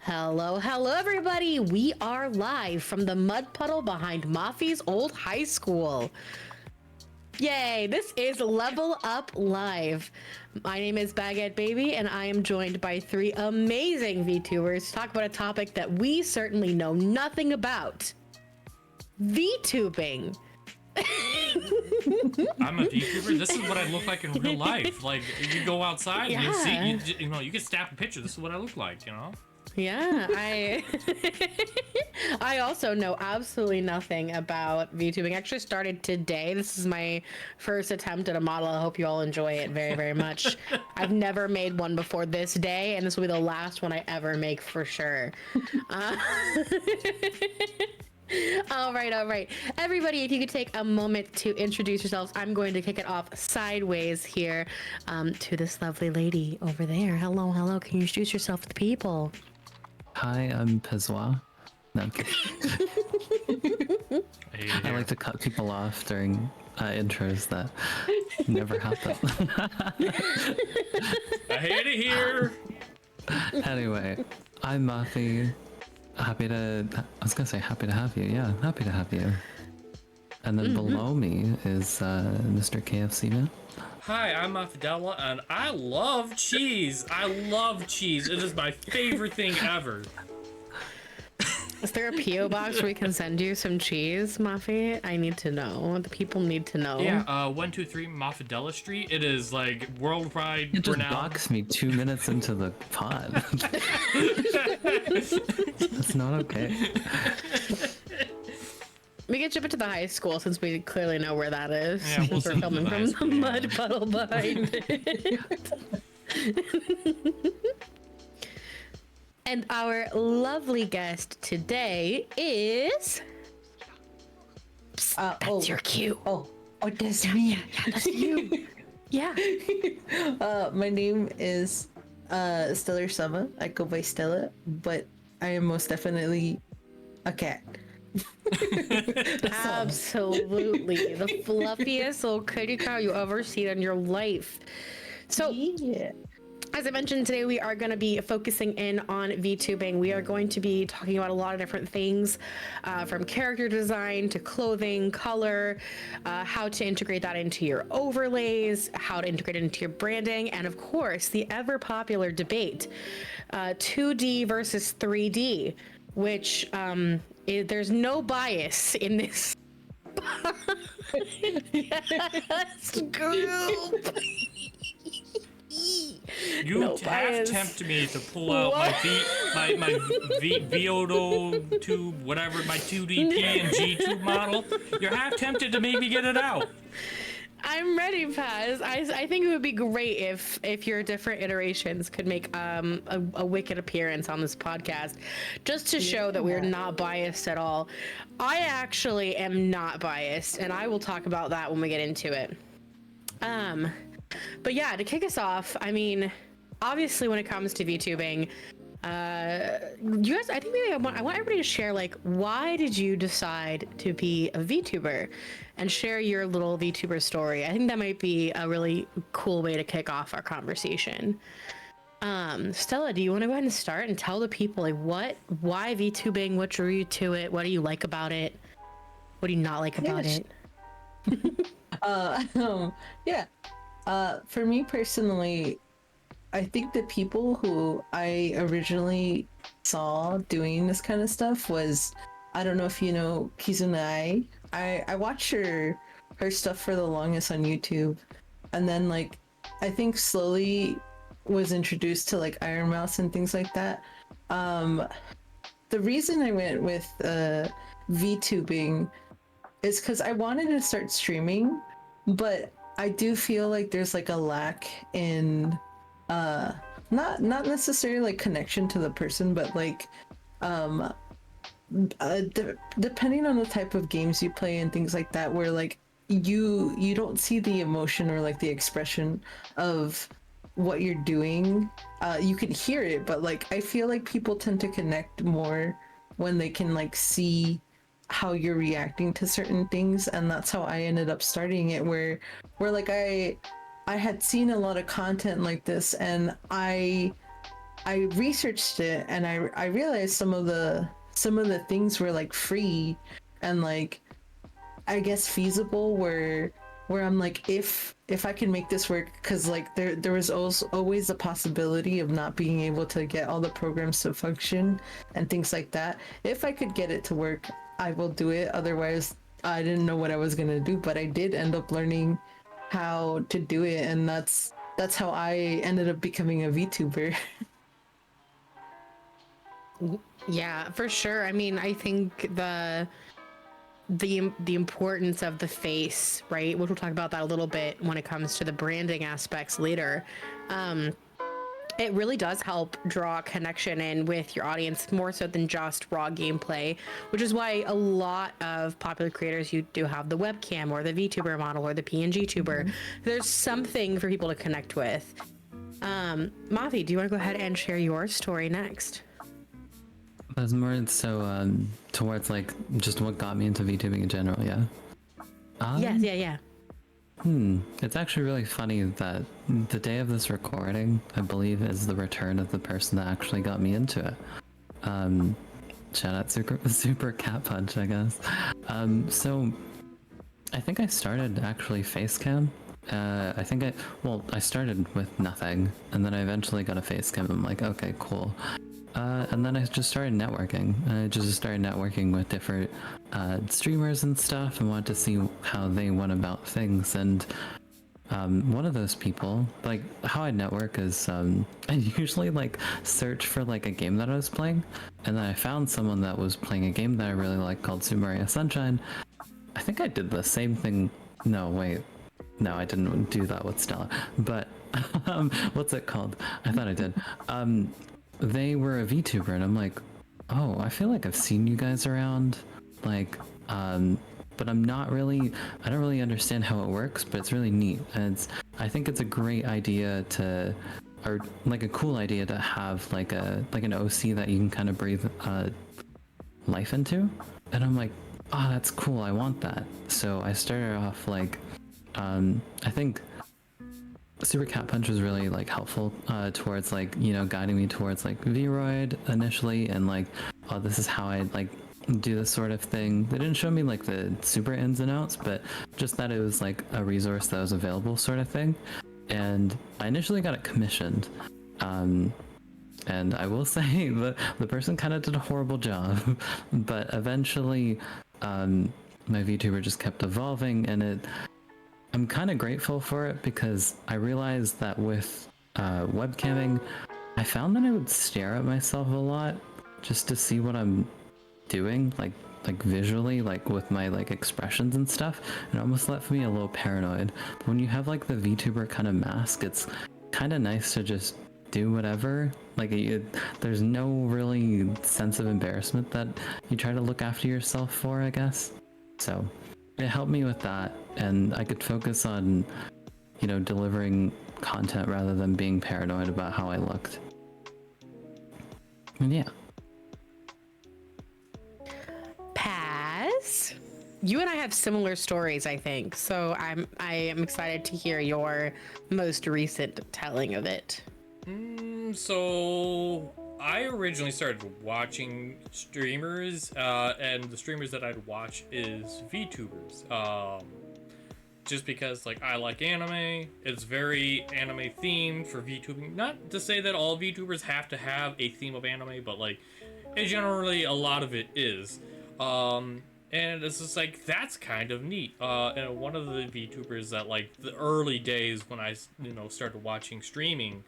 Hello, hello, everybody. We are live from the mud puddle behind Mafi's old high school. Yay, this is Level Up Live. My name is Baguette Baby, and I am joined by three amazing VTubers to talk about a topic that we certainly know nothing about. VTubing. I'm a VTuber. This is what I look like in real life. Like, you go outside and you see, you can snap a picture. This is what I look like, Yeah, I also know absolutely nothing about VTubing. I actually started today. This is my first attempt at a model. I hope you all enjoy it very, very much. I've never made one before this day, and this will be the last one I ever make for sure. All right. Everybody, if you could take a moment to introduce yourselves, I'm going to kick it off sideways here to this lovely lady over there. Hello. Can you introduce yourself to the people? Hi, I'm Pazuah. No, I'm kidding. I like to cut people off during intros that never happen. I hate it here. Anyway, I'm Mafi. Happy to have you. Yeah, happy to have you. And then below me is Mr. KFC Man. Hi, I'm Mafidella, and I love cheese. I love cheese. It is my favorite thing ever. Is there a P.O. box where we can send you some cheese, Mafi? I need to know. The people need to know. Yeah, 123 Mafidella Street. It is like worldwide You just renowned. boxed me 2 minutes into the pod. That's not okay. We can ship it to the high school since we clearly know where that is. Yeah, we'll We're filming from the mud puddle behind it. And our lovely guest today is... Psst, that's your cue. Oh, that's me. Yeah, that's you. Yeah. My name is stellarsama. I go by Stella, but I am most definitely a cat. Absolutely. The fluffiest little kitty cat you ever seen in your life. So, yeah. As I mentioned, today we are going to be focusing in on VTubing. We are going to be talking about a lot of different things, from character design to clothing, color, how to integrate that into your overlays, how to integrate it into your branding, and of course, the ever popular debate, 2D versus 3D, which there's no bias in this group. You half tempted me to pull out my Viodo tube, whatever, my 2D PNG tube model. You're half tempted to make me get it out. I'm ready, Paz. I think it would be great if your different iterations could make a wicked appearance on this podcast, just to show that we're not biased at all. I actually am not biased, and I will talk about that when we get into it. But yeah, to kick us off, I mean, obviously when it comes to VTubing, you guys, I think maybe I want everybody to share, like, why did you decide to be a VTuber and share your little VTuber story? I think that might be a really cool way to kick off our conversation. Stella, do you want to go ahead and start and tell the people, like, why VTubing? What drew you to it? What do you like about it? What do you not like about it? For me personally, I think the people who I originally saw doing this kind of stuff was, I don't know if you know Kizunai. I watched her stuff for the longest on YouTube, and then like I think slowly was introduced to like Iron Mouse and things like that. The reason I went with VTubing is because I wanted to start streaming, but I do feel like there's like a lack in not necessarily like connection to the person, but like depending on the type of games you play and things like that, where like you don't see the emotion or like the expression of what you're doing. You can hear it, but like I feel like people tend to connect more when they can like see how you're reacting to certain things, and that's how I ended up starting it, where like I had seen a lot of content like this, and I I researched it and I realized some of the things were like free and like I guess feasible where I'm like if I can make this work, because like there was also always the possibility of not being able to get all the programs to function and things like that. If I could get it to work, I will do it. Otherwise, I didn't know what I was gonna do, but I did end up learning how to do it, and that's how I ended up becoming a VTuber. Yeah, for sure. I mean, I think the importance of the face, right? Which we'll talk about that a little bit when it comes to the branding aspects later. It really does help draw a connection in with your audience more so than just raw gameplay, which is why a lot of popular creators, you do have the webcam or the VTuber model or the PNG tuber. There's something for people to connect with. Mafi, do you want to go ahead and share your story next? That's more so towards like just what got me into VTubing in general, yeah. Yeah. It's actually really funny that the day of this recording, I believe, is the return of the person that actually got me into it. Shout out Super Cat Punch, I guess. So I think I started actually face cam. I started with nothing, and then I eventually got a face cam. I'm like, okay, cool. And then I just started networking. I just started networking with different streamers and stuff, and wanted to see how they went about things. And one of those people, like how I network is I usually like search for like a game that I was playing, and then I found someone that was playing a game that I really like called Super Mario Sunshine. I think I did the same thing. No, wait. No, I didn't do that with Stella. But what's it called? I thought I did. They were a VTuber, and I'm like, oh, I feel like I've seen you guys around, like, but I don't really understand how it works, but it's really neat, and I think it's a great idea or like a cool idea to have like an OC that you can kind of breathe life into, and I'm like, oh, that's cool, I want that. So I started off like, I think Super Cat Punch was really like helpful towards like, you know, guiding me towards like Vroid initially, and like, oh, this is how I like do this sort of thing. They didn't show me like the super ins and outs, but just that it was like a resource that was available sort of thing. And I initially got it commissioned, and I will say the person kind of did a horrible job, but eventually my VTuber just kept evolving, and I'm kind of grateful for it, because I realized that with webcamming, I found that I would stare at myself a lot just to see what I'm doing, like visually, like with my like expressions and stuff. It almost left me a little paranoid. But when you have like the VTuber kind of mask, it's kind of nice to just do whatever. Like there's no really sense of embarrassment that you try to look after yourself for, I guess. So it helped me with that, and I could focus on, you know, delivering content rather than being paranoid about how I looked. And yeah. Paz, you and I have similar stories, I think. So I am excited to hear your most recent telling of it. So I originally started watching streamers, and the streamers that I'd watch is VTubers. Just because like I like anime, it's very anime themed for VTubing. Not to say that all VTubers have to have a theme of anime, but like generally a lot of it is. And it's just like, that's kind of neat. And one of the VTubers that like the early days when I, you know, started watching streaming,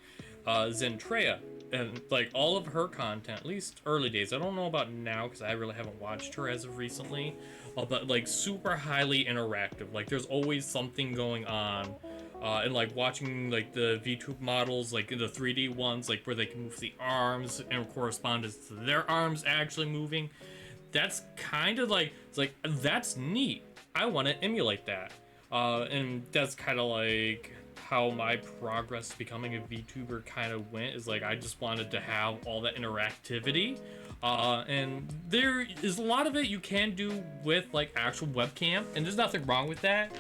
Zentrea, and like all of her content, at least early days, I don't know about now because I really haven't watched her as of recently, but like super highly interactive. Like there's always something going on, and like watching like the VTube models, like the 3D ones, like where they can move the arms and correspondence to their arms actually moving. That's kind of like, it's like, that's neat. I want to emulate that. And that's kind of like how my progress becoming a VTuber kind of went, is like I just wanted to have all that interactivity. And there is a lot of it you can do with like actual webcam, and there's nothing wrong with that.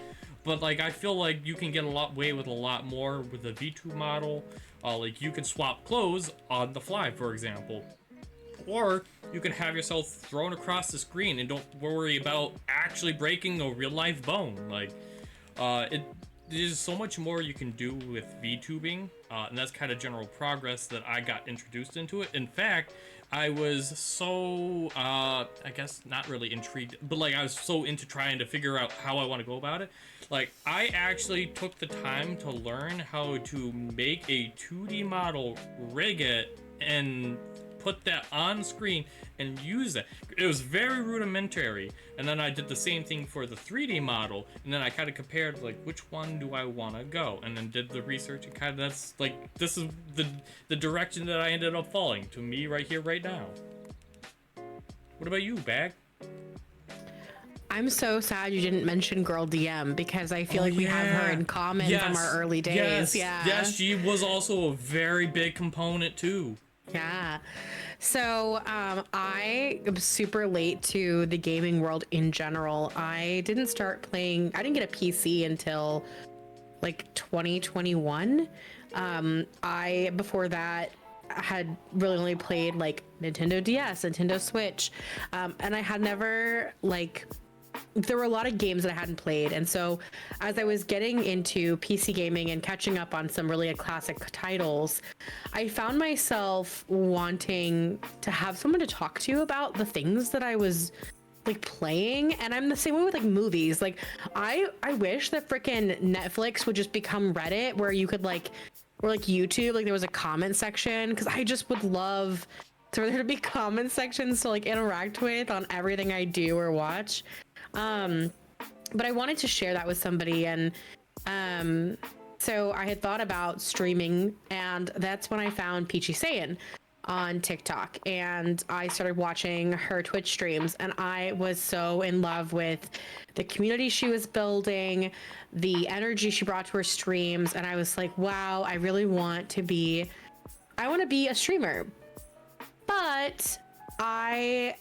But like I feel like you can get away with a lot more with a VTube model, Like you can swap clothes on the fly, for example. Or you can have yourself thrown across the screen and don't worry about actually breaking a real life bone. Like, there's so much more you can do with VTubing, and that's kind of general progress that I got introduced into it. In fact, I was so, I guess not really intrigued, but like I was so into trying to figure out how I want to go about it. Like, I actually took the time to learn how to make a 2D model, rig it, and put that on screen and use it. It was very rudimentary, and then I did the same thing for the 3D model, and then I kind of compared like which one do I want to go, and then did the research, and kind of that's like this is the direction that I ended up falling to me right here right now. What about you, Bag? I'm so sad you didn't mention Girl DM because I feel like we have her in common from our early days. Yes, she was also a very big component too. Yeah. So I am super late to the gaming world in general. I didn't get a PC until like 2021. Before that had really only played like Nintendo DS, Nintendo Switch, and I had never there were a lot of games that I hadn't played. And so as I was getting into PC gaming and catching up on some really classic titles, I found myself wanting to have someone to talk to about the things that I was like playing. And I'm the same way with like movies. Like I wish that freaking Netflix would just become Reddit, where you could or like YouTube, like there was a comment section, because I just would love for there to be comment sections to like interact with on everything I do or watch. But I wanted to share that with somebody, and so I had thought about streaming, and that's when I found Peachy Saiyan on TikTok, and I started watching her Twitch streams, and I was so in love with the community she was building, the energy she brought to her streams, and I was like, wow, I really want to be a streamer. But I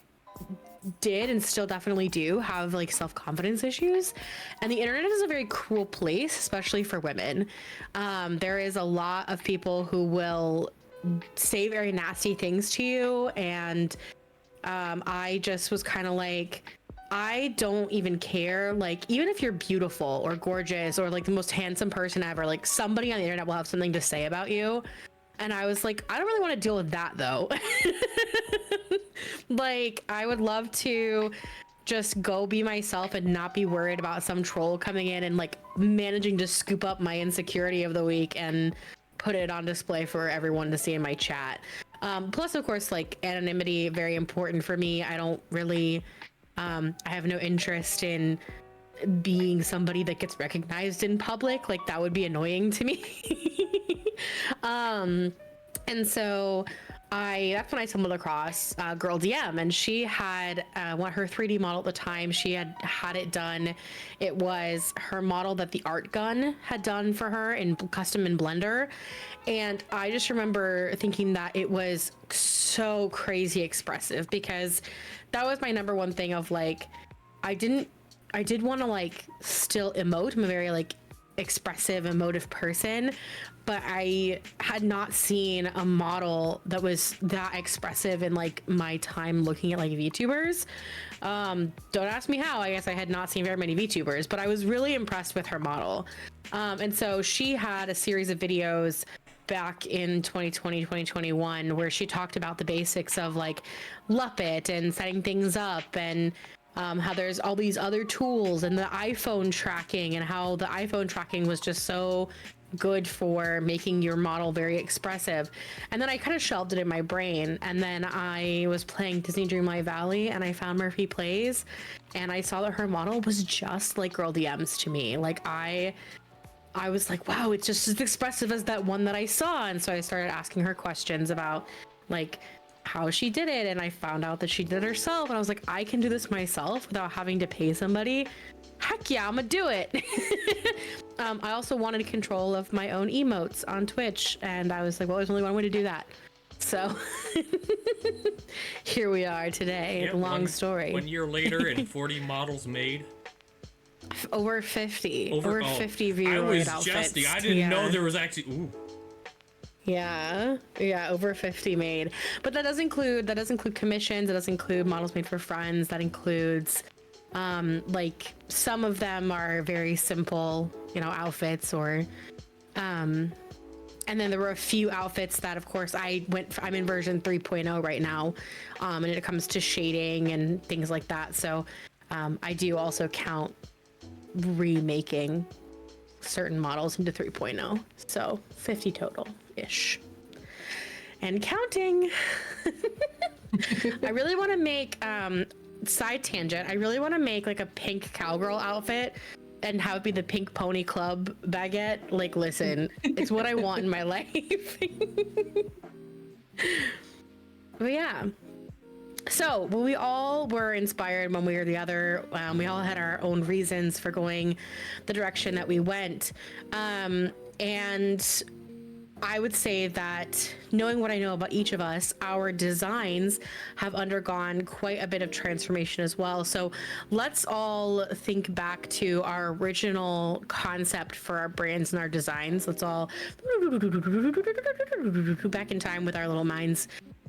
did and still definitely do have like self-confidence issues, and the internet is a very cruel place, especially for women. There is a lot of people who will say very nasty things to you, and I just was kind of like, I don't even care. Like, even if you're beautiful or gorgeous or like the most handsome person ever, like somebody on the internet will have something to say about you. And I was like, I don't really want to deal with that though. Like, I would love to just go be myself and not be worried about some troll coming in and like managing to scoop up my insecurity of the week and put it on display for everyone to see in my chat. Plus, of course, like anonymity, very important for me. I don't really, I have no interest in being somebody that gets recognized in public. Like, that would be annoying to me. And so that's when I stumbled across Girl DM, and she had her 3D model at the time. She had it done. It was her model that the art gun had done for her in custom in Blender. And I just remember thinking that it was so crazy expressive, because that was my number one thing of like, I did want to like still emote. I'm a very like expressive, emotive person, but I had not seen a model that was that expressive in like my time looking at like VTubers. Don't ask me how. I guess I had not seen very many VTubers, but I was really impressed with her model. And so she had a series of videos back in 2020, 2021, where she talked about the basics of like Luppet and setting things up, and how there's all these other tools and the iPhone tracking, and how the iPhone tracking was just so good for making your model very expressive. And then I kind of shelved it in my brain, and then I was playing Disney Dreamlight Valley, and I found Murphy Plays, and I saw that her model was just like Girl DMs to me. Like, I was like, wow, it's just as expressive as that one that I saw. And so I started asking her questions about like how she did it, and I found out that she did it herself, and I was like, I can do this myself without having to pay somebody. Heck yeah, I'm gonna do it. I also wanted control of my own emotes on Twitch, and I was like, well, there's only one way to do that. So here we are today. Yep, long story. 1 year later and 40 models made. Over 50 50 viewer I was outfits. jesting. I didn't know there was actually. Ooh. Yeah, over 50 made. But that does include commissions, that does include models made for friends, that includes like some of them are very simple, outfits or and then there were a few outfits that, of course, I'm in version 3.0 right now, and it comes to shading and things like that. So I do also count remaking certain models into 3.0. So 50 total-ish. And counting. I really want to make, side tangent, I really want to make like a pink cowgirl outfit and have it be the Pink Pony Club baguette. Like, listen, it's what I want in my life. But yeah. So we all were inspired one way or the other. We all had our own reasons for going the direction that we went. And I would say that knowing what I know about each of us, our designs have undergone quite a bit of transformation as well. So let's all think back to our original concept for our brands and our designs. Let's all back in time with our little minds.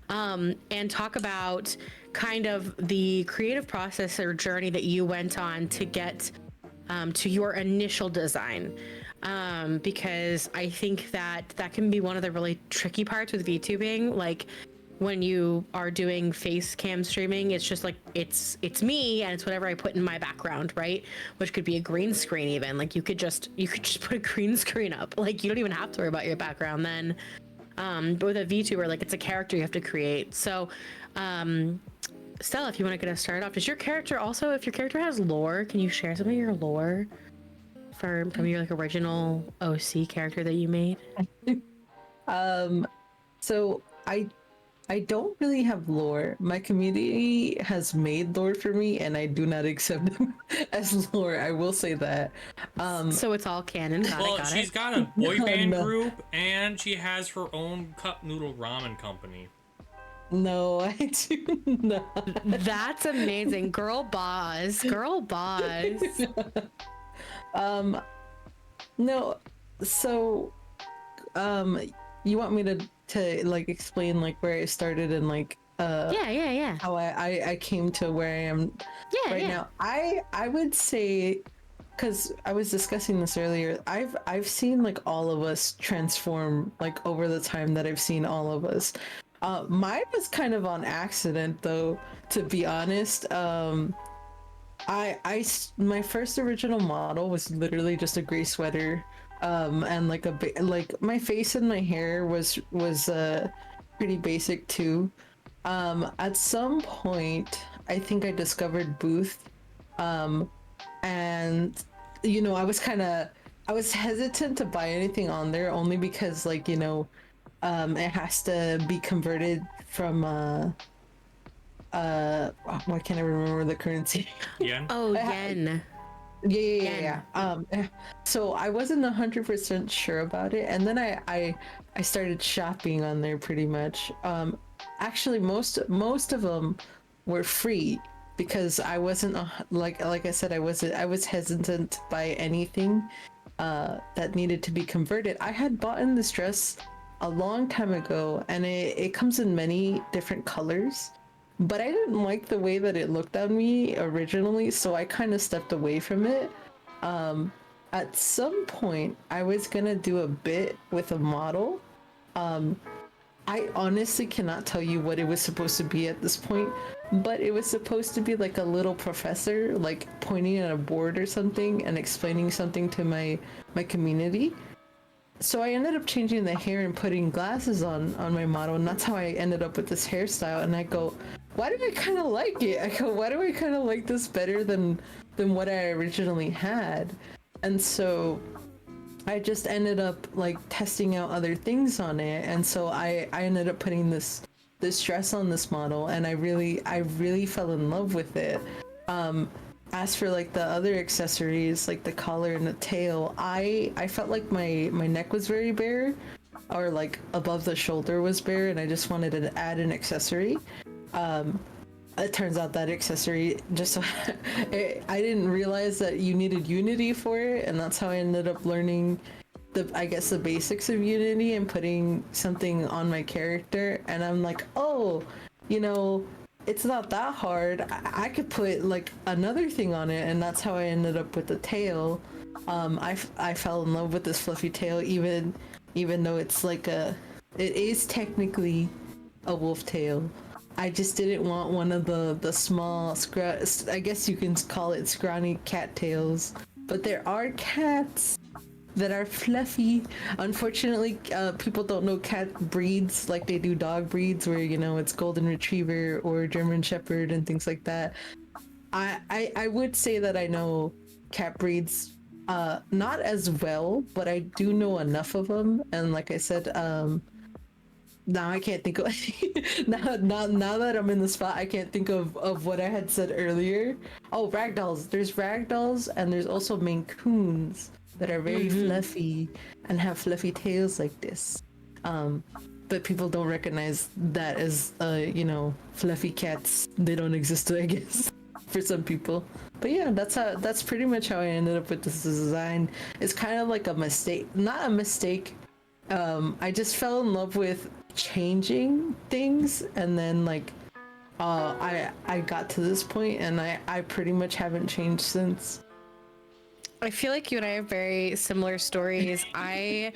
And talk about kind of the creative process or journey that you went on to get to your initial design. Because I think that can be one of the really tricky parts with VTubing. Like when you are doing face cam streaming, it's just like, it's me and it's whatever I put in my background, right? Which could be a green screen even. Like you could just put a green screen up. Like you don't even have to worry about your background then. But with a VTuber, like it's a character you have to create. So, Stella, if you want to get us started off, does your character also, if your character has lore, can you share some of your lore from your like original OC character that you made? So I don't really have lore. My community has made lore for me, and I do not accept them as lore. I will say that. So it's all canon. She's got a boy band group, and she has her own cup noodle ramen company. No, I do not. That's amazing. Girl boss. No. So, you want me to like explain like where I started and like yeah how I came to where I am now. I would say, because I was discussing this earlier, I've seen like all of us transform like over the time that I've seen all of us. Mine was kind of on accident though, to be honest. My first original model was literally just a gray sweater, and like like my face and my hair was pretty basic too. At some point, I think I discovered Booth, and I was hesitant to buy anything on there only because like it has to be converted from why can't I remember the currency? Yen. Oh, yen. Yeah. So I wasn't 100% sure about it, and then I started shopping on there pretty much. Actually, most of them were free because I wasn't like I said, I was hesitant to buy anything that needed to be converted. I had bought this dress a long time ago, and it comes in many different colors. But I didn't like the way that it looked on me originally, so I kind of stepped away from it. At some point, I was gonna do a bit with a model. I honestly cannot tell you what it was supposed to be at this point, but it was supposed to be like a little professor, like pointing at a board or something and explaining something to my community. So I ended up changing the hair and putting glasses on my model, and that's how I ended up with this hairstyle. And I go, why do I kind of like it? I go, why do I kind of like this better than what I originally had? And so I just ended up like testing out other things on it, and so I ended up putting this dress on this model, and I really fell in love with it. As for like the other accessories, like the collar and the tail, I felt like my neck was very bare, or like above the shoulder was bare, and I just wanted to add an accessory. It turns out that accessory just I didn't realize that you needed Unity for it, and that's how I ended up learning the I guess the basics of Unity and putting something on my character, and I'm like, oh, you know, it's not that hard. I could put like another thing on it, and that's how I ended up with the tail. I fell in love with this fluffy tail, even though it's like it is technically a wolf tail. I just didn't want one of the small, I guess you can call it scrawny cat tails. But there are cats that are fluffy. Unfortunately, people don't know cat breeds like they do dog breeds, where, you know, it's golden retriever or German shepherd and things like that. I would say that I know cat breeds, not as well, but I do know enough of them. And like I said, now I can't think of now that I'm in the spot, I can't think of what I had said earlier. Oh, ragdolls. There's ragdolls, and there's also Maine Coons that are very fluffy and have fluffy tails like this. But people don't recognize that as you know, fluffy cats. They don't exist, I guess, for some people. But yeah, that's pretty much how I ended up with this design. It's kind of like a mistake, not a mistake. I just fell in love with changing things, and then like I got to this point, and I pretty much haven't changed since. I feel like you and I have very similar stories. I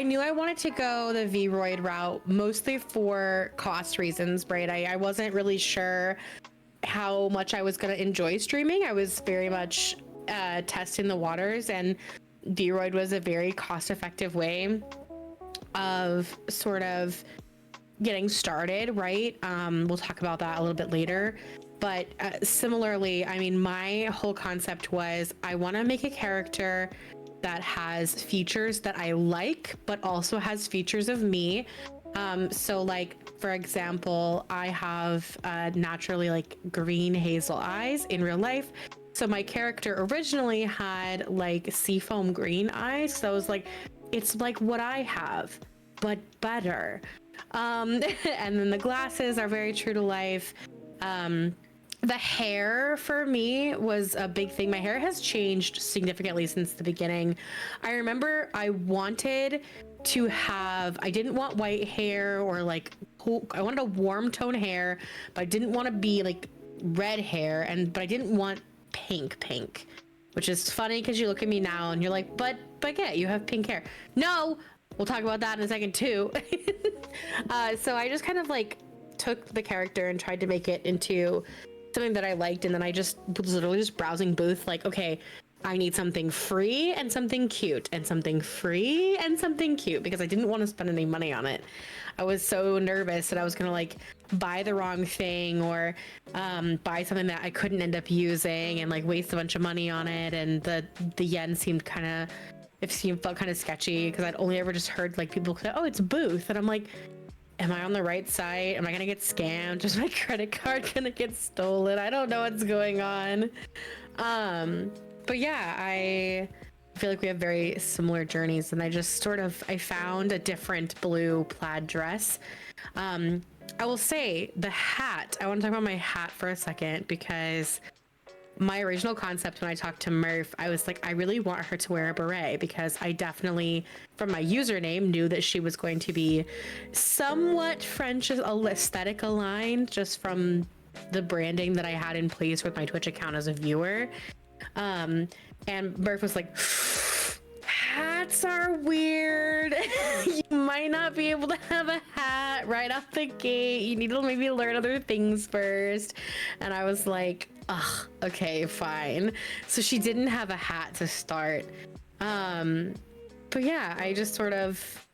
knew I wanted to go the Vroid route mostly for cost reasons, right? I wasn't really sure how much I was going to enjoy streaming. I was very much testing the waters, and Vroid was a very cost-effective way of sort of getting started, right? We'll talk about that a little bit later. But similarly, I mean, my whole concept was I want to make a character that has features that I like, but also has features of me. So like, for example, I have naturally like green hazel eyes in real life. So my character originally had like seafoam green eyes. So I was like, it's like what I have, but better. And then the glasses are very true to life. The hair for me was a big thing. My hair has changed significantly since the beginning. I remember I wanted to have, I didn't want white hair or like, I wanted a warm tone hair, but I didn't want to be like red hair, but I didn't want pink, which is funny because you look at me now and you're like, but Baguette, you have pink hair. No, we'll talk about that in a second too. So I just kind of like took the character and tried to make it into something that I liked, and then I just was literally just browsing booth like, okay, I need something free and something cute and something free and something cute, because I didn't want to spend any money on it. I was so nervous that I was gonna like buy the wrong thing or buy something that I couldn't end up using and like waste a bunch of money on it. And the yen felt kind of sketchy because I'd only ever just heard like people say, oh, it's booth, and I'm like, am I on the right site? Am I gonna get scammed? Is my credit card gonna get stolen? I don't know what's going on. But yeah, I feel like we have very similar journeys, and I found a different blue plaid dress. I will say the hat, I want to talk about my hat for a second, because my original concept when I talked to Murph, I was like, I really want her to wear a beret, because I definitely, from my username, knew that she was going to be somewhat French aesthetic aligned, just from the branding that I had in place with my Twitch account as a viewer. And Murph was like, hats are weird. You might not be able to have a hat right off the gate. You need to maybe learn other things first. And I was like, ugh, okay, fine. So she didn't have a hat to start. But yeah, I just sort of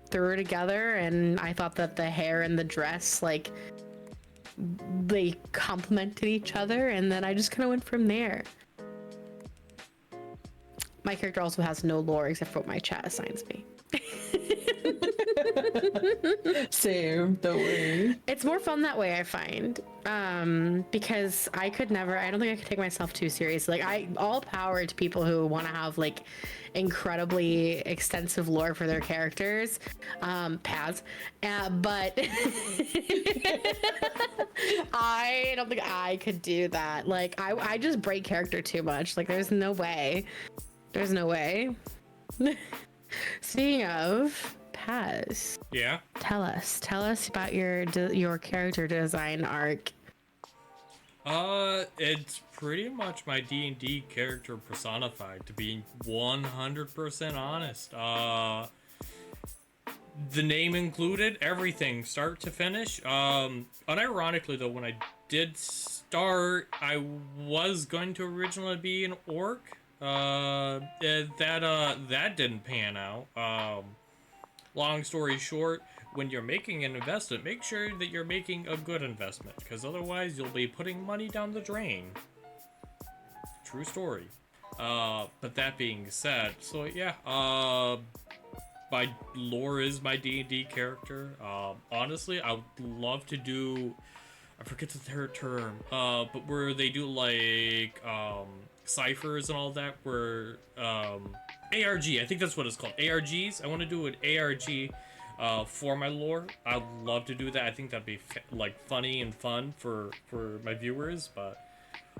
threw it together, and I thought that the hair and the dress, like, they complemented each other, and then I just kind of went from there. My character also has no lore except for what my chat assigns me. Same, don't worry. It's more fun that way, I find, because I don't think I could take myself too seriously. Like, all power to people who want to have like incredibly extensive lore for their characters, Paz, but I don't think I could do that. Like, I just break character too much. Like, there's no way. Speaking of Paz, Yeah. tell us about your character design arc. It's pretty much my D&D character personified, to be 100% honest. The name included everything, start to finish. Unironically though, when I did start, I was going to originally be an orc. That didn't pan out. Long story short, when you're making an investment, make sure that you're making a good investment, because otherwise you'll be putting money down the drain. True story. But that being said, so yeah, my lore is my D&D character. Honestly, I would love to do, I forget the third term, but where they do like ciphers and all that, where ARG, I think that's what it's called, ARGs. I want to do an ARG for my lore. I'd love to do that. I think that'd be like funny and fun for my viewers. But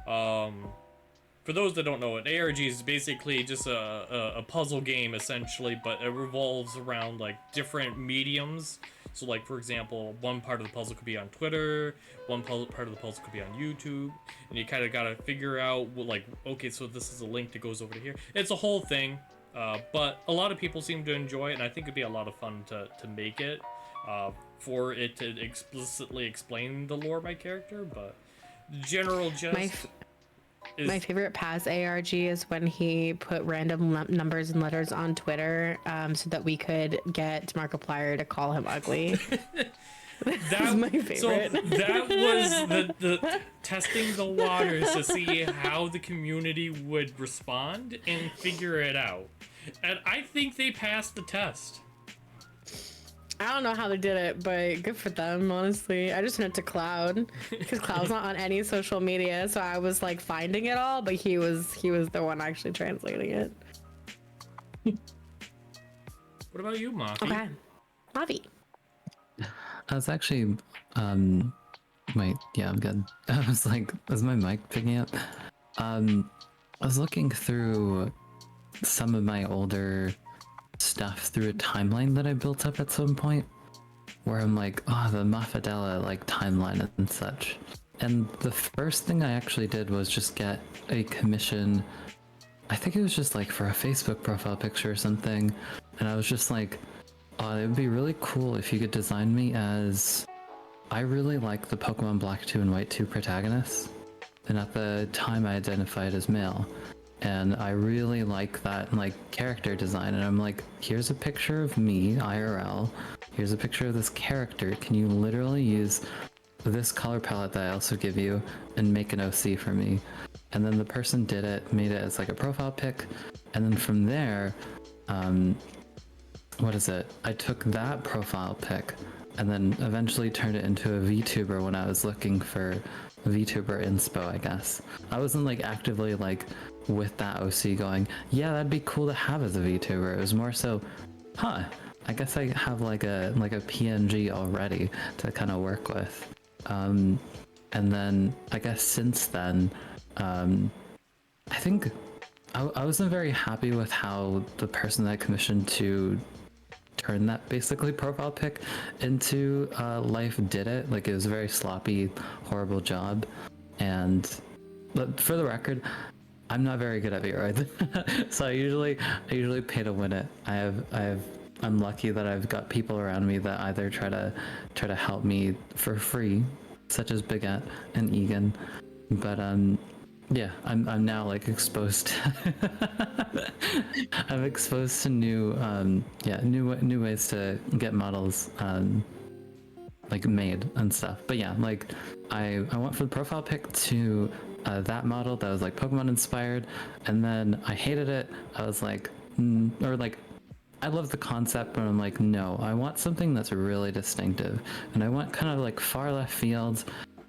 for those that don't know, an ARG is basically just a puzzle game essentially, but it revolves around like different mediums. So like, for example, one part of the puzzle could be on Twitter, one part of the puzzle could be on YouTube, and you kind of got to figure out, like, okay, so this is a link that goes over to here. It's a whole thing, but a lot of people seem to enjoy it, and I think it'd be a lot of fun to make it, for it to explicitly explain the lore of my character, but the general gist... My favorite Paz ARG is when he put random numbers and letters on Twitter, so that we could get Markiplier to call him ugly. That's my favorite. So that was the testing the waters to see how the community would respond and figure it out. And I think they passed the test. I don't know how they did it, but good for them, honestly. I just went to Cloud because Cloud's not on any social media, so I was like finding it all, but he was the one actually translating it. What about you, Mafi? Okay, Mafi. I was actually, wait, yeah, I'm good. I was like, is my mic picking up? I was looking through some of my older stuff through a timeline that I built up at some point, where I'm like, oh, the Mafidella like timeline and such. And the first thing I actually did was just get a commission. I think it was just like for a Facebook profile picture or something. And I was just like, oh, it would be really cool if you could design me as, I really like the Pokemon Black 2 and White 2 protagonists. And at the time I identified as male. And I really like that like character design, and I'm like, here's a picture of me IRL, here's a picture of this character, can you literally use this color palette that I also give you and make an OC for me? And then the person did it, made it as like a profile pic, and then from there, what is it, I took that profile pic and then eventually turned it into a VTuber when I was looking for VTuber inspo, I guess. I wasn't like actively like with that OC going, yeah, that'd be cool to have as a VTuber. It was more so, I guess I have like a PNG already to kind of work with. And then I guess since then, I think I wasn't very happy with how the person that I commissioned to turn that basically profile pic into life did it. Like, it was a very sloppy, horrible job. But for the record, I'm not very good at VRoids. So I usually pay to win it. I'm lucky that I've got people around me that either try to help me for free, such as Baguette and Egan. But yeah, I'm now like exposed. I'm exposed to new ways to get models like made and stuff. But yeah, like I went for the profile pic to that model that was like Pokemon inspired, and then I hated it. I was like, or like, I love the concept, but I'm like, no, I want something that's really distinctive. And I went kind of like far left field,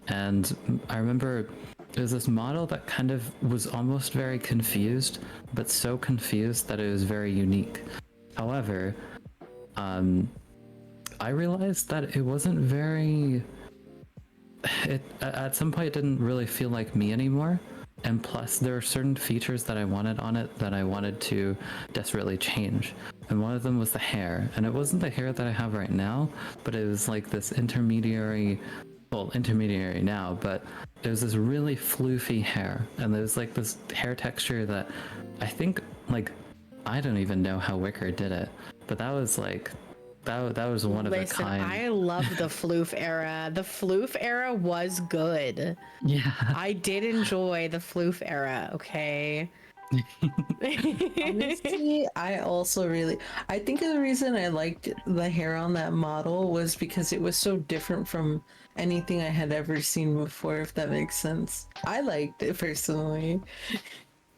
and I remember there's this model that kind of was almost very confused, but so confused that it was very unique. However, I realized that it wasn't very... at some point it didn't really feel like me anymore, and plus there were certain features that I wanted on it that I wanted to desperately change. and one of them was the hair, and it wasn't the hair that I have right now, but it was like this intermediary now, but it was this really floofy hair, and there's like this hair texture that I think, like, I don't even know how Wicker did it, but that was like that was one of a kind. I love the floof era. The floof era was good. Yeah. I did enjoy the floof era, okay? Honestly, I also really, I think the reason I liked the hair on that model was because it was so different from anything I had ever seen before, if that makes sense. I liked it personally.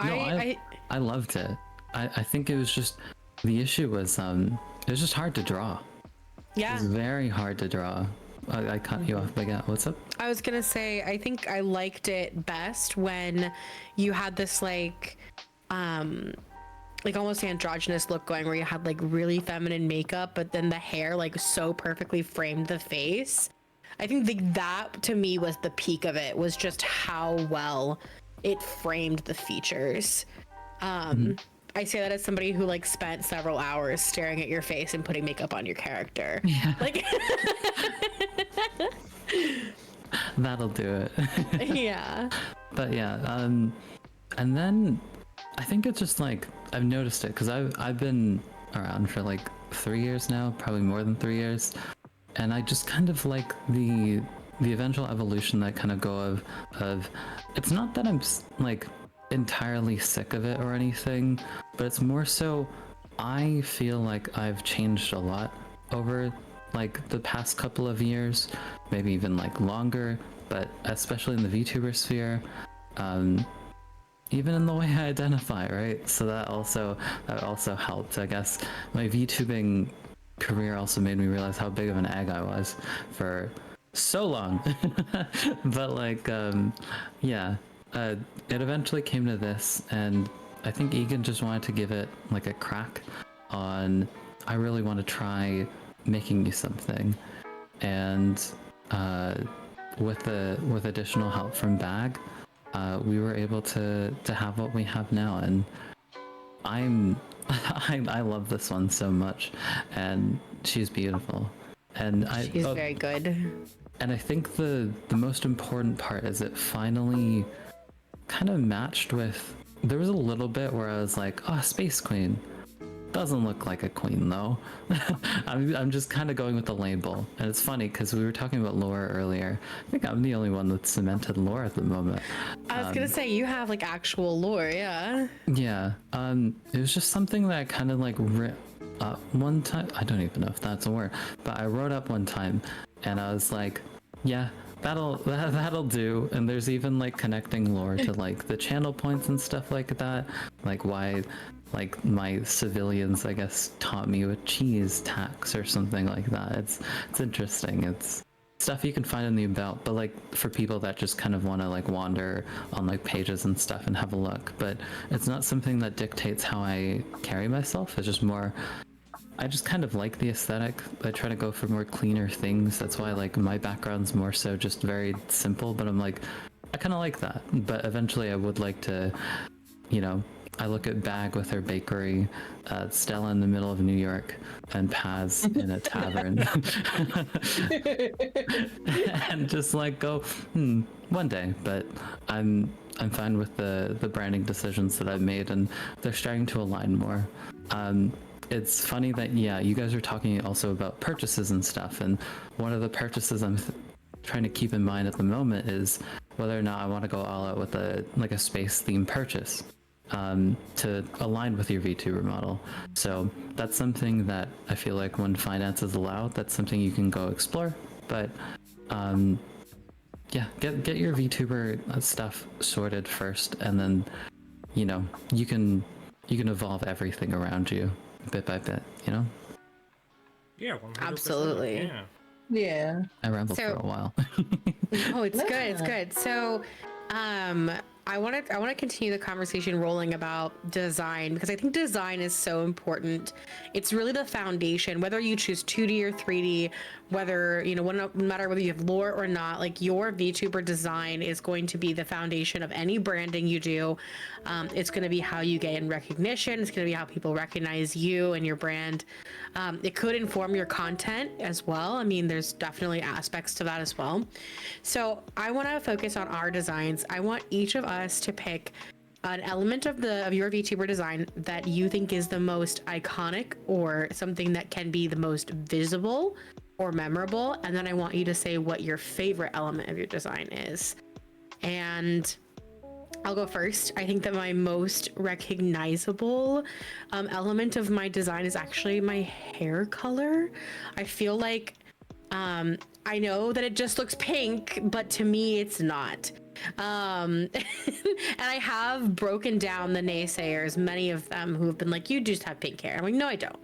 No, I loved it. I think it was just, the issue was it was just hard to draw. Yeah. It was very hard to draw. I cut you off, Baguette. What's up? I was gonna say, I think I liked it best when you had this like almost androgynous look going, where you had like really feminine makeup, but then the hair like so perfectly framed the face. I think that to me was the peak of it, was just how well it framed the features. I say that as somebody who like spent several hours staring at your face and putting makeup on your character. Yeah. Like That'll do it. yeah. But yeah, and then I think it's just like, I've noticed it because I've been around for like 3 years now, probably more than 3 years, and I just kind of like the eventual evolution that kind of go of it's not that I'm like entirely sick of it or anything, but it's more so I feel like I've changed a lot over like the past couple of years, maybe even like longer, but especially in the VTuber sphere, even in the way I identify, right? So that also helped, I guess. My VTubing career also made me realize how big of an egg I was for so long. But like yeah, it eventually came to this, and I think Egan just wanted to give it like a crack on, I really want to try making you something, and with additional help from Bag, we were able to have what we have now, and I love this one so much, and she's beautiful, and She's very good. and I think the most important part is it finally kind of matched with, there was a little bit where I was like, oh, Space Queen. Doesn't look like a queen though. I'm just kind of going with the label. And it's funny because we were talking about lore earlier. I think I'm the only one that's cemented lore at the moment. I was gonna say, you have like actual lore, yeah. Yeah. It was just something that I kind of like one time. I don't even know if that's a word, but I wrote up one time and I was like, yeah, that'll do. And there's even like connecting lore to like the channel points and stuff like that, like why like my civilians, I guess, taught me with cheese tax or something like that. It's interesting. It's stuff you can find in the about, but like for people that just kind of want to like wander on like pages and stuff and have a look, but it's not something that dictates how I carry myself. It's just more, I just kind of like the aesthetic. I try to go for more cleaner things. That's why like my background's more so just very simple, but I'm like, I kind of like that. But eventually I would like to, you know, I look at Bag with her bakery, Stella in the middle of New York, and Paz in a tavern. And just like go, one day. But I'm fine with the branding decisions that I've made, and they're starting to align more. It's funny that, yeah, you guys are talking also about purchases and stuff, and one of the purchases I'm trying to keep in mind at the moment is whether or not I want to go all out with a space theme purchase to align with your VTuber model. So that's something that I feel like when finances allow, that's something you can go explore. But yeah, get your VTuber stuff sorted first, and then, you know, you can evolve everything around you bit by bit, you know? Yeah, 100%. Absolutely. Yeah. Yeah. I rambled So- for a while. Oh, it's good. It's good. So, I want to continue the conversation rolling about design, because I think design is so important. It's really the foundation, whether you choose 2D or 3D, whether, you know, no matter whether you have lore or not, like your VTuber design is going to be the foundation of any branding you do. It's going to be how you gain recognition. It's going to be how people recognize you and your brand. It could inform your content as well. I mean, there's definitely aspects to that as well. So I want to focus on our designs. I want each of us to pick an element of your VTuber design that you think is the most iconic, or something that can be the most visible or memorable, and then I want you to say what your favorite element of your design is. And I'll go first. I think that my most recognizable element of my design is actually my hair color. I feel like I know that it just looks pink, but to me it's not. And I have broken down the naysayers, many of them who have been like, you just have pink hair. I'm like, no, I don't.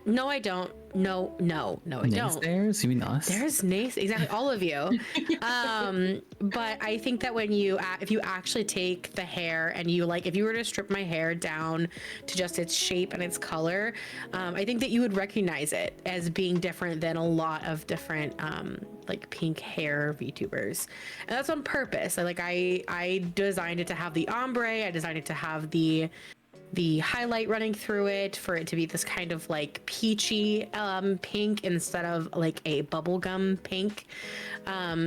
No, I don't. No, I don't. Naysayers? You mean us? There's exactly, all of you. But I think that when if you actually take the hair and you, like, if you were to strip my hair down to just its shape and its color, I think that you would recognize it as being different than a lot of different like pink hair VTubers, and that's on purpose. I designed it to have the ombre. I designed it to have the highlight running through it, for it to be this kind of like peachy pink instead of like a bubblegum pink.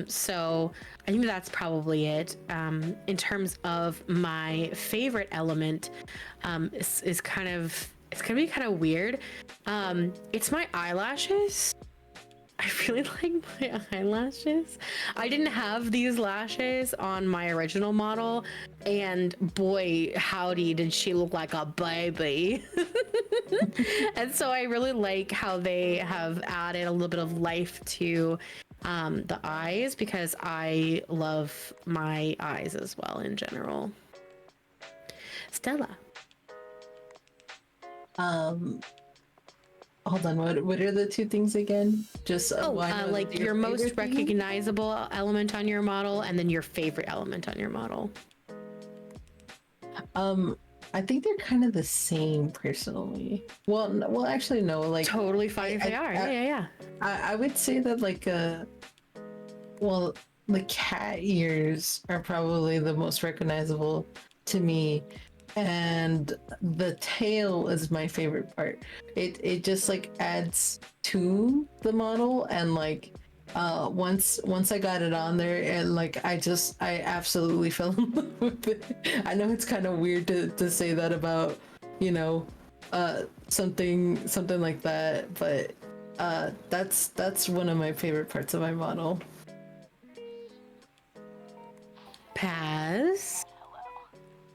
So I think that's probably it. In terms of my favorite element, is kind of, it's gonna be kind of weird. It's my eyelashes. I really like my eyelashes. I didn't have these lashes on my original model, and boy, howdy, did she look like a baby. And so I really like how they have added a little bit of life to the eyes, because I love my eyes as well in general. Stella. Hold on, what are the two things again? Just like your most recognizable element on your model, and then your favorite element on your model. I think they're kind of the same personally. Well, actually, no. Like, Totally fine if they are. Yeah. I would say that, like, well, the cat ears are probably the most recognizable to me, and the tail is my favorite part. It just like adds to the model, and like once I got it on there, and like I absolutely fell in love with it. I know it's kind of weird to say that about, you know, something like that, but that's one of my favorite parts of my model. Paz.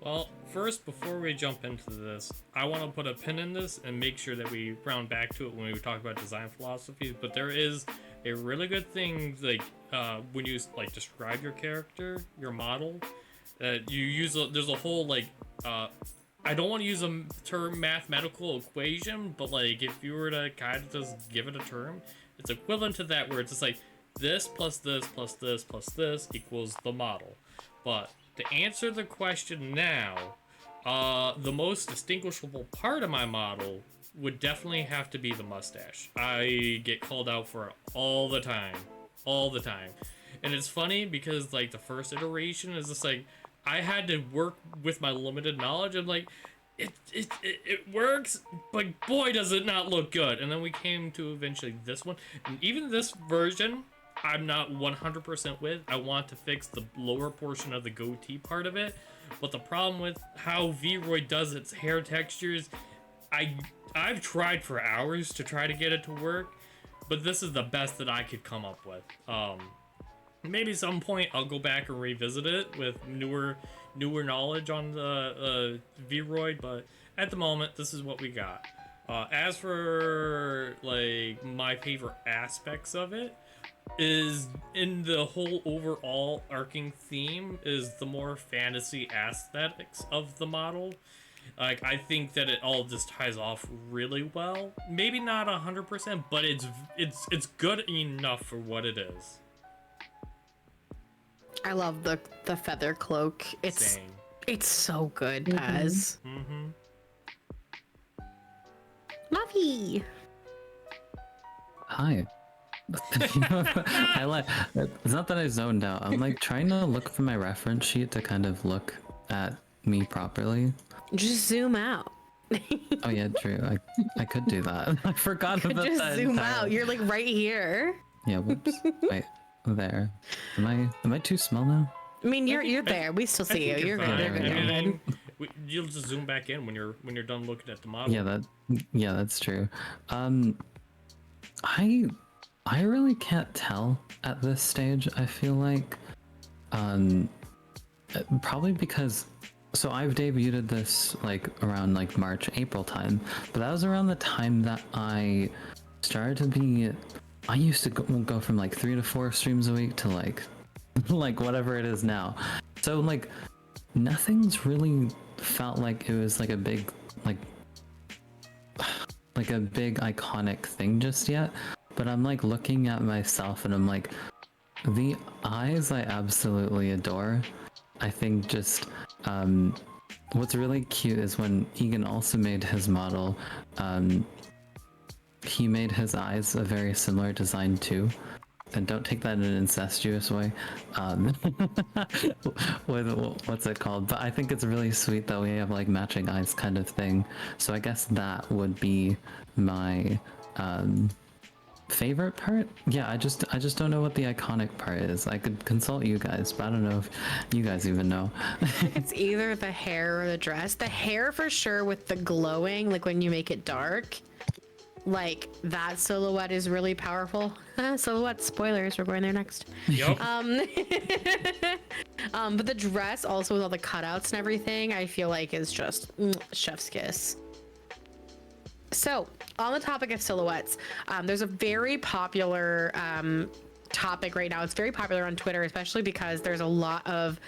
Well, first, before we jump into this, I want to put a pin in this and make sure that we round back to it when we talk about design philosophies. But there is a really good thing, like when you like describe your character, your model, that you use. There's a whole like I don't want to use a term mathematical equation, but like if you were to kind of just give it a term, it's equivalent to that, where it's just like this plus this plus this plus this equals the model. But to answer the question now, the most distinguishable part of my model would definitely have to be the mustache. I get called out for it all the time. And it's funny because like the first iteration is just like, I had to work with my limited knowledge. I'm like, it works, but boy does it not look good. And then we came to eventually this one, and even this version I'm not 100% with. I want to fix the lower portion of the goatee part of it, but the problem with how VRoid does its hair textures, I've tried for hours to try to get it to work, but this is the best that I could come up with. Maybe some point I'll go back and revisit it with newer knowledge on the VRoid, but at the moment this is what we got. As for like my favorite aspects of it, is in the whole overall arcing theme is the more fantasy aesthetics of the model. Like, I think that it all just ties off really well. Maybe not 100%, but it's good enough for what it is. I love the feather cloak. Same. It's so good, Paz. Mm-hmm. Muffy. Hi. I like. It's not that I zoned out. I'm like trying to look for my reference sheet to kind of look at me properly. Just zoom out. Oh yeah, true. I could do that. I forgot about Just that. zoom entirely. out. You're like right here. Yeah. Whoops. Wait. There. Am I too small now? I mean, you're there. We still see you. You're good. You're good. You're good. You'll just zoom back in when you're done looking at the model. Yeah, that's true. I really can't tell at this stage. I feel like, probably because, so I've debuted this like around like March, April time, but that was around the time that I started to be. I used to go from like 3 to 4 streams a week to like whatever it is now. So like nothing's really felt like it was like a big a big iconic thing just yet. But I'm like looking at myself and I'm like, the eyes I absolutely adore. I think just what's really cute is when Egan also made his model, he made his eyes a very similar design too. And don't take that in an incestuous way. With what's it called? But I think it's really sweet that we have like matching eyes kind of thing. So I guess that would be my favorite part. Yeah, I just don't know what the iconic part is. I could consult you guys, but I don't know if you guys even know. It's either the hair or the dress. The hair for sure with the glowing, like when you make it dark. Like that silhouette is really powerful. Silhouette spoilers, we're going there next. Yep. But the dress also with all the cutouts and everything, I feel like is just chef's kiss. So on the topic of silhouettes, there's a very popular topic right now. It's very popular on Twitter, especially because there's a lot of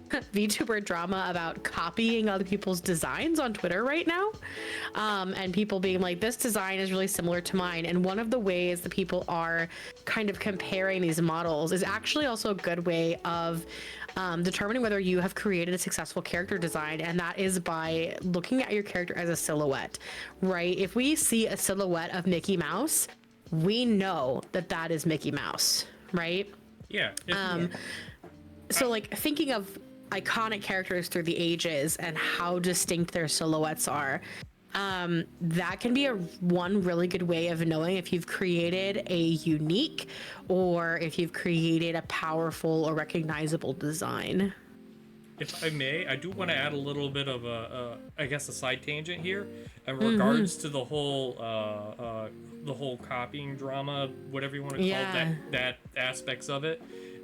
VTuber drama about copying other people's designs on Twitter right now, and people being like, this design is really similar to mine. And one of the ways that people are kind of comparing these models is actually also a good way of determining whether you have created a successful character design, and that is by looking at your character as a silhouette, right? If we see a silhouette of Mickey Mouse, we know that that is Mickey Mouse, right? Yeah. So like thinking of iconic characters through the ages and how distinct their silhouettes are, that can be one really good way of knowing if you've created a unique or if you've created a powerful or recognizable design. If I may, I do want to add a little bit of I guess a side tangent here in regards to the whole copying drama, whatever you want to call that aspects of it.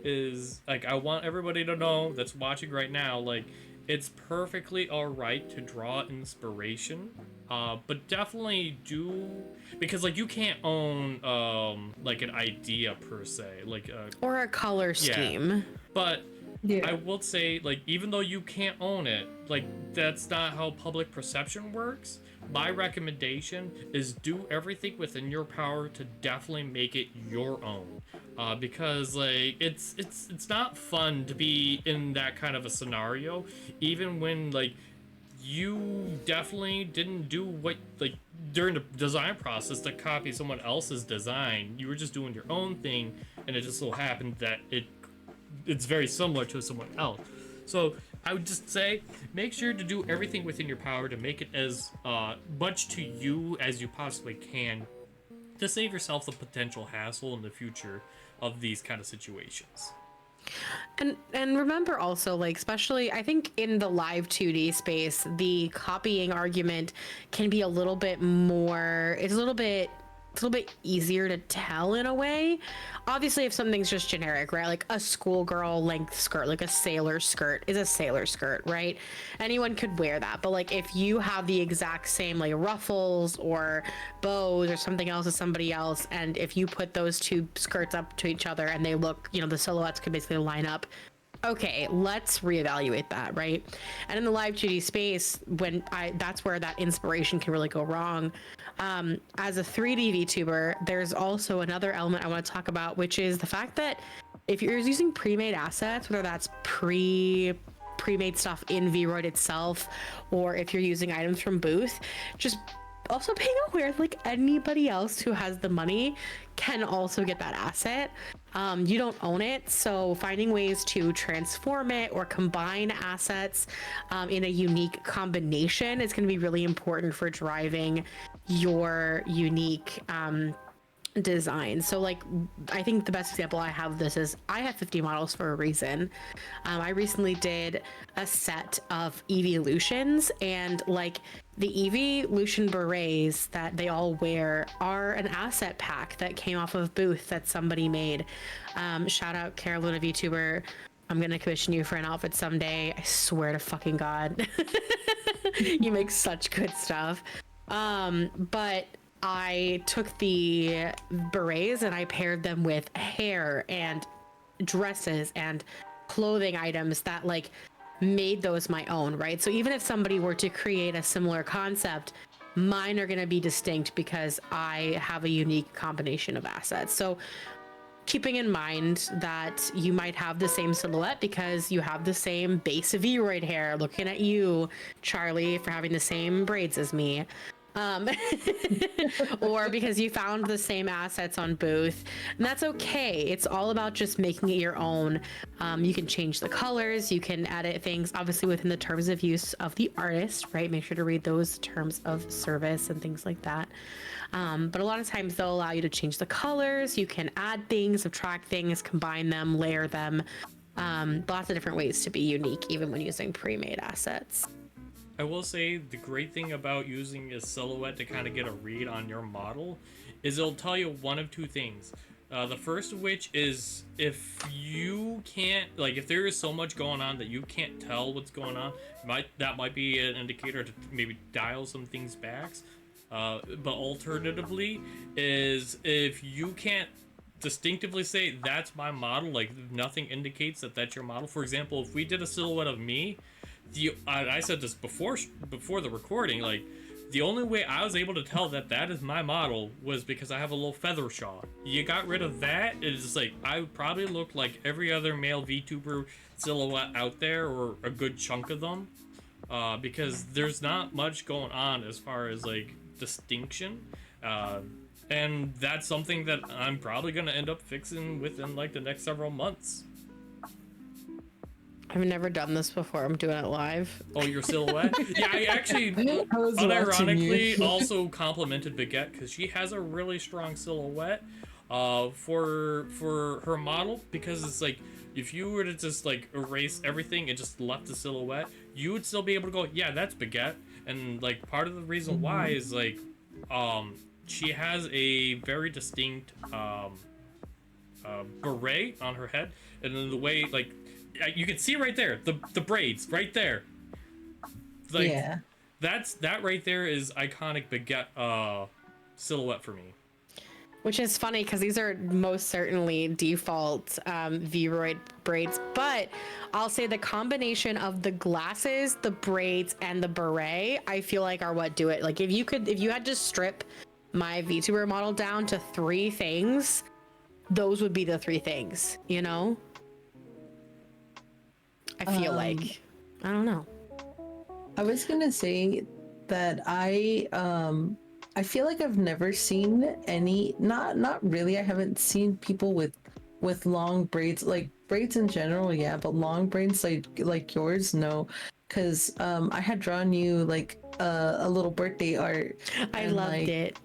Is like, I want everybody to know that's watching right now, like, it's perfectly all right to draw inspiration, but definitely do, because like you can't own like an idea per se, like or a color scheme. But I will say, like, even though you can't own it, like, that's not how public perception works. My recommendation is do everything within your power to definitely make it your own, because like it's not fun to be in that kind of a scenario, even when like you definitely didn't do what, like, during the design process to copy someone else's design. You were just doing your own thing, and it just so happened that it's very similar to someone else. So I would just say, make sure to do everything within your power to make it as much to you as you possibly can, to save yourself the potential hassle in the future of these kind of situations. And remember also, like, especially I think in the live 2D space, the copying argument can be a little bit more, it's a little bit easier to tell in a way. Obviously, if something's just generic, right? Like a schoolgirl length skirt, like a sailor skirt is a sailor skirt, right? Anyone could wear that. But like if you have the exact same like ruffles or bows or something else as somebody else, and if you put those two skirts up to each other and they look, you know, the silhouettes could basically line up. Okay, let's reevaluate that, right? And in the live 2D space, that's where that inspiration can really go wrong. As a 3D VTuber, there's also another element I want to talk about, which is the fact that if you're using pre-made assets, whether that's pre-made stuff in Vroid itself, or if you're using items from Booth, just also being aware like anybody else who has the money can also get that asset. You don't own it, so finding ways to transform it or combine assets in a unique combination is going to be really important for driving your unique design. So like, I think the best example I have of this is I have 50 models for a reason. I recently did a set of evolutions, and like the evolution berets that they all wear are an asset pack that came off of Booth that somebody made. Shout out Carolina VTuber. I'm gonna commission you for an outfit someday. I swear to fucking God. You make such good stuff. But I took the berets and I paired them with hair and dresses and clothing items that like made those my own, right? So even if somebody were to create a similar concept, mine are going to be distinct because I have a unique combination of assets. So keeping in mind that you might have the same silhouette because you have the same base of Vroid hair, looking at you, Charlie, for having the same braids as me. Or because you found the same assets on Booth, and that's okay. It's all about just making it your own. You can change the colors, you can edit things, obviously within the terms of use of the artist, right? Make sure to read those terms of service and things like that. But a lot of times they'll allow you to change the colors. You can add things, subtract things, combine them, layer them. Lots of different ways to be unique, even when using pre-made assets. I will say the great thing about using a silhouette to kind of get a read on your model is it'll tell you one of two things. The first of which is if you can't, like if there is so much going on that you can't tell what's going on, that might be an indicator to maybe dial some things back. But alternatively is if you can't distinctively say that's my model, like nothing indicates that that's your model. For example, if we did a silhouette of me, I said this before the recording, like the only way I was able to tell that that is my model was because I have a little feather shawl. You got rid of that, it's just like I would probably look like every other male VTuber silhouette out there, or a good chunk of them, because there's not much going on as far as like distinction, and that's something that I'm probably gonna end up fixing within like the next several months. I've never done this before. I'm doing it live. Oh, your silhouette? Yeah, I actually, unironically, also complimented Baguette because she has a really strong silhouette for her model, because it's like, if you were to just like erase everything and just left the silhouette, you would still be able to go, yeah, that's Baguette. And like part of the reason why is like, she has a very distinct beret on her head, and then the way like, you can see right there the braids right there, like yeah. That right there is iconic Baguette silhouette for me. Which is funny because these are most certainly default Vroid braids, but I'll say the combination of the glasses, the braids, and the beret, I feel like are what do it. Like if you had to strip my VTuber model down to 3 things, those would be the 3 things, you know? I feel like, I don't know. I was gonna say that I feel like I've never seen any, not really. I haven't seen people with long braids, like braids in general, yeah, but long braids like yours, no. Because I had drawn you like a little birthday art. I loved it.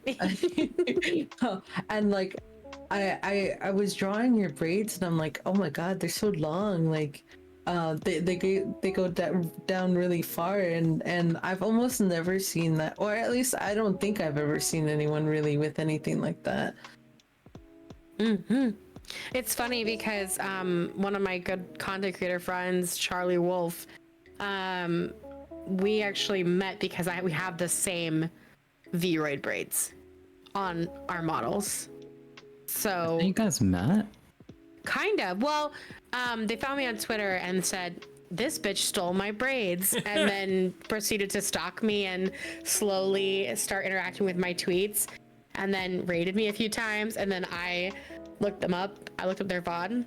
And like I was drawing your braids and I'm like, oh my god, they're so long, like they go down really far, and I've almost never seen that, or at least I don't think I've ever seen anyone really with anything like that. It's funny because one of my good content creator friends, Charlie Wolf, we actually met because we have the same Vroid braids on our models. So you guys met? Kind of. Well, they found me on Twitter and said, this bitch stole my braids, and then proceeded to stalk me and slowly start interacting with my tweets, and then raided me a few times, and then I looked them up. I looked up their VOD,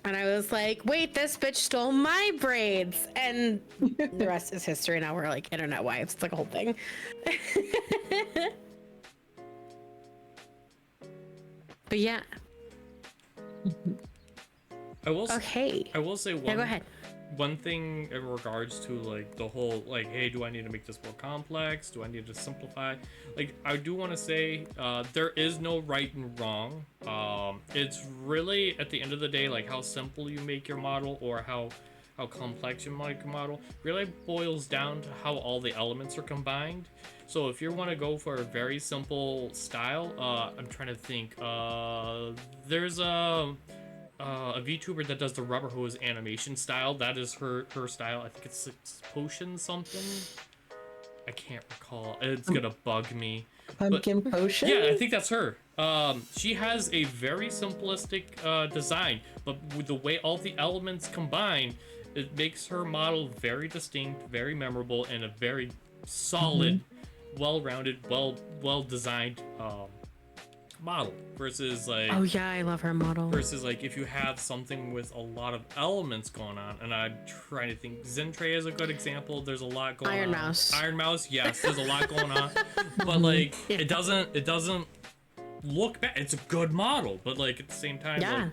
And I was like, wait, this bitch stole my braids. And the rest is history. Now we're like internet wives. It's like a whole thing. But yeah. I will Okay. I will say Yeah, go ahead. one thing in regards to like the whole like, hey, do I need to make this more complex? Do I need to simplify? Like, I do want to say there is no right and wrong. It's really at the end of the day like how simple you make your model or how complex you make your model really boils down to how all the elements are combined. So if you want to go for a very simple style, I'm trying to think. There's a VTuber that does the rubber hose animation style. That is her style. I think it's potion something. I can't recall. It's gonna bug me. Pumpkin potion? Yeah, I think that's her. She has a very simplistic design, but with the way all the elements combine, it makes her model very distinct, very memorable, and a very solid, well-rounded, well-designed model. Versus like, Oh yeah, I love her model. versus like if you have something with a lot of elements going on, and I'm trying to think, Zentrey is a good example. There's a lot going Iron on. Mouse. Iron Mouse, yes, there's a lot going on, but like it doesn't look bad. It's a good model, but like at the same time, Yeah.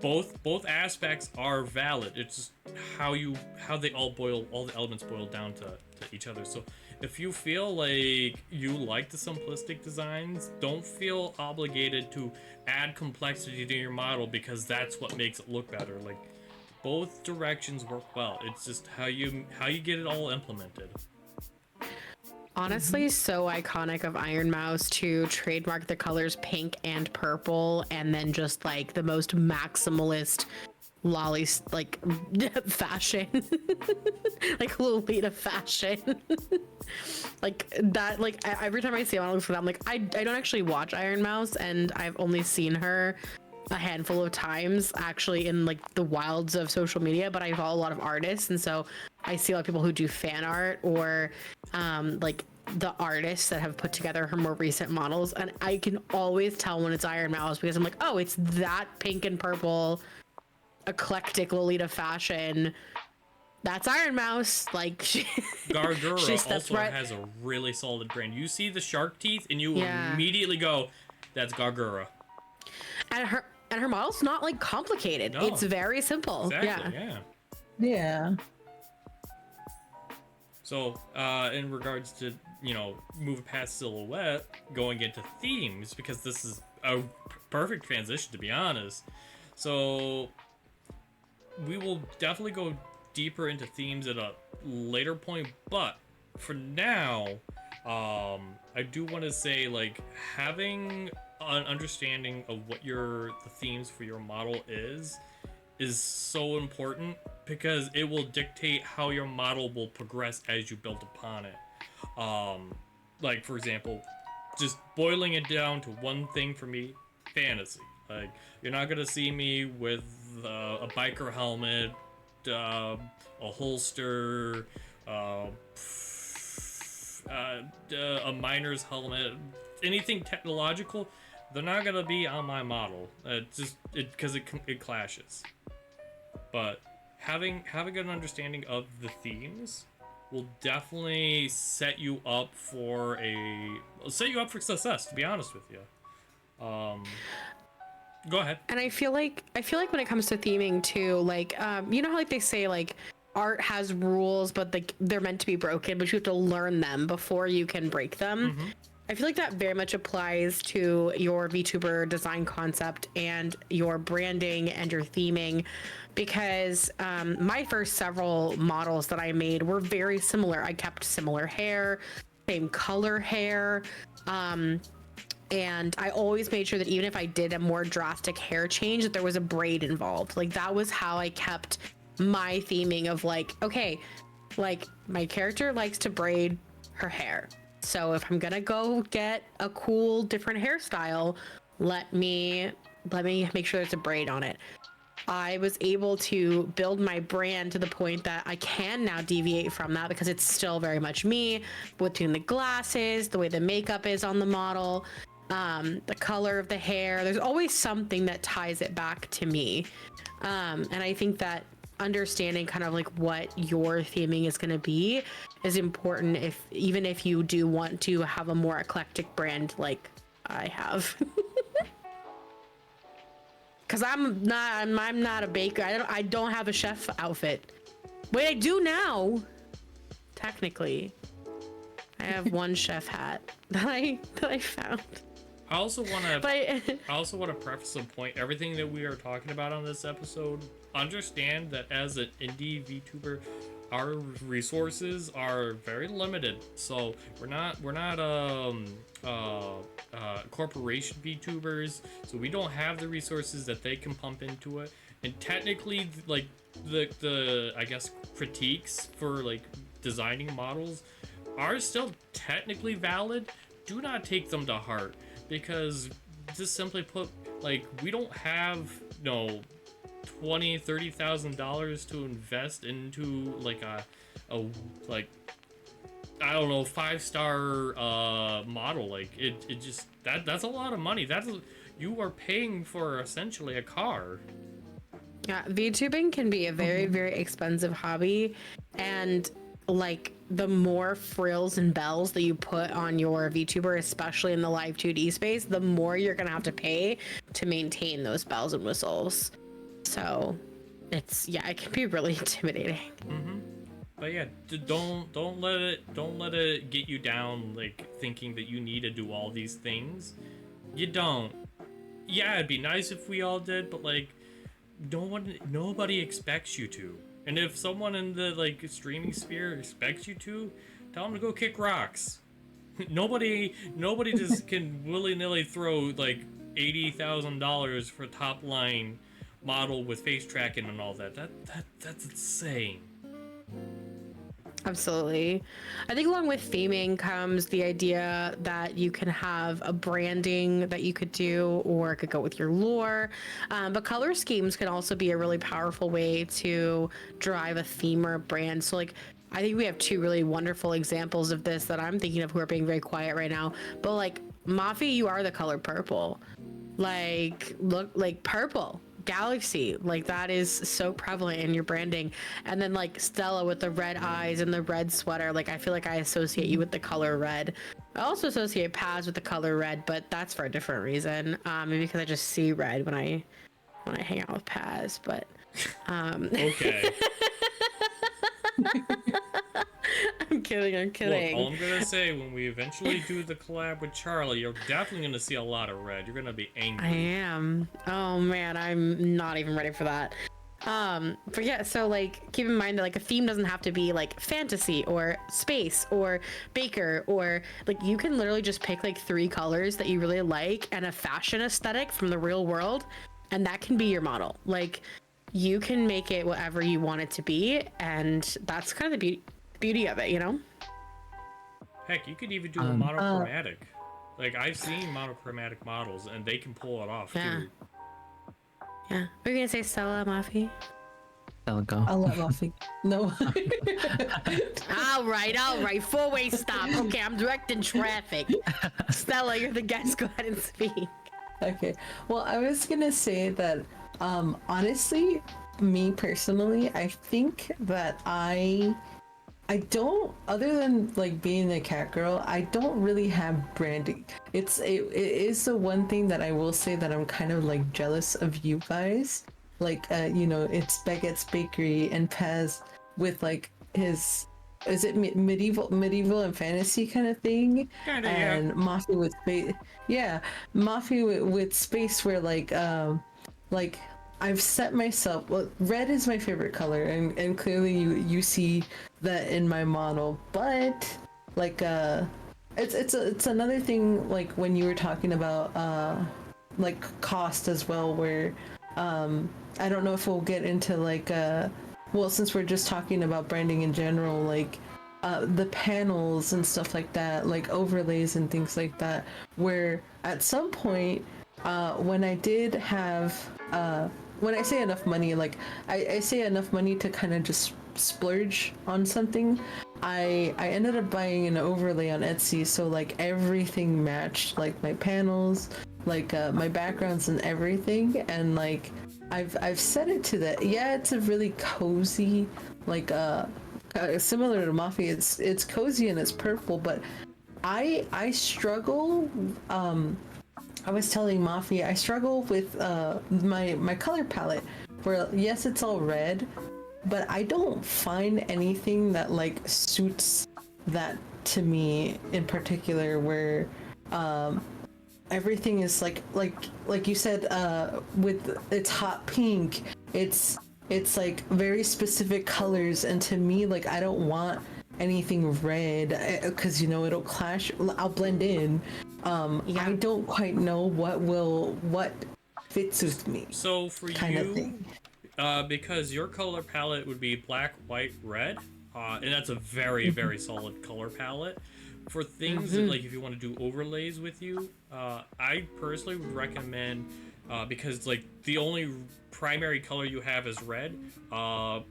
like, both aspects are valid. It's just how the elements boil down to each other. So if you feel like you like the simplistic designs, don't feel obligated to add complexity to your model because that's what makes it look better. Like, both directions work well. It's just how you get it all implemented. Honestly, so iconic of Iron Mouse to trademark the colors pink and purple, and then just like the most maximalist lolly like fashion, like Lolita fashion. Like that. Like every time I see it, I look for that. I'm like, I don't actually watch Iron Mouse, and I've only seen her a handful of times actually in like the wilds of social media, but I follow a lot of artists, and so I see a lot of people who do fan art or like the artists that have put together her more recent models, and I can always tell when it's Iron Mouse because I'm like, oh, it's that pink and purple eclectic Lolita fashion. That's Iron Mouse. Like Gargura also right. has a really solid brand. You see the shark teeth and you Yeah. immediately go, that's Gargura. and her model's not like complicated. No. It's very simple. Exactly, Yeah. Yeah. So, in regards to, moving past silhouette, going into themes, because this is a perfect transition, to be honest. So, we will definitely go deeper into themes at a later point, but for now, I do want to say, like, having an understanding of what the themes for your model is so important, because it will dictate how your model will progress as you build upon it. Like, for example, just boiling it down to one thing for me, fantasy. Like, you're not gonna see me with a biker helmet, a holster, a miner's helmet, anything technological. They're not gonna be on my model. Because it clashes. But having an understanding of the themes will definitely set you up for success, to be honest with you. Go ahead. And I feel like when it comes to theming too, like you know how like they say like art has rules, but like they're meant to be broken, but you have to learn them before you can break them. I feel like that very much applies to your VTuber design concept and your branding and your theming, because my first several models that I made were very similar. I kept similar hair, same color hair, and I always made sure that even if I did a more drastic hair change, that there was a braid involved. Like that was how I kept my theming of like, okay, like my character likes to braid her hair. So if I'm gonna go get a cool different hairstyle, let me make sure there's a braid on it. I was able to build my brand to the point that I can now deviate from that because it's still very much me, between the glasses, the way the makeup is on the model. the color of the hair. There's always something that ties it back to me. And I think that understanding kind of like what your theming is going to be is important, even if you do want to have a more eclectic brand like I have. Because I'm not a baker. I don't have a chef outfit. Wait, I do now. Technically, I have one chef hat that I found. I also want to preface the point. Everything that we are talking about on this episode, understand that as an indie VTuber, our resources are very limited. So we're not corporation VTubers, so we don't have the resources that they can pump into it. And technically, like the I guess critiques for like designing models are still technically valid. Do not take them to heart, because just simply put, like, we don't have $20,000-$30,000 to invest into like a like, I don't know, 5-star model. Like it just that's a lot of money. You are paying for essentially a car. Yeah, VTubing can be a very, very expensive hobby, and like the more frills and bells that you put on your VTuber, especially in the live 2D space, the more you're gonna have to pay to maintain those bells and whistles. So it can be really intimidating. Mm-hmm. But yeah, don't let it get you down, like thinking that you need to do all these things. You don't. Yeah, it'd be nice if we all did, but like, nobody expects you to. And if someone in the like streaming sphere expects you to, tell them to go kick rocks. Nobody just can willy-nilly throw like $80,000 for top line model with face tracking and all that. That's insane. Absolutely. I think along with theming comes the idea that you can have a branding that you could do, or it could go with your lore. But color schemes can also be a really powerful way to drive a theme or a brand. So like, I think we have two really wonderful examples of this that I'm thinking of who are being very quiet right now. But like, Mafi, you are the color purple. Like, look, like purple. Galaxy, like that is so prevalent in your branding. And then like Stella with the red eyes and the red sweater, like I feel like I associate you with the color red. I also associate Paz with the color red, but that's for a different reason. Maybe because I just see red when I hang out with Paz. But okay. I'm kidding. Look, all I'm gonna say, when we eventually do the collab with Charlie, you're definitely gonna see a lot of red. You're gonna be angry. I am. Oh man, I'm not even ready for that. But yeah, so like, keep in mind that like a theme doesn't have to be like fantasy or space or baker, or like you can literally just pick like 3 colors that you really like and a fashion aesthetic from the real world, and that can be your model. Like, you can make it whatever you want it to be, and that's kind of the beauty of it, you know? Heck, you could even do a monochromatic. Like, I've seen monochromatic models, and they can pull it off, too. Yeah. Are you gonna say Stella, Mafi? Stella, go. I'll let Mafi. No. All right. 4-way stop. Okay, I'm directing traffic. Stella, you're the guest. Go ahead and speak. Okay. Well, I was gonna say that, honestly, me personally, I think that I don't, other than like being a cat girl, I don't really have branding. It is the one thing that I will say that I'm kind of like jealous of you guys. Like, it's Baguette's Bakery and Paz with like his, is it medieval and fantasy kind of thing? Kinda, and yeah. Mafi with space. Yeah, Mafi with space, where like I've set myself, well, red is my favorite color, and clearly you see that in my model. But like it's another thing, like when you were talking about like cost as well, where I don't know if we'll get into like well, since we're just talking about branding in general, like the panels and stuff like that, like overlays and things like that, where at some point when I did have when I say enough money, like I say enough money to kind of just splurge on something. I ended up buying an overlay on Etsy, so like everything matched, like my panels, like my backgrounds and everything, and like I've set it to that. Yeah, it's a really cozy, like similar to Mafia. It's cozy and it's purple, but I struggle. I was telling Mafia I struggle with my color palette, where yes, it's all red, but I don't find anything that like suits that to me in particular, where everything is like you said, with it's hot pink, it's like very specific colors, and to me, like, I don't want anything red because it'll clash. I'll blend in. Yeah. I don't quite know what fits with me. So for kind of you, thing. because your color palette would be black, white, red, and that's a very, very solid color palette. For things that, like, if you want to do overlays with you, I personally would recommend, because like the only primary color you have is red,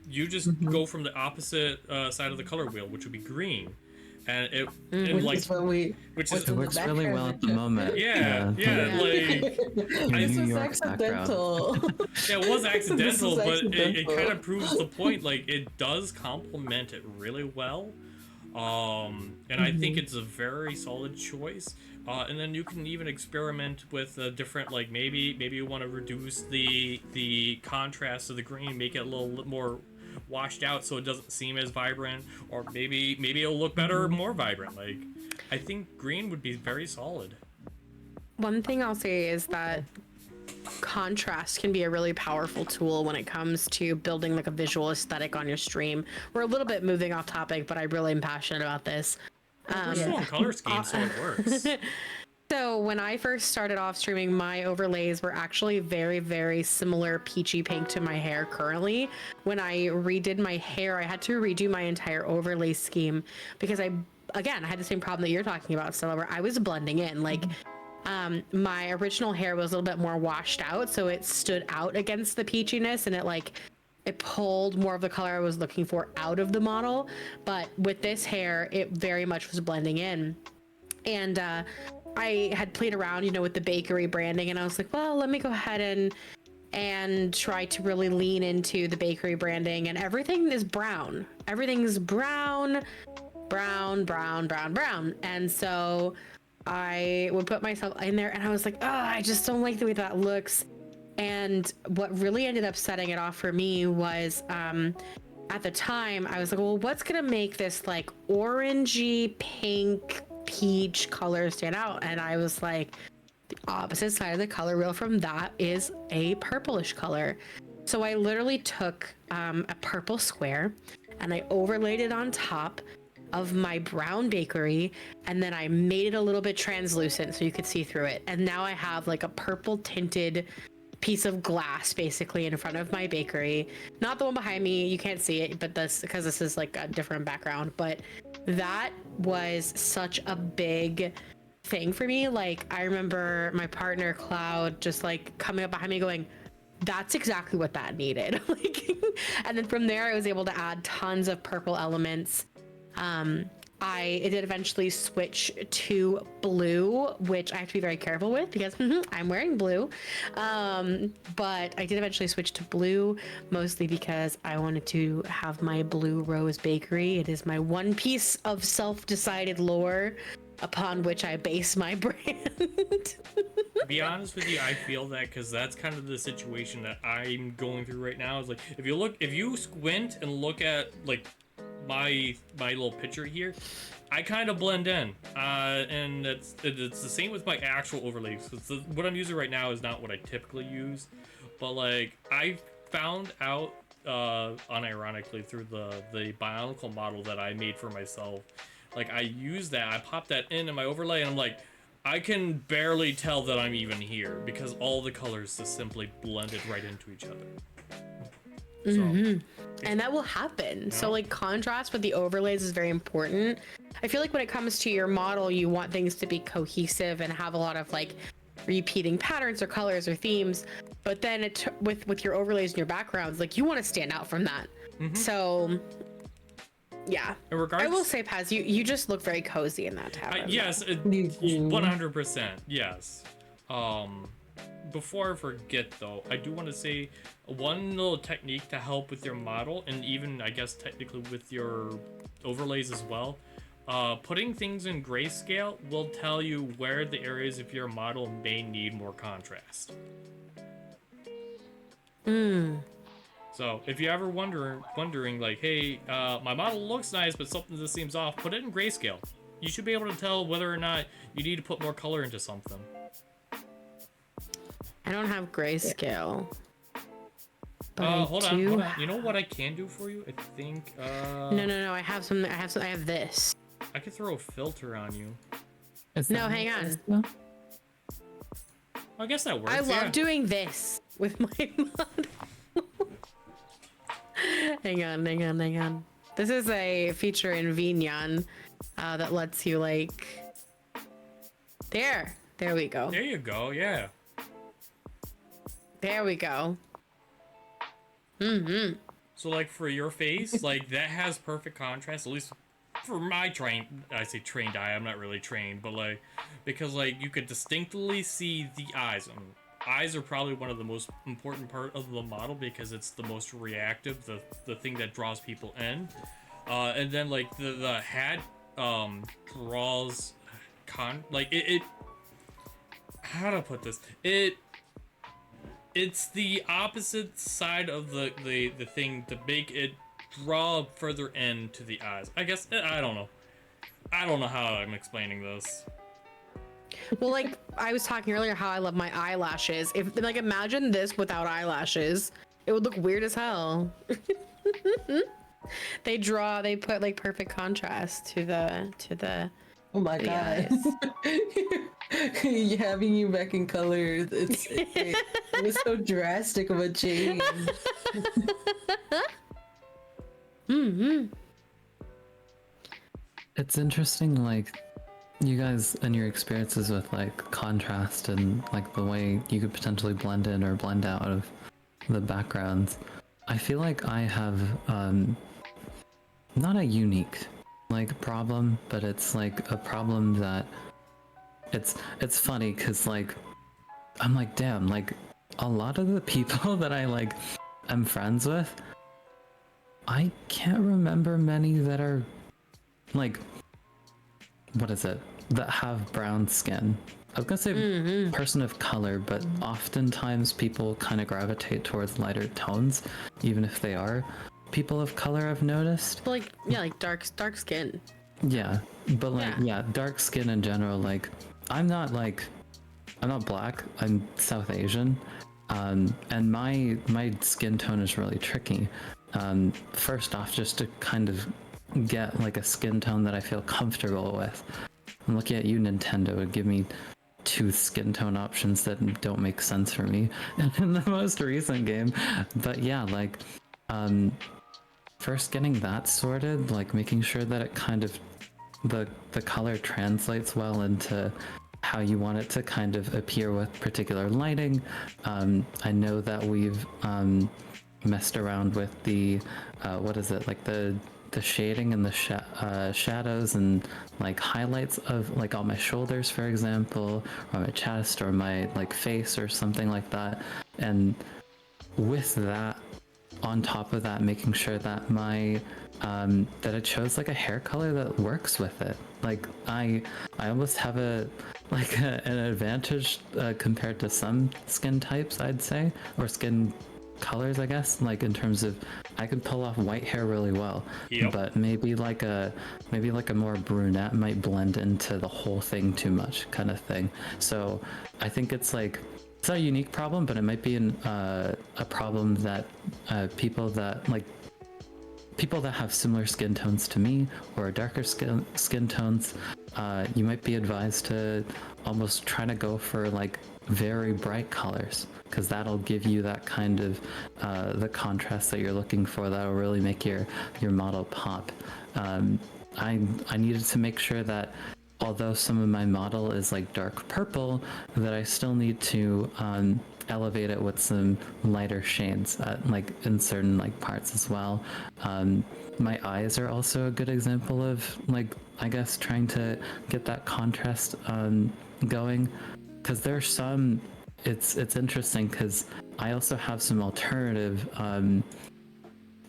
you just go from the opposite side of the color wheel, which would be green. And it Which like is what we. which what's is It works really well at the moment. yeah, like This New was York background. accidental. yeah, it was accidental, was but it accidental. kind of proves the point. Like, it does complement it really well. And I think it's a very solid choice. And then you can even experiment with different, like, maybe you want to reduce the contrast of the green, make it a little more washed out so it doesn't seem as vibrant, or maybe it'll look better, more vibrant. Like, I think green would be very solid. One thing I'll say is that contrast can be a really powerful tool when it comes to building like a visual aesthetic on your stream. We're a little bit moving off topic, but I really am passionate about this. The color scheme, so it works. So when I first started off streaming, my overlays were actually very, very similar peachy pink to my hair currently. When I redid my hair, I had to redo my entire overlay scheme because I had the same problem that you're talking about, Stella, where I was blending in. Like, my original hair was a little bit more washed out, so it stood out against the peachiness, and it pulled more of the color I was looking for out of the model. But with this hair, it very much was blending in. And I had played around, with the bakery branding, and I was like, well, let me go ahead and try to really lean into the bakery branding, and everything is brown. Everything's brown. And so I would put myself in there, and I was like, oh, I just don't like the way that looks. And what really ended up setting it off for me was, at the time, I was like, well, what's gonna make this like orangey pink peach color stand out? And I was like, the opposite side of the color wheel from that is a purplish color. So I literally took a purple square and I overlaid it on top of my brown bakery, and then I made it a little bit translucent so you could see through it. And now I have like a purple tinted piece of glass basically in front of my bakery. Not the one behind me, you can't see it, but because this is like a different background. But that was such a big thing for me. Like, I remember my partner Cloud just like coming up behind me going, that's exactly what that needed. Like, and then from there I was able to add tons of purple elements. It did eventually switch to blue, which I have to be very careful with because I'm wearing blue. But I did eventually switch to blue, mostly because I wanted to have my Blue Rose Bakery. It is my one piece of self-decided lore upon which I base my brand. To be honest with you, I feel that because that's kind of the situation that I'm going through right now. Is like, if you squint and look at like my little picture here, I kind of blend in, and it's the same with my actual overlays. What I'm using right now is not what I typically use, but like I found out unironically through the Bionicle model that I made for myself. Like, I use that, I pop that in my overlay, and I'm like, I can barely tell that I'm even here because all the colors just simply blended right into each other. So, and that will happen. So like contrast with the overlays is very important. I feel like when it comes to your model, you want things to be cohesive and have a lot of like repeating patterns or colors or themes, but then with your overlays and your backgrounds, like you want to stand out from that. So yeah, In regards, I will say, Paz, you just look very cozy in that tavern. yes, 100%. Yes. Before I forget though, I do want to say one little technique to help with your model, and even I guess technically with your overlays as well. Putting things in grayscale will tell you where the areas of your model may need more contrast. So if you're ever wondering like, hey, my model looks nice, but something just seems off, put it in grayscale. You should be able to tell whether or not you need to put more color into something. I don't have grayscale. But Hold on. You know what I can do for you? I think. No. I have something. I have this. I could throw a filter on you. No, hang on. I guess that works. I love doing this with my mod. hang on. This is a feature in VNyan that lets you like. There we go. There you go. Yeah. There we go. So like for your face, like that has perfect contrast, at least for my trained eye, I'm not really trained, but like, because like you could distinctly see the eyes, and eyes are probably one of the most important part of the model because it's the most reactive, the thing that draws people in. And then like the hat draws it how to put this? It's the opposite side of the thing to make it draw further in to the eyes. I guess, I don't know. I don't know how I'm explaining this. Well, like I was talking earlier how I love my eyelashes. If like imagine this without eyelashes, it would look weird as hell. They put like perfect contrast to the Oh my god. Having you back in color, it was so drastic of a change. It's interesting, like, you guys and your experiences with like contrast and like the way you could potentially blend in or blend out of the backgrounds. I feel like I have not a unique like problem, but it's like a problem that it's funny because like I'm like, damn, like a lot of the people that I like am friends with, I can't remember many that are like, what is it, that have brown skin. I was gonna say person of color, but oftentimes people kind of gravitate towards lighter tones, even if they are people of color, I've noticed. But like, yeah, like dark skin. Yeah, but like, yeah, dark skin in general, like, I'm not black, I'm South Asian, and my skin tone is really tricky. First off, just to kind of get like a skin tone that I feel comfortable with. I'm looking at you, Nintendo, would give me 2 skin tone options that don't make sense for me in the most recent game. But yeah, like, first getting that sorted, like making sure that it kind of, the color translates well into how you want it to kind of appear with particular lighting. I know that we've messed around with the, what is it, like the shading and the shadows and like highlights of like on my shoulders, for example, or my chest or my like face or something like that. And with that, on top of that, making sure that my that it shows like a hair color that works with it. Like I almost have an advantage compared to some skin types, I'd say, or skin colors, I guess, like in terms of I can pull off white hair really well. Yep. But maybe like a more brunette might blend into the whole thing too much, kind of thing. So I think it's like, it's not a unique problem, but it might be a problem that people that have similar skin tones to me or darker skin tones, you might be advised to almost try to go for like very bright colors, because that'll give you that kind of the contrast that you're looking for. That'll really make your model pop. I needed to make sure that although some of my model is like dark purple, that I still need to elevate it with some lighter shades like in certain like parts as well. My eyes are also a good example of like, I guess, trying to get that contrast going, because there's some, it's interesting because I also have some alternative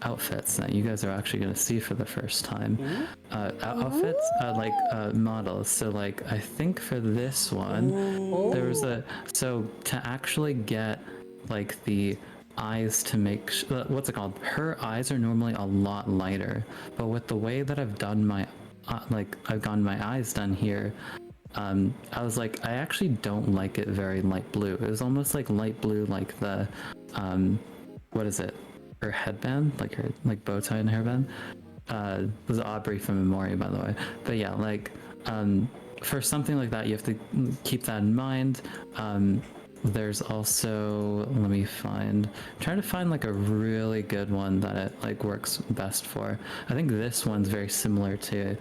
outfits that you guys are actually going to see for the first time. Outfits, like models. So like, I think for this one, there was so to actually get like the eyes to make, what's it called? Her eyes are normally a lot lighter, but with the way that I've done my, I've gotten my eyes done here, I was like, I actually don't like it very light blue. It was almost like light blue, like the, what is it? Her headband, like her like bow tie and hairband. Was Aubrey from Memoria, by the way. But yeah, like for something like that, you have to keep that in mind. There's also, let me find, trying to find like a really good one that it like works best for. I think this one's very similar to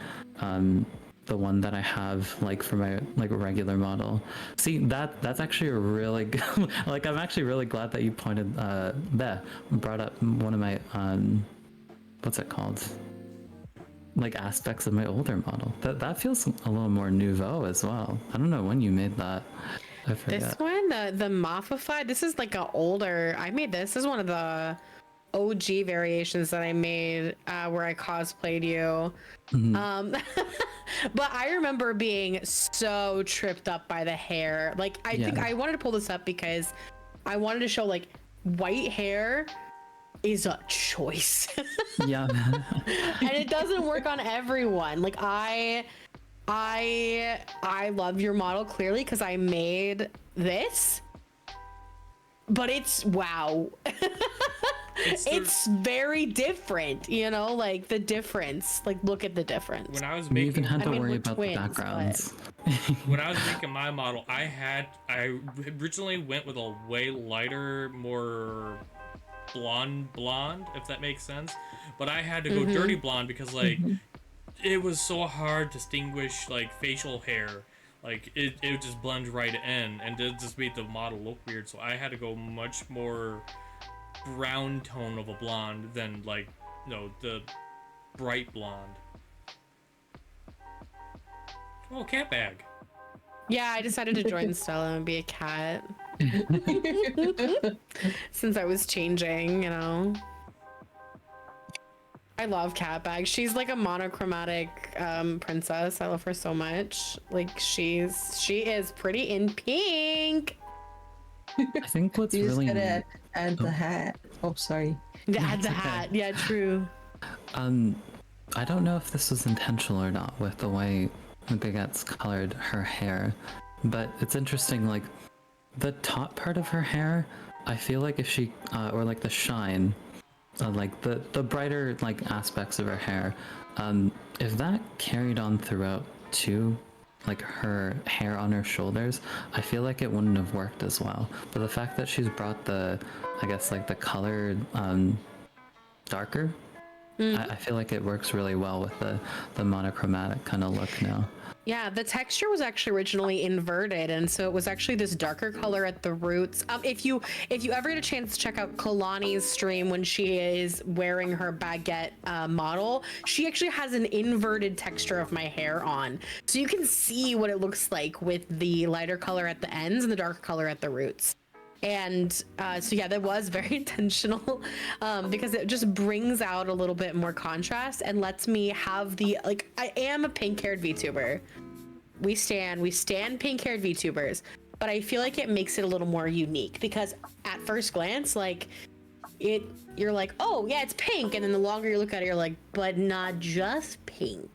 the one that I have like for my like regular model. See, that's actually a really good, like I'm actually really glad that you brought up one of my what's it called, like aspects of my older model. That feels a little more nouveau as well. I don't know when you made that. I forget. This one, the Mafidella, this is like a older, I made this is one of the OG variations that I made where I cosplayed you. But I remember being so tripped up by the hair. Like I think I wanted to pull this up because I wanted to show like white hair is a choice. Yeah. And it doesn't work on everyone. Like I love your model clearly because I made this, but it's wow. It's very different, you know, like the difference, like look at the difference. When I was You even making, had to I mean, worry we're about twins, the backgrounds. when I was making my model, I originally went with a way lighter, more blonde, if that makes sense. But I had to go dirty blonde because like it was so hard to distinguish like facial hair. Like it would just blend right in, and it just made the model look weird. So I had to go much more brown tone of a blonde than like, the bright blonde. Oh, cat bag. Yeah, I decided to join Stella and be a cat. Since I was changing, you know. I love Cat Bag. She's like a monochromatic princess. I love her so much. Like she is pretty in pink. I think what's You just really gotta add the hat. Oh, sorry. Add the hat. Yeah, true. I don't know if this was intentional or not with the way Baguette's colored her hair, but it's interesting, like the top part of her hair, I feel like if she or like the shine, like the brighter like aspects of her hair, if that carried on throughout to like her hair on her shoulders, I feel like it wouldn't have worked as well. But the fact that she's brought the, I guess like the color darker, I feel like it works really well with the monochromatic kind of look now. Yeah, the texture was actually originally inverted, and so it was actually this darker color at the roots. If you ever get a chance to check out Kalani's stream when she is wearing her baguette model, she actually has an inverted texture of my hair on, so you can see what it looks like with the lighter color at the ends and the darker color at the roots. And so yeah, that was very intentional because it just brings out a little bit more contrast and lets me have the, like, I am a pink-haired VTuber. We stand pink-haired VTubers, but I feel like it makes it a little more unique because at first glance, like, you're like, oh yeah, it's pink, and then the longer you look at it, you're like, but not just pink.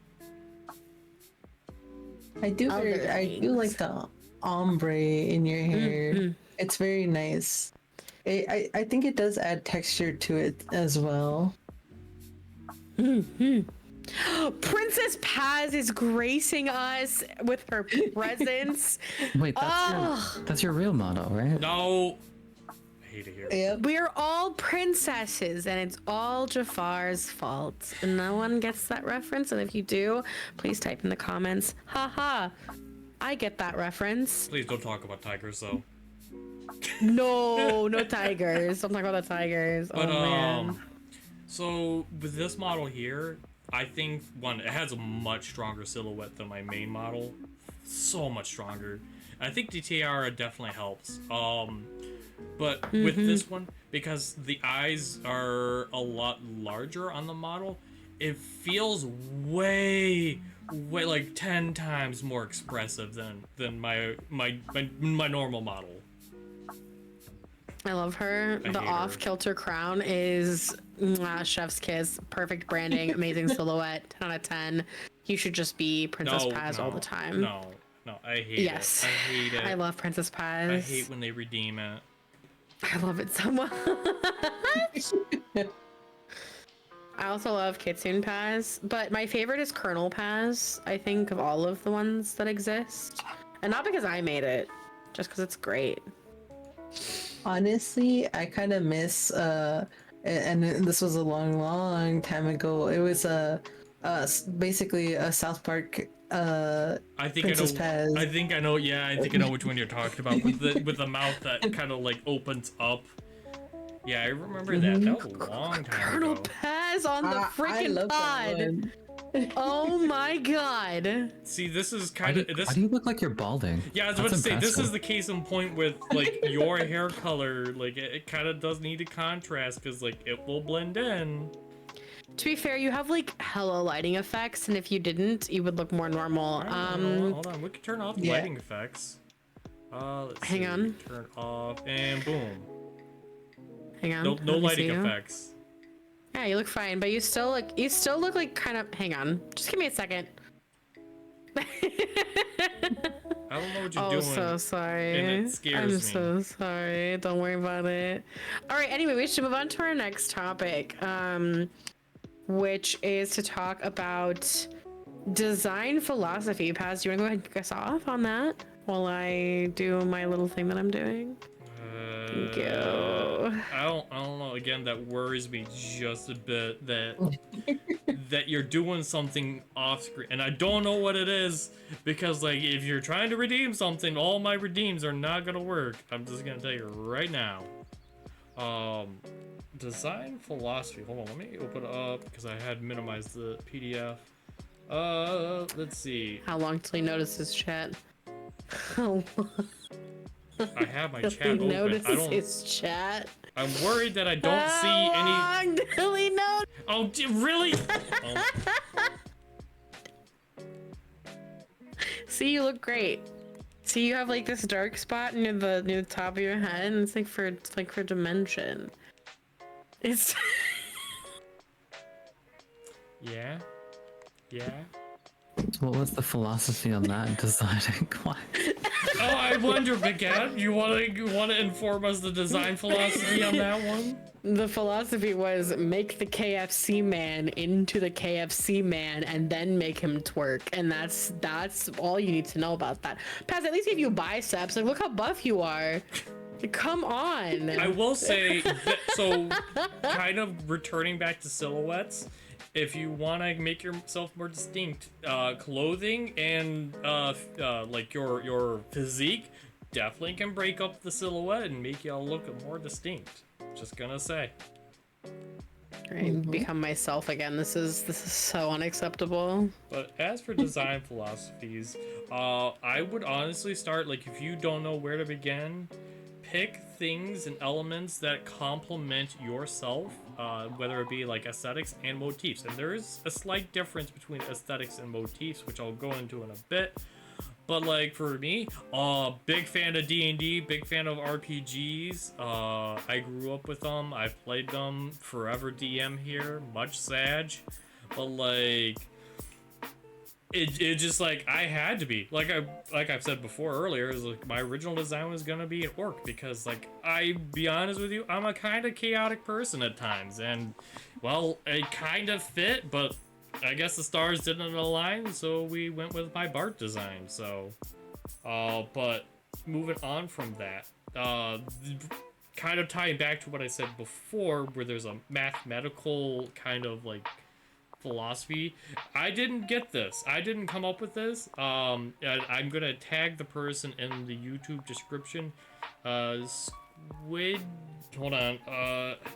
I do like the ombre in your hair. It's very nice. I think it does add texture to it as well. Princess Paz is gracing us with her presence. Wait, that's your real model, right? No. I hate it here. Yep. We're all princesses, and it's all Jafar's fault. And no one gets that reference. And if you do, please type in the comments. Haha, I get that reference. Please don't talk about tigers, though. No, no tigers. Don't talk about the tigers. But, oh man. So with this model here, I think one, it has a much stronger silhouette than my main model. So much stronger. I think the tiara definitely helps. But with this one, because the eyes are a lot larger on the model, it feels way like 10 times more expressive than my normal model. I love her. I The hate her. off-kilter crown is chef's kiss. Perfect branding, amazing silhouette. 10 out of 10. You should just be Princess Paz all the time. No, I hate Yes. it. I hate it. I love Princess Paz. I hate when they redeem it. I love it so much. I also love Kitsune Paz, but my favorite is Colonel Paz, I think, of all of the ones that exist. And not because I made it, just because it's great. Honestly, I kind of miss and this was a long time ago. It was basically a South Park I think Princess I know. Paz. I think I know. Yeah, I think I know which one you're talking about with the mouth that kind of like opens up. Yeah, I remember that. That was a long time Colonel ago. Paz on the I freaking love that pod. one. Oh my god. See, this is Why kind do, of this. why do you look like you're balding? Yeah, I was about to That's say this is impressive. the case in point with like your hair color. Like it kind of does need a contrast because like it will blend in. To be fair, you have like hella lighting effects, and if you didn't, you would look more normal. Hold on, we can turn off the yeah. lighting effects. Let's Hang see. on. Turn off and boom. Hang on. No let me lighting see you. effects. Yeah, you look fine, but you still look like kind of. Hang on, just give me a second. I don't know what you're Oh, doing. so sorry. and it scares I'm me. so sorry. Don't worry about it. All right. Anyway, we should move on to our next topic, which is to talk about design philosophy. Paz, do you want to go ahead and kick us off on that while I do my little thing that I'm doing? Thank you. I don't know. Again, that worries me just a bit that you're doing something off screen, and I don't know what it is because like if you're trying to redeem something, all my redeems are not gonna work. I'm just gonna tell you right now. Design philosophy. Hold on, let me open it up because I had minimized the PDF. Let's see. How long till you notice this chat? How long I have my till chat he open. notices his chat? I'm worried that I don't see any. How long till he notice? Oh, really? Oh. See, you look great. See, you have like this dark spot near the top of your head, and it's like for dimension. It's Yeah. What was the philosophy on that? Deciding why? Oh, I wonder, Baguette, you wanna inform us the design philosophy on that one? the philosophy was make the KFC man into the KFC man, and then make him twerk, and that's all you need to know about that. Paz, at least give you biceps. Like, look how buff you are. Come on. I will say that, so kind of returning back to silhouettes, if you want to make yourself more distinct, clothing and like your physique definitely can break up the silhouette and make you look more distinct. Just gonna say. Right, become myself again. This is so unacceptable. But as for design philosophies, I would honestly start, like, if you don't know where to begin, pick things and elements that complement yourself, whether it be like aesthetics and motifs. And there is a slight difference between aesthetics and motifs, which I'll go into in a bit. But like for me, big fan of D&D, big fan of RPGs. I grew up with them. I've played them forever. DM here, much Sag, but like it just like I had to be like I've said before earlier, is like my original design was gonna be an orc because like I be honest with you, I'm a kind of chaotic person at times, and well, it kind of fit, but I guess the stars didn't align, so we went with my Bart design. So, but moving on from that, kind of tying back to what I said before, where there's a mathematical kind of like philosophy. I didn't get this. I didn't come up with this. I'm gonna tag the person in the YouTube description. Squid. Hold on.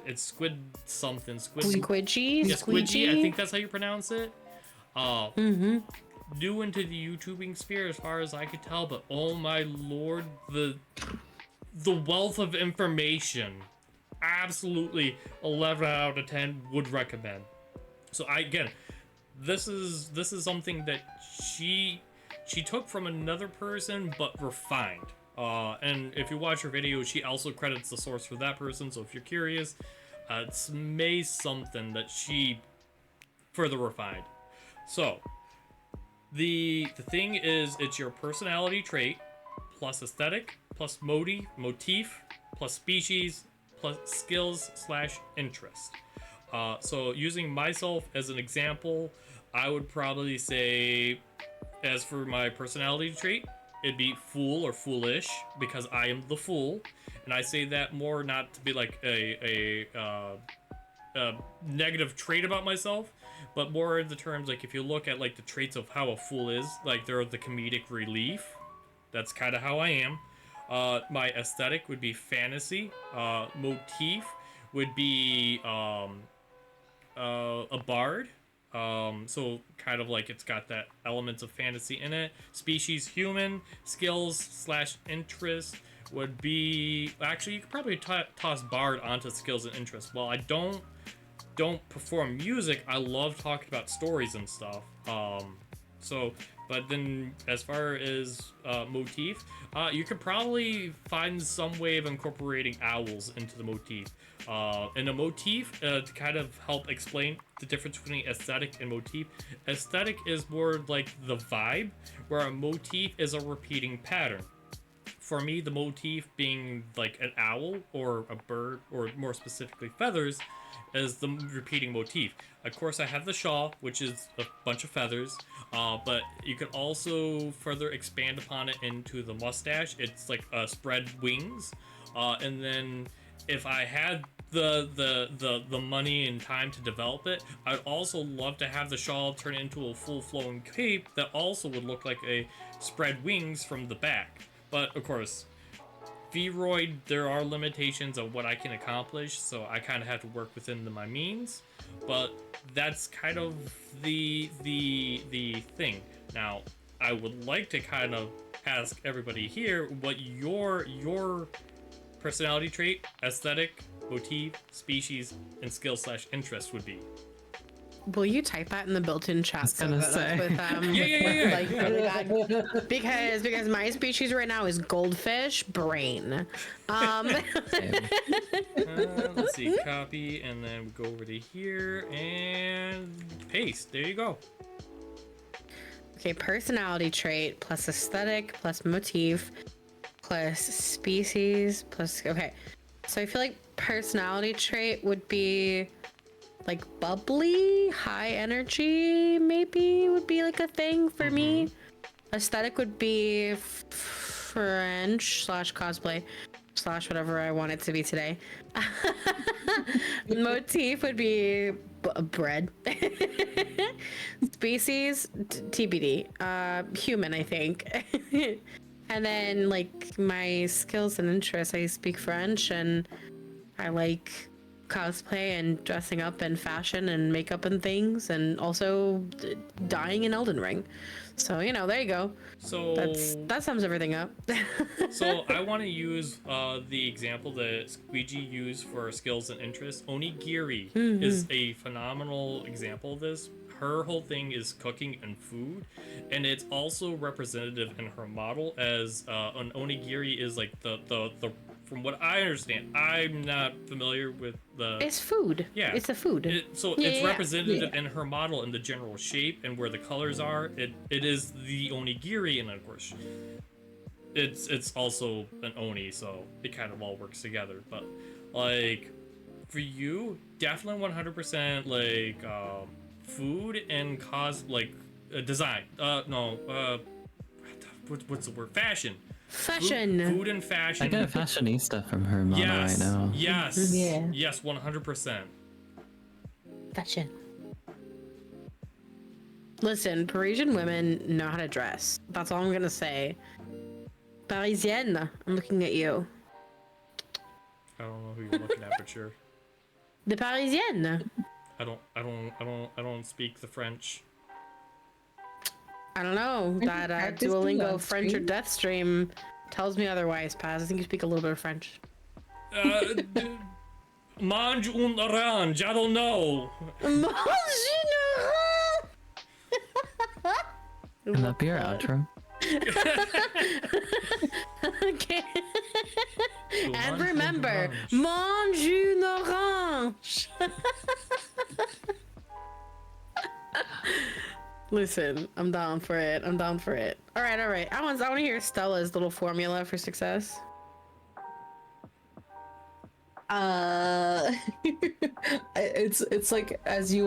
It's squid something. Squidgy. Yeah, squidgy. I think that's how you pronounce it. New into the YouTubing sphere, as far as I could tell, but oh my lord, the wealth of information. Absolutely 11 out of 10 would recommend. So this is something that she took from another person but refined. And if you watch her video, she also credits the source for that person. So if you're curious, it's May something that she further refined. So the thing is, it's your personality trait plus aesthetic plus motif plus species plus skills / interest. So using myself as an example, I would probably say, as for my personality trait, it'd be fool or foolish, because I am the fool. And I say that more not to be like a negative trait about myself, but more in the terms, like, if you look at like the traits of how a fool is, like, they're the comedic relief. That's kind of how I am. My aesthetic would be fantasy. Motif would be a bard. So kind of like it's got that elements of fantasy in it. Species human. Skills / interest would be, actually, you could probably toss bard onto skills and interest. Well, I don't perform music. I love talking about stories and stuff. But then as far as motif, you could probably find some way of incorporating owls into the motif. And a motif, to kind of help explain the difference between aesthetic and motif. Aesthetic is more like the vibe, where a motif is a repeating pattern. For me, the motif being like an owl or a bird, or more specifically feathers, is the repeating motif. Of course, I have the shawl, which is a bunch of feathers, but you can also further expand upon it into the mustache. It's like spread wings, and then if I had the money and time to develop it, I'd also love to have the shawl turn into a full-flowing cape that also would look like a spread wings from the back. But of course, Vroid, there are limitations of what I can accomplish, so I kind of have to work within my means. But that's kind of the thing. Now, I would like to kind of ask everybody here what your personality trait, aesthetic, motif, species, and skill / interest would be. Will you type that in the built-in chat? was gonna say. Yeah. Like, really bad? because my species right now is goldfish brain. Let's see, copy, and then we go over to here and paste. There you go. Okay, personality trait plus aesthetic plus motif plus species plus, okay. So I feel like personality trait would be like bubbly, high energy, maybe would be like a thing for me. Aesthetic would be French / cosplay / whatever I want it to be today. Motif would be bread. Species, TBD. Human, I think. And then like my skills and interests, I speak French and I like cosplay and dressing up and fashion and makeup and things, and also dying in Elden Ring. So, you know, there you go. So that sums everything up. So I want to use the example that Squeegee used for skills and interests. Onigiri is a phenomenal example of this. Her whole thing is cooking and food, and it's also representative in her model as an onigiri is like the from what I understand. I'm not familiar with the... It's food. Yeah. It's a food. It's representative in her model in the general shape and where the colors are. It is the onigiri, and of course, it's also an oni, so it kind of all works together. But, like, for you, definitely 100%, like, food and design. What's the word? Fashion. Fashion. Food and I fashion. get fashionista from her mama Yes. right now. Yes. Yeah. Yes, 100%. Fashion. Listen, Parisian women know how to dress. That's all I'm gonna say. Parisienne, I'm looking at you. I don't know who you're looking at, but sure. The Parisienne. I don't speak the French. I don't know. you That practicing Duolingo on French or stream? Death stream tells me otherwise, Paz. I think you speak a little bit of French. Mange un orange. I don't know. Can that be our outro? Okay. And Mange remember, un mange une orange. Listen, I'm down for it. I'm down for it. All right, all right. I want to hear Stella's little formula for success. It's like as you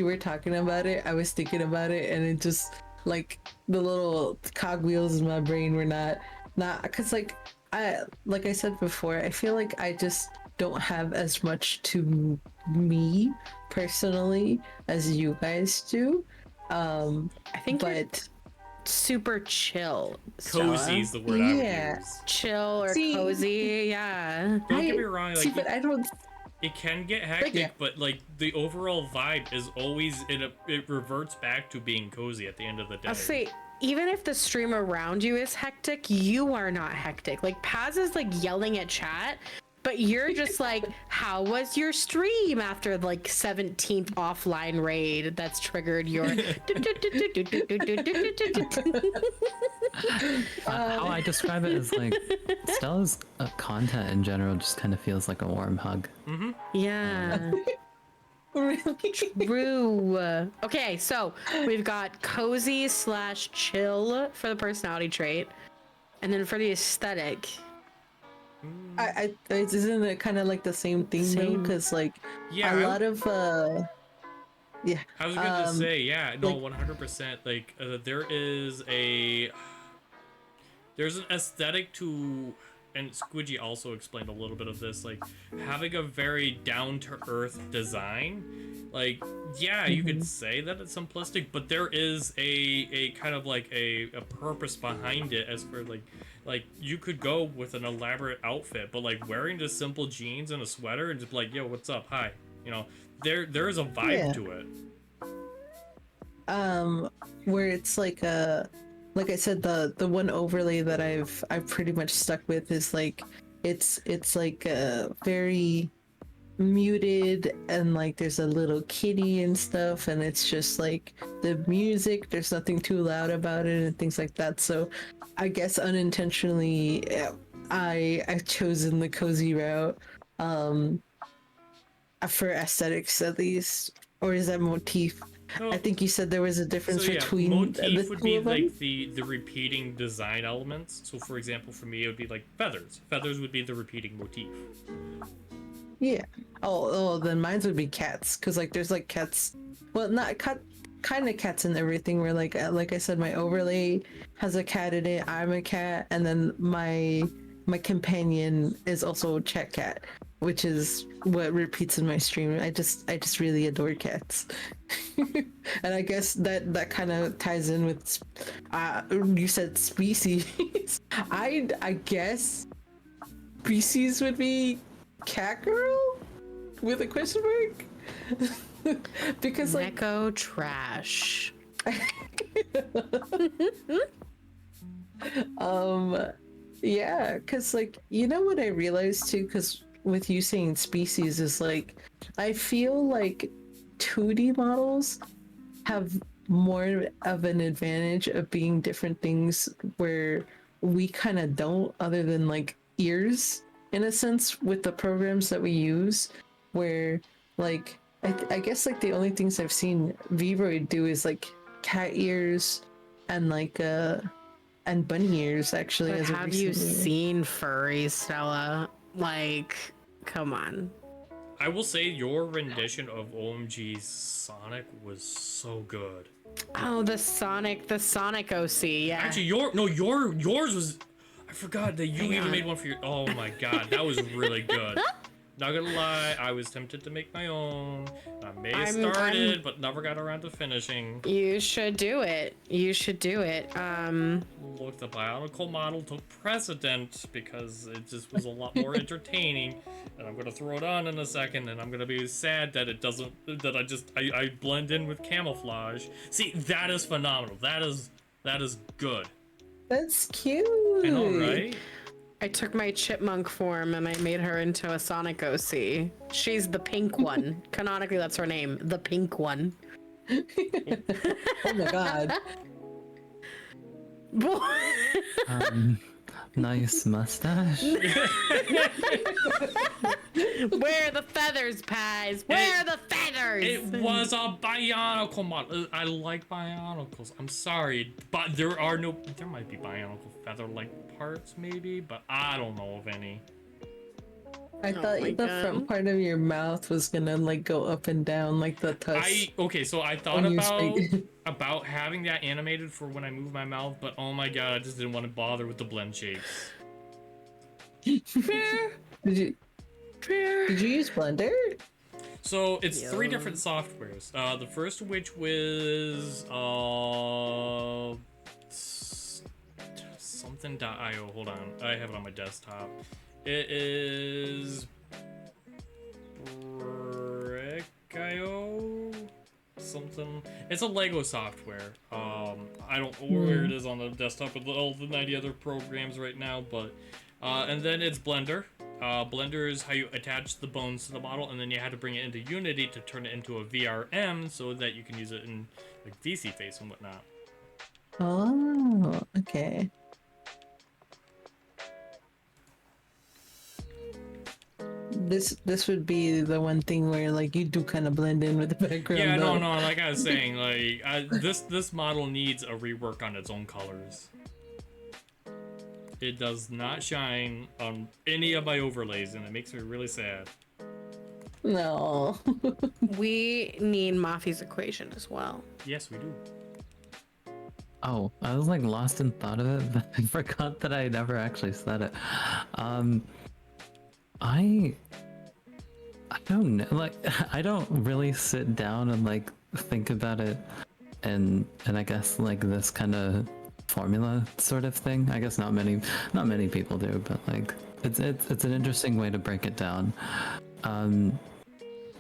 were talking about it, I was thinking about it, and it just like the little cogwheels in my brain were not because like I said before, I feel like I just don't have as much to me personally as you guys do. I think you're But super chill. Cozy Stella. is the word I would Yeah. use. Chill or See- cozy, yeah. Don't get me wrong, see, like but I don't. it can get hectic, Yeah. but like the overall vibe is always it reverts back to being cozy at the end of the day. I'll say, even if the stream around you is hectic, you are not hectic. Like Paz is like yelling at chat, but you're just like, how was your stream after like 17th offline raid that's triggered your How I describe it is like Stella's content in general just kind of feels like a warm hug. Yeah. Really? True. Okay, so we've got cozy / chill for the personality trait, and then for the aesthetic. Isn't it kind of like the same thing though? Same. Because like Yeah, a lot of yeah. I was gonna say, yeah, no, like- 100%. Like, there's an aesthetic to, and Squidgy also explained a little bit of this, like having a very down-to-earth design. Like, yeah, you could say that it's simplistic, but there is a kind of like a purpose behind it. As for like you could go with an elaborate outfit, but like wearing just simple jeans and a sweater and just be like, yo, what's up, hi, you know, there is a vibe Yeah. to it. Where it's like I said, the one overlay that I've pretty much stuck with is like it's like a very muted, and like there's a little kitty and stuff, and it's just like the music, there's nothing too loud about it and things like that. So I guess unintentionally I've chosen the cozy route for aesthetics at least. Or is that motif? No, I think you said there was a difference so yeah, between motif the would two be of them. like the repeating design elements. So for example, for me it would be like feathers. Feathers would be the repeating motif. Yeah. Oh, then mine would be cats, because like there's like cats. Well, not cat, kind of cats and everything. Where like I said, my overlay has a cat in it. I'm a cat, and then my companion is also a chat cat, which is what repeats in my stream. I just really adore cats. And I guess that kind of ties in with you said species. I guess species would be cat girl with a question mark. Because like Neko trash. yeah, because like you know what I realized too, because with you saying species is like I feel like 2D models have more of an advantage of being different things where we kind of don't, other than like ears in a sense with the programs that we use, where like I guess like the only things I've seen Vroid do is like cat ears and like and bunny ears actually. But as of have you recently. seen furries, Stella? Like, come on. I will say your rendition of OMG's Sonic was so good. Oh, the Sonic OC, yeah. Actually, yours was. I forgot that you Hang even on. made one for your. Oh my god, that was really good. Not gonna lie, I was tempted to make my own. I may have started, but never got around to finishing. You should do it. You should do it. Look, the bionicle model took precedent because it just was a lot more entertaining. And I'm gonna throw it on in a second, and I'm gonna be sad that it doesn't. That I blend in with camouflage. See, that is phenomenal. That is good. That's cute. I know, right? I took my chipmunk form and I made her into a Sonic OC. She's the pink one. Canonically, that's her name. The pink one. Oh my god. Nice mustache. Where are the feathers, Pies? Where are the feathers? It was a bionicle model. I like bionicles. I'm sorry, but there might be bionicle feather-like parts, maybe, but I don't know of any. I thought my the God. front part of your mouth was gonna like go up and down like the tusk. So I thought When you speak. about having that animated for when I move my mouth, but oh my god, I just didn't want to bother with the blend shapes. Fair. Did Fair. you use Blender? So it's 3 Yeah. different softwares. The first of which was something.io. Hold on, I have it on my desktop. It is Brick.io something. It's a Lego software. I don't know where it is on the desktop with all the 90 other programs right now, but and then it's Blender. Blender is how you attach the bones to the model, and then you have to bring it into Unity to turn it into a VRM so that you can use it in like VC Face and whatnot. Oh, okay. This would be the one thing where like you do kind of blend in with the background. Yeah, though. no. Like I was saying, this model needs a rework on its own colors. It does not shine on any of my overlays, and it makes me really sad. No. We need Mafi's equation as well. Yes, we do. Oh, I was like lost in thought of it, but I forgot that I never actually said it. I don't know, like I don't really sit down and like think about it and I guess like this kind of formula sort of thing. I guess not many people do, but like it's an interesting way to break it down.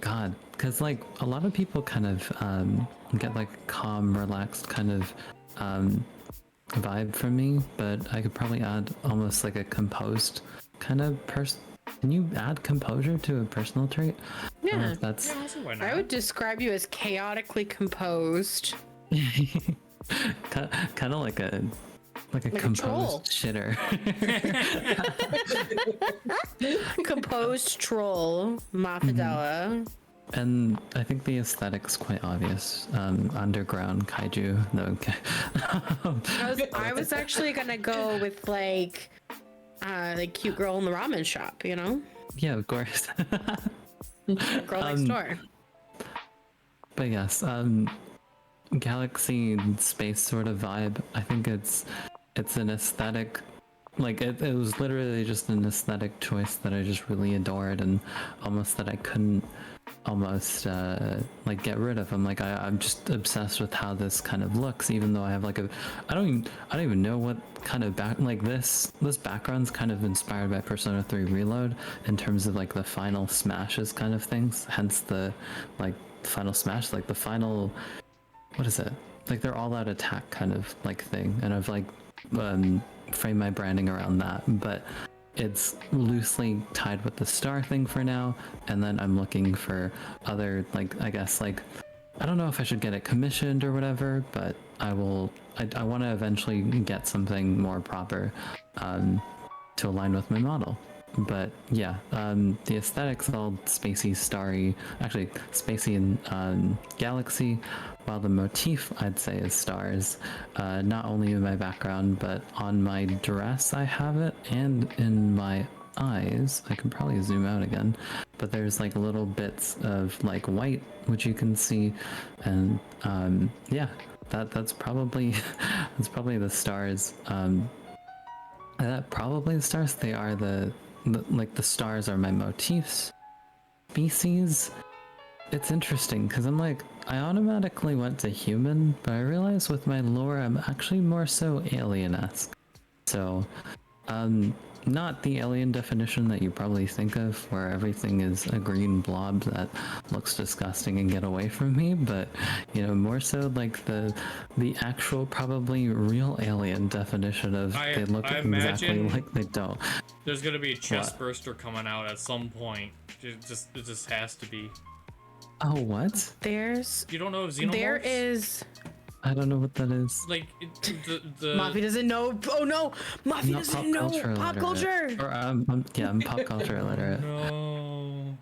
God, because like a lot of people kind of get like calm, relaxed kind of vibe from me, but I could probably add almost like a composed kind of person. Can you add composure to a personal trait? I don't know Yeah. if that's Yeah, also, why not? I would describe you as chaotically composed. kind of like a a troll. composed shitter. Composed troll, Mafidella. And I think the aesthetic's quite obvious. Underground kaiju. No, okay. I was actually gonna go with like cute girl in the ramen shop, you know? Yeah, of course. Girl next door. But yes, galaxy and space sort of vibe. I think it's an aesthetic. Like it was literally just an aesthetic choice that I just really adored, and almost that I couldn't almost like get rid of. I'm like I'm just obsessed with how this kind of looks, even though I have like I don't even know what kind of this background's kind of inspired by Persona 3 Reload in terms of like the final smashes kind of things, hence the like final smash, like the final, what is it, like their all out attack kind of like thing, and I've like frame my branding around that, but it's loosely tied with the star thing for now, and then I'm looking for other, like, I guess, like, I don't know if I should get it commissioned or whatever, but I want to eventually get something more proper to align with my model. But yeah, the aesthetics all spacey, starry, actually spacey and galaxy, while the motif I'd say is stars. Not only in my background, but on my dress I have it, and in my eyes. I can probably zoom out again, but there's like little bits of like white which you can see, and yeah, that's probably the stars. Probably the stars. They are like the stars are my motifs. Species. It's interesting because I'm like, I automatically went to human, but I realized with my lore I'm actually more so alien-esque. So, not the alien definition that you probably think of, where everything is a green blob that looks disgusting and get away from me, but you know, more so like the actual, probably real alien definition of they look I exactly imagine like they don't. There's gonna be a chest burster coming out at some point. It just has to be. Oh, what? There's You don't know of xenomorphs? there is I don't know what that is. Like the Mafi doesn't know. Oh no, Mafi Not doesn't know pop illiterate. culture. Or I'm pop culture illiterate. No.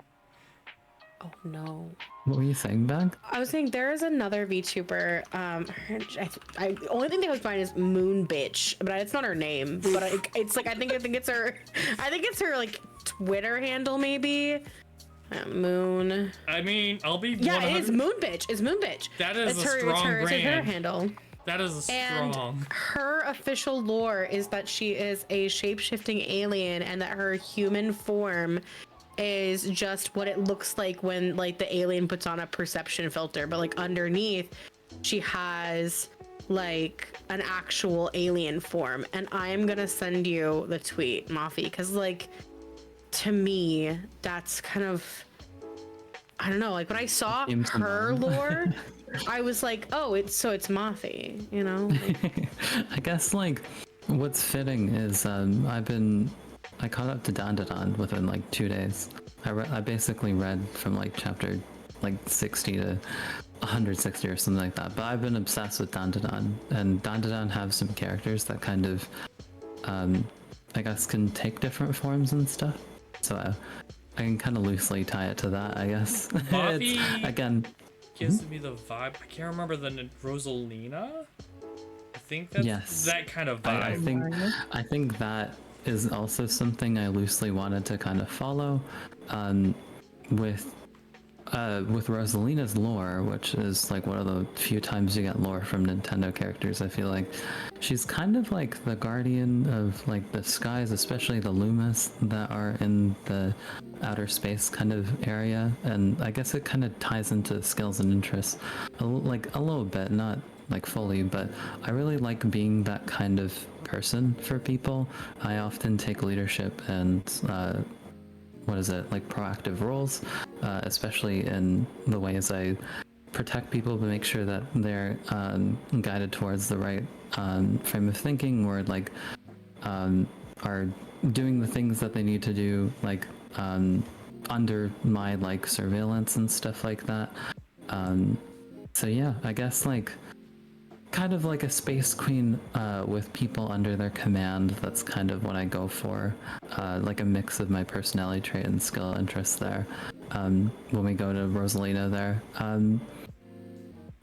Oh no. What were you saying, Bag? I was saying there is another VTuber. I only thing that was fine is Moon Bitch, but it's not her name. But it's like I think it's her. I think it's her like Twitter handle maybe. Moon. I mean, I'll be. Yeah, it is Moon Bitch. It's Moon Bitch. That is it's a her, strong it's her, brand. It's her handle. That is a And strong. her official lore is that she is a shape-shifting alien, and that her human form is just what it looks like when like the alien puts on a perception filter, but like underneath she has like an actual alien form. And I am gonna send you the tweet, Mafi, because like to me that's kind of, I don't know, like when I saw her lore I was like, oh, it's Mafi, you know? Like, I guess like what's fitting is I caught up to Dandadan within like 2 days. I basically read from like chapter like 60 to 160 or something like that. But I've been obsessed with Dandadan, and Dandadan have some characters that kind of I guess can take different forms and stuff. So I can kind of loosely tie it to that, I guess. Mafi again gives me the vibe. I can't remember the Rosalina. I think that's yes. that kind of vibe. I think that is also something I loosely wanted to kind of follow, with Rosalina's lore, which is like one of the few times you get lore from Nintendo characters. I feel like she's kind of like the guardian of like the skies, especially the Lumas that are in the outer space kind of area, and I guess it kind of ties into skills and interests like a little bit, not like fully, but I really like being that kind of person for people. I often take leadership and like proactive roles, especially in the ways I protect people, but make sure that they're guided towards the right frame of thinking, or like are doing the things that they need to do, like under my like surveillance and stuff like that. So yeah, I guess like kind of like a space queen with people under their command. That's kind of what I go for, like a mix of my personality trait and skill interests there, when we go to Rosalina there.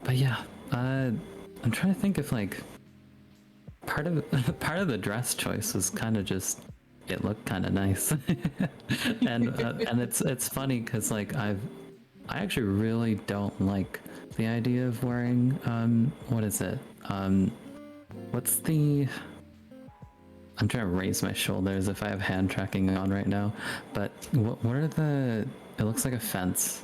But yeah, I'm trying to think if like part of the dress choice was kind of just it looked kind of nice. and it's funny because like I actually really don't like the idea of wearing what is it, what's the, I'm trying to raise my shoulders if I have hand tracking on right now, but what are the, it looks like a fence,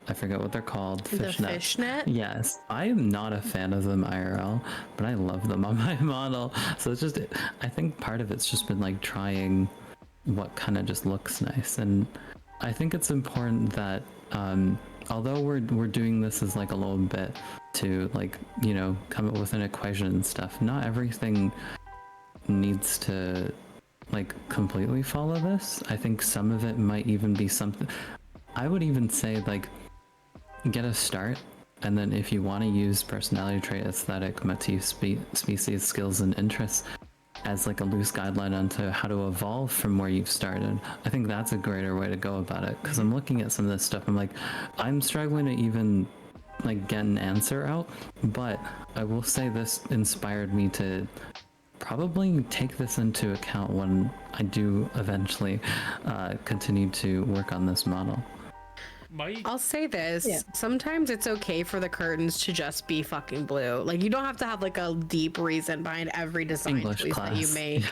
I forget what they're called. the fishnet? Yes, I am not a fan of them IRL, but I love them on my model. So it's just, I think part of it's just been like trying what kind of just looks nice, and I think it's important that although we're doing this as like a little bit to like, you know, come up with an equation and stuff, not everything needs to like completely follow this. I think some of it might even be something, I would even say like get a start, and then if you want to use personality trait, aesthetic, motif, species, skills, and interests as like a loose guideline onto how to evolve from where you've started. I think that's a greater way to go about it, because I'm looking at some of this stuff, I'm like, I'm struggling to even like get an answer out, but I will say this inspired me to probably take this into account when I do eventually continue to work on this model. might. I'll say this. Yeah. Sometimes it's okay for the curtains to just be fucking blue. Like you don't have to have like a deep reason behind every design English choice that you class. make.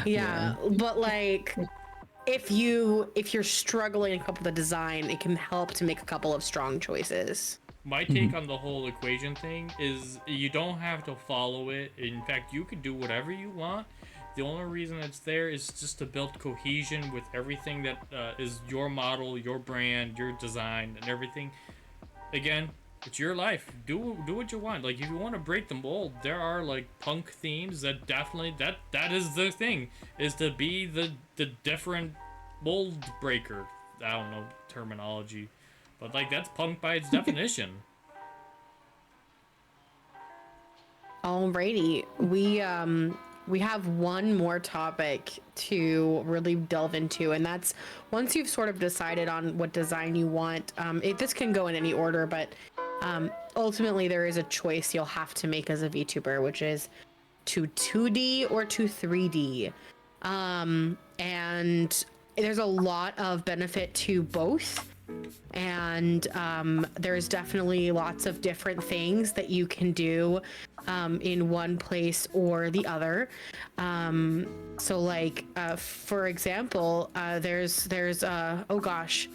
Yeah. But like if you're struggling to come up with a design, it can help to make a couple of strong choices. My take on the whole equation thing is you don't have to follow it. In fact, you can do whatever you want. The only reason it's there is just to build cohesion with everything that is your model, your brand, your design, and everything. Again, it's your life. Do what you want. Like if you want to break the mold, there are like punk themes that definitely that is the thing, is to be the different mold breaker. I don't know terminology, but like that's punk by its definition. Alrighty, we have one more topic to really delve into, and that's once you've sort of decided on what design you want. This can go in any order, but ultimately there is a choice you'll have to make as a VTuber, which is to 2D or to 3D. And there's a lot of benefit to both. And there's definitely lots of different things that you can do in one place or the other. So like for example, there's oh gosh,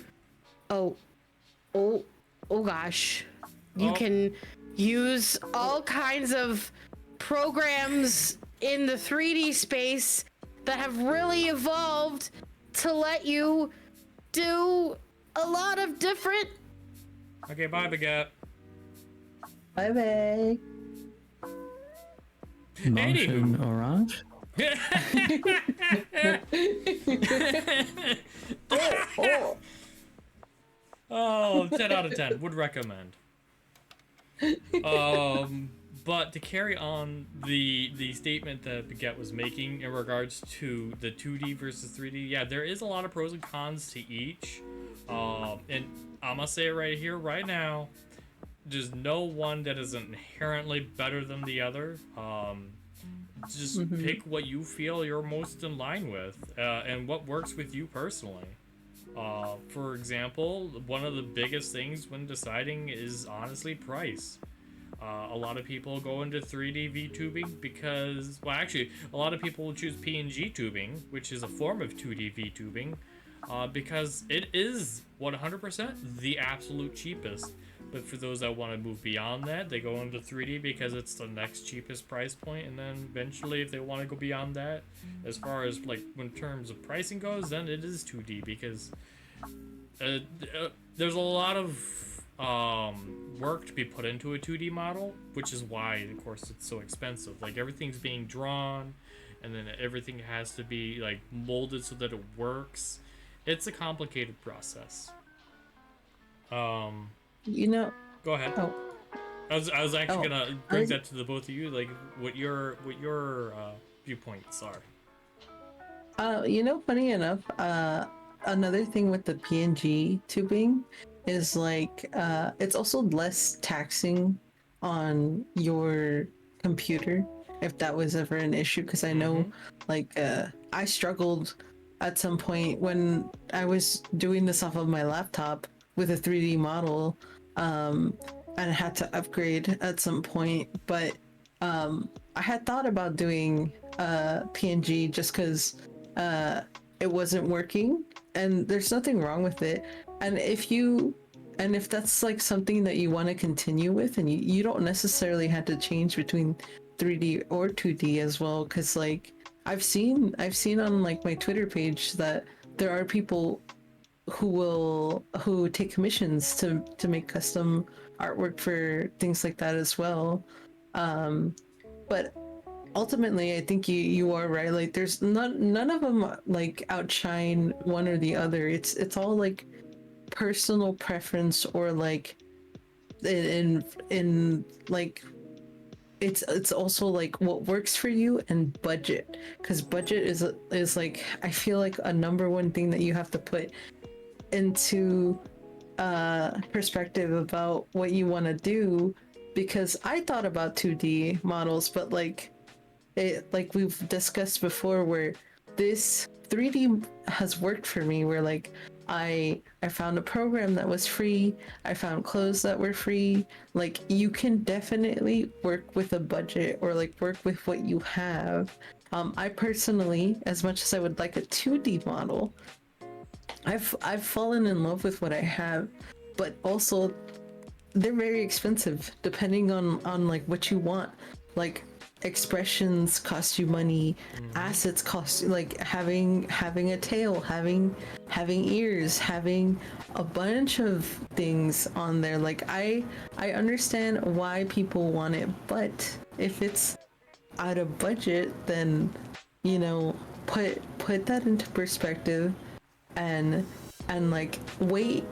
you can use all kinds of programs in the 3D space that have really evolved to let you do a lot of different. Okay, bye, Baguette. Bye bye. Motion orange. Oh, 10 out of 10. Would recommend. But to carry on the statement that Baguette was making in regards to the 2D versus 3D, yeah, there is a lot of pros and cons to each. And I'm gonna say it right here, right now, there's no one that is inherently better than the other. Just pick what you feel you're most in line with, and what works with you personally. For example, one of the biggest things when deciding is honestly price. A lot of people go into 3D VTubing because, well, actually, a lot of people will choose PNG tubing, which is a form of 2D VTubing, because it is 100% the absolute cheapest. But for those that want to move beyond that, they go into 3D because it's the next cheapest price point, and then eventually, if they want to go beyond that, as far as like in terms of pricing goes, then it is 2D because there's a lot of work to be put into a 2D model, which is why, of course, it's so expensive. Like everything's being drawn, and then everything has to be like molded so that it works. It's a complicated process. You know. Go ahead. Oh. I was actually gonna bring that to the both of you, like what your viewpoints are. You know, funny enough, another thing with the PNG tubing is like it's also less taxing on your computer if that was ever an issue, because I know like I struggled at some point when I was doing this off of my laptop with a 3D model, and I had to upgrade at some point, but I had thought about doing PNG just because it wasn't working, and there's nothing wrong with it. And if that's like something that you want to continue with, and you don't necessarily have to change between 3D or 2D as well, because like I've seen on like my Twitter page that there are people who take commissions to make custom artwork for things like that as well. But ultimately, I think you are right. Like there's none of them like outshine one or the other. It's all like personal preference, or like in like it's also like what works for you, and budget, because budget is like, I feel like a number one thing that you have to put into perspective about what you want to do. Because I thought about 2D models, but like we've discussed before, where this 3D has worked for me, where like I found a program that was free. I found clothes that were free. Like you can definitely work with a budget or like work with what you have. I personally, as much as I would like a 2D model, I've fallen in love with what I have, but also they're very expensive depending on like what you want. Like expressions cost you money, assets cost you, like having a tail, having ears, having a bunch of things on there. Like I understand why people want it, but if it's out of budget, then you know, put that into perspective and like wait.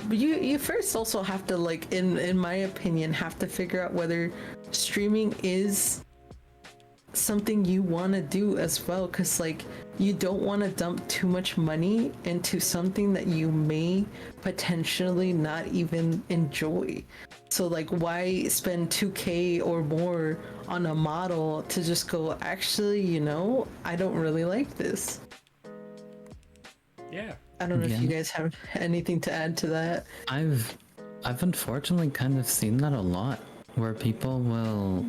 You first also have to, like, in my opinion, have to figure out whether streaming is something you want to do as well, because like you don't want to dump too much money into something that you may potentially not even enjoy. So like why spend 2K or more on a model to just go, actually, you know, I don't really like this. Yeah. I don't know if you Yeah. guys have anything to add to that. I've unfortunately kind of seen that a lot, where people will,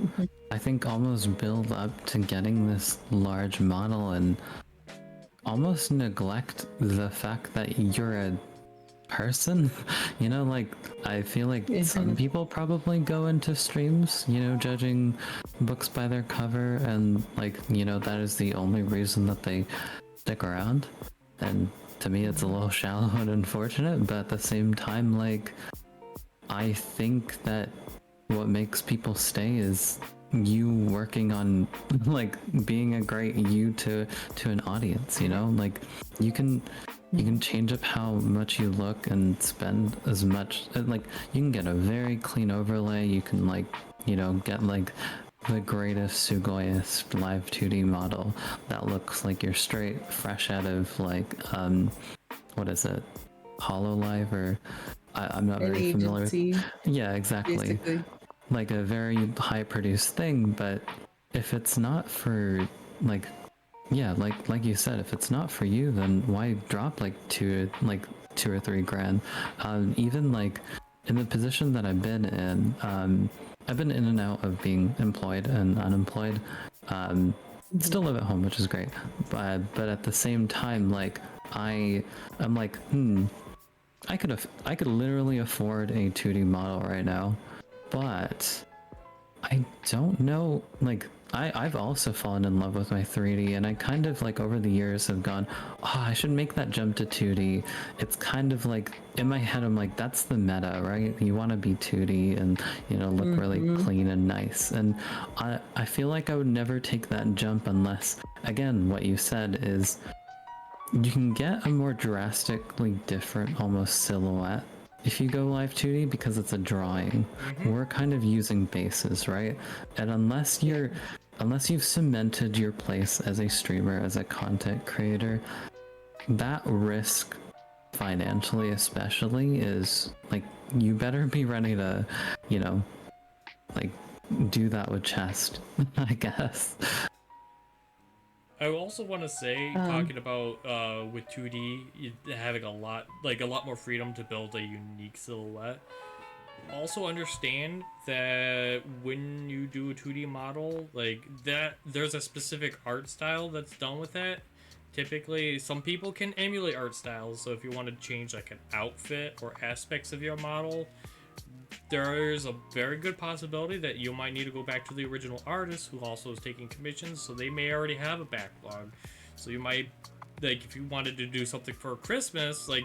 I think, almost build up to getting this large model and almost neglect the fact that you're a person. You know, like I feel like some people probably go into streams, you know, judging books by their cover, and like, you know, that is the only reason that they stick around. And to me, it's a little shallow and unfortunate, but at the same time, like, I think that what makes people stay is you working on like being a great you to an audience, you know? Like you can change up how much you look and spend as much, like you can get a very clean overlay, you can like, you know, get like the greatest Sugoyest live 2D model that looks like you're straight fresh out of like what is it, HoloLive, or I'm not very familiar with. Yeah, exactly. Basically. Like a very high produced thing, but if it's not for like, yeah, like you said, if it's not for you, then why drop like two or three grand? Even like in the position that I've been in, I've been in and out of being employed and unemployed. Still live at home, which is great, but at the same time, like I'm like, I could literally afford a 2D model right now, but I don't know, like I've also fallen in love with my 3D, and I kind of like over the years have gone, oh, I should make that jump to 2D. It's kind of like in my head I'm like, that's the meta, right? You want to be 2D and, you know, look really clean and nice, and I feel like I would never take that jump unless, again, what you said is you can get a more drastically different almost silhouette if you go live 2D, because it's a drawing. We're kind of using bases, right? And unless you've cemented your place as a streamer, as a content creator, that risk financially especially is like, you better be ready to, you know, like do that with chest, I guess. I also want to say, talking about with 2D, having a lot more freedom to build a unique silhouette. Also understand that when you do a 2D model, like that, there's a specific art style that's done with that. Typically, some people can emulate art styles, so if you want to change like an outfit or aspects of your model, there's a very good possibility that you might need to go back to the original artist who also is taking commissions, so they may already have a backlog. So you might, like, if you wanted to do something for Christmas, like,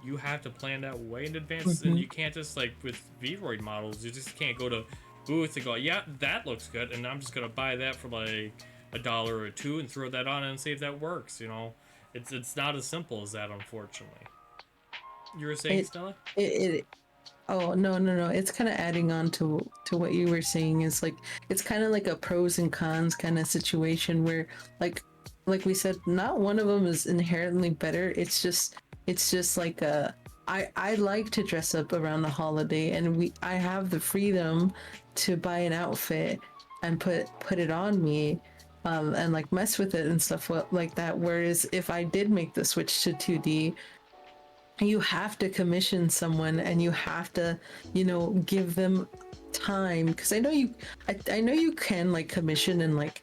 you have to plan that way in advance, and you can't just, like, with Vroid models, you just can't go to booth and go, yeah, that looks good, and I'm just gonna buy that for, like, $1 or $2 and throw that on and see if that works, you know? It's not as simple as that, unfortunately. You were saying, Stella? Oh, no. It's kind of adding on to what you were saying. Is like, it's kind of like a pros and cons kind of situation where like we said, not one of them is inherently better. It's just like I like to dress up around the holiday, and I have the freedom to buy an outfit and put it on me, and like mess with it and stuff like that. Whereas if I did make the switch to 2D, you have to commission someone and you have to, you know, give them time, because I know you can like commission and like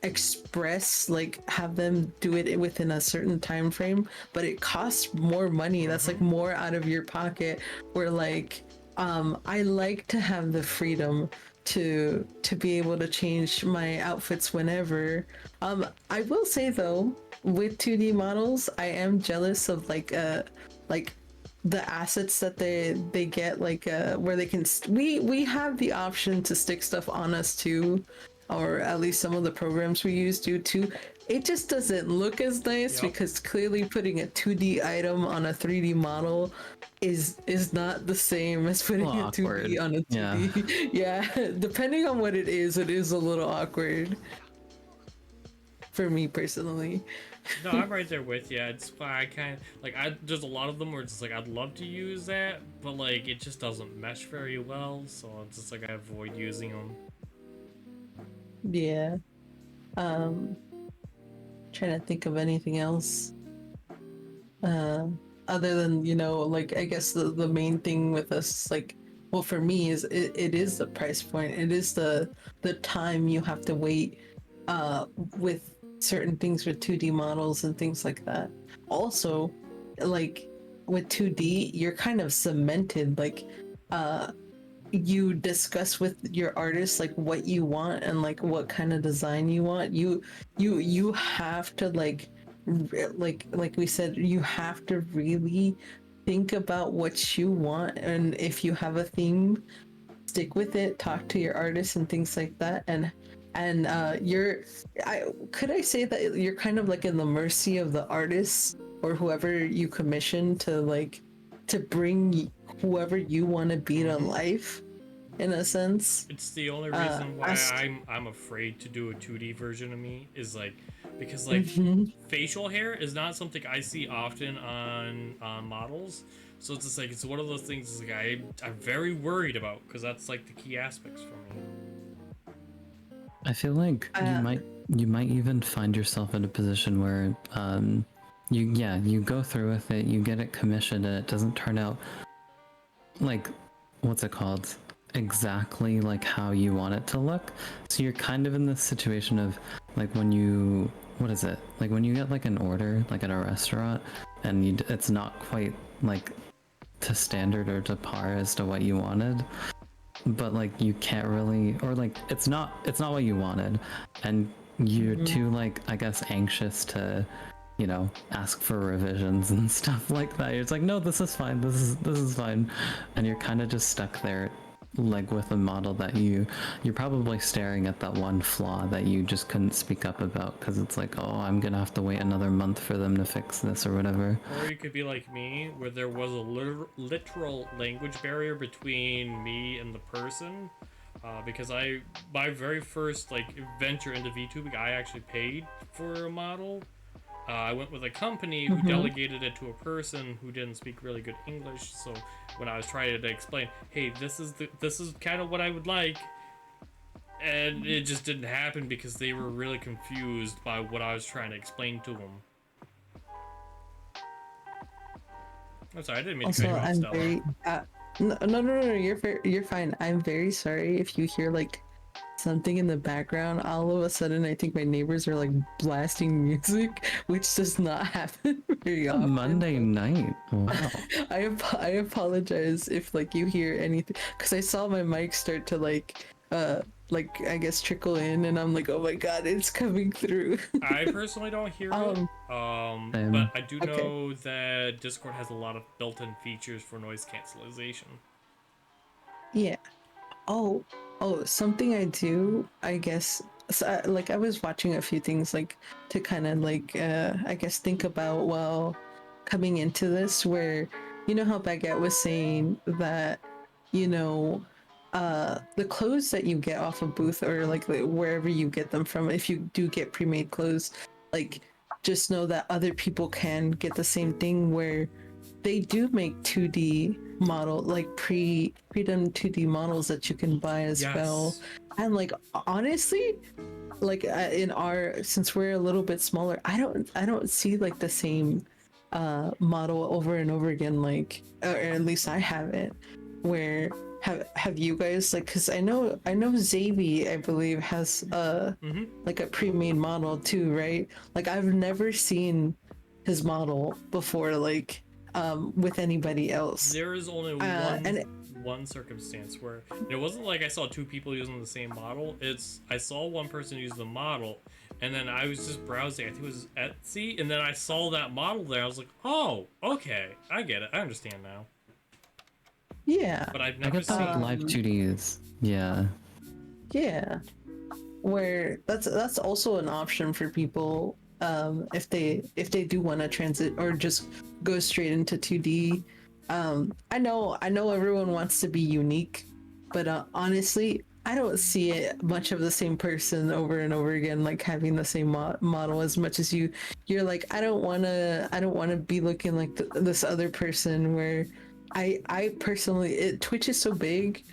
express, like have them do it within a certain time frame, but it costs more money. That's like more out of your pocket, where like I like to have the freedom to be able to change my outfits whenever. I will say though, with 2D models, I am jealous of like the assets that they get, like where they can we have the option to stick stuff on us too, or at least some of the programs we use do too. It just doesn't look as nice because clearly putting a 2D item on a 3D model is not the same as putting a 2D on a 2D. Yeah, depending on what it is a little awkward for me personally. No, I'm right there with you. It's why I kind of like there's a lot of them where it's like I'd love to use that, but like it just doesn't mesh very well, so it's just like I avoid using them. Yeah. Trying to think of anything else. Other than, you know, like I guess the main thing with us, like, well, for me is it is the price point. It is the time you have to wait with certain things with 2D models and things like that. Also, like with 2D, you're kind of cemented, like you discuss with your artist like what you want and like what kind of design you want. You have to like we said, you have to really think about what you want, and if you have a theme, stick with it, talk to your artist and things like that. And could I say that you're kind of like in the mercy of the artist or whoever you commission to bring whoever you want to be to life, in a sense. It's the only reason why I'm afraid to do a 2D version of me is like because like facial hair is not something I see often on models, so it's just like it's one of those things like I'm very worried about because that's like the key aspects for me. I feel like you might even find yourself in a position where you go through with it, you get it commissioned, and it doesn't turn out like, what's it called, exactly like how you want it to look. So you're kind of in this situation of like when you, what is it, like when you get like an order like at a restaurant and it's not quite like to standard or to par as to what you wanted, but like you can't really, or like it's not what you wanted, and you're too like, I guess, anxious to, you know, ask for revisions and stuff like that. It's like, no, this is fine, this is fine, and you're kind of just stuck there like with a model that you're probably staring at that one flaw that you just couldn't speak up about because it's like, oh, I'm gonna have to wait another month for them to fix this or whatever. Or you could be like me, where there was a literal language barrier between me and the person, because my very first like venture into VTubing, I actually paid for a model. I went with a company who delegated it to a person who didn't speak really good English. So when I was trying to explain, hey, this is kind of what I would like, and it just didn't happen because they were really confused by what I was trying to explain to them. I'm sorry, I didn't mean to cut you off, Stella. No, you're fine. I'm very sorry if you hear like something in the background. All of a sudden I think my neighbors are like blasting music, which does not happen very often. Monday night. Wow. I apologize if like you hear anything, because I saw my mic start to like I guess trickle in, and I'm like, oh my god, it's coming through. I personally don't hear it, but I do know that Discord has a lot of built-in features for noise cancellation. Yeah. Oh, something I do, I guess, so, like I was watching a few things like to kind of like I guess think about while coming into this, where you know how Baguette was saying that, you know, the clothes that you get off a booth or like wherever you get them from, if you do get pre-made clothes, like just know that other people can get the same thing, where they do make 2D model, like pre-done 2D models that you can buy as well. And like honestly, like in our, since we're a little bit smaller, I don't see like the same model over and over again, like, or at least I haven't. Where have you guys, like, because I know Xavi, I believe, has like a pre-made model too, right? Like I've never seen his model before, like with anybody else. There is only and one circumstance where it wasn't like I saw two people using the same model. It's I saw one person use the model, and then I was just browsing. I think it was Etsy, and then I saw that model there. I was like, oh, okay, I get it. I understand now. yeah, But I've I never guess that seen. live 2D is, yeah. yeah, where that's also an option for people, if they do want to transit or just go straight into 2D. I know everyone wants to be unique, but honestly, I don't see it much of the same person over and over again, like having the same model as much as you're like, I don't want to be looking like this other person. Where I personally, Twitch is so big,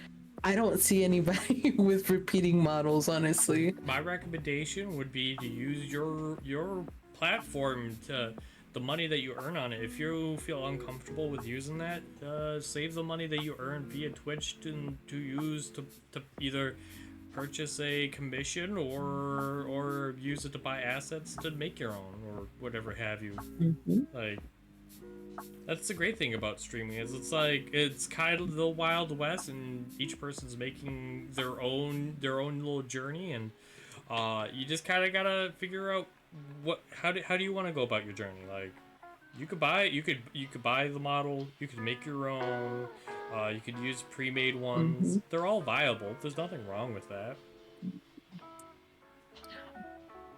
I don't see anybody with repeating models, honestly. My recommendation would be to use your platform to the money that you earn on it. If you feel uncomfortable with using that, save the money that you earn via Twitch to use to either purchase a commission or use it to buy assets to make your own or whatever have you. Like, that's the great thing about streaming is it's like it's kind of the Wild West, and each person's making their own little journey, and you just kind of gotta figure out how do you want to go about your journey. Like, you could buy the model, you could make your own, you could use pre-made ones. They're all viable. There's nothing wrong with that.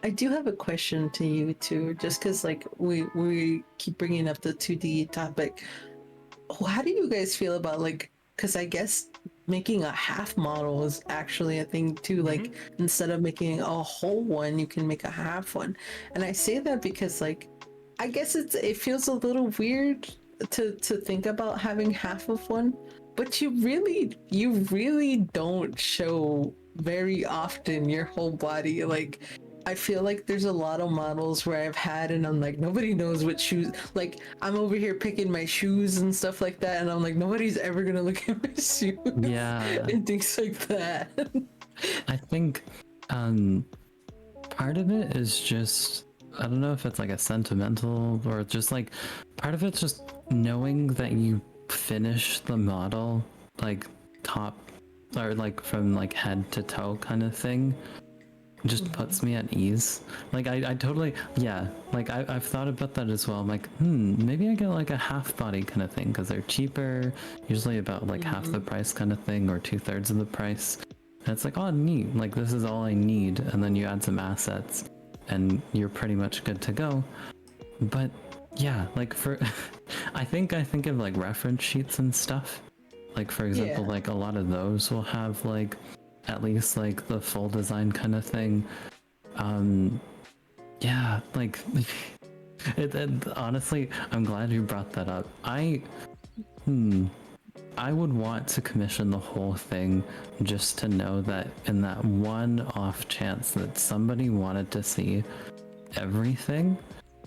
I do have a question to you too, just because like we keep bringing up the 2D topic. How do you guys feel about, like, because I guess making a half model is actually a thing too. Like, instead of making a whole one, you can make a half one. And I say that because, like, I guess it feels a little weird to think about having half of one, but you really don't show very often your whole body. Like, I feel like there's a lot of models where I've had, and I'm like, nobody knows what shoes. Like, I'm over here picking my shoes and stuff like that, and I'm like, nobody's ever gonna look at my shoes. Yeah. And things like that. I think part of it is just, I don't know if it's like a sentimental or just like, part of it's just knowing that you finish the model like top or like from like head to toe kind of thing just puts me at ease. Like I totally, yeah, like I've thought about that as well. I'm like, maybe I get like a half body kind of thing because they're cheaper, usually about like half the price kind of thing, or 2/3 of the price. And it's like, oh, neat, like this is all I need. And then you add some assets and you're pretty much good to go. But yeah, like for, I think of like reference sheets and stuff. Like for example, Yeah. like a lot of those will have like at least like the full design kind of thing. Yeah, like it honestly, I'm glad you brought that up. I would want to commission the whole thing just to know that in that one off chance that somebody wanted to see everything,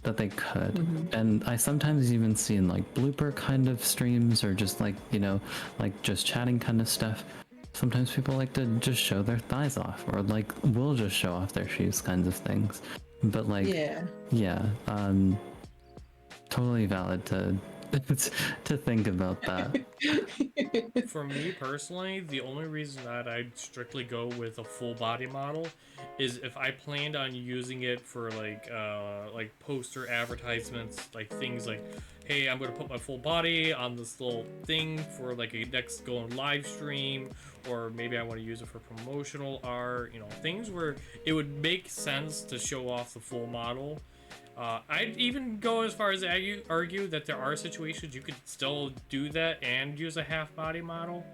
that they could. And I sometimes even see in like blooper kind of streams or just like, you know, like just chatting kind of stuff. Sometimes people like to just show their thighs off, or like will just show off their shoes, kinds of things. But like, yeah, totally valid to to think about that. For me personally, the only reason that I'd strictly go with a full body model is if I planned on using it for like poster advertisements, like things like, hey, I'm gonna put my full body on this little thing for like a next going live stream, or maybe I want to use it for promotional art, you know, things where it would make sense to show off the full model. I'd even go as far as argue that there are situations you could still do that and use a half body model,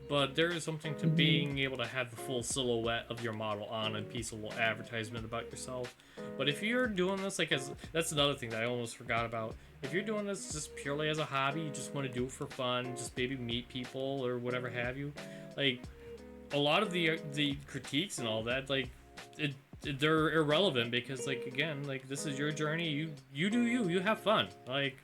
but there is something to being able to have the full silhouette of your model on a piece of little advertisement about yourself. But if you're doing this that's another thing that I almost forgot about. If you're doing this just purely as a hobby, you just want to do it for fun, just maybe meet people or whatever have you, like a lot of the critiques and all that, like they're irrelevant because, like, again, like, this is your journey. You do you have fun. Like,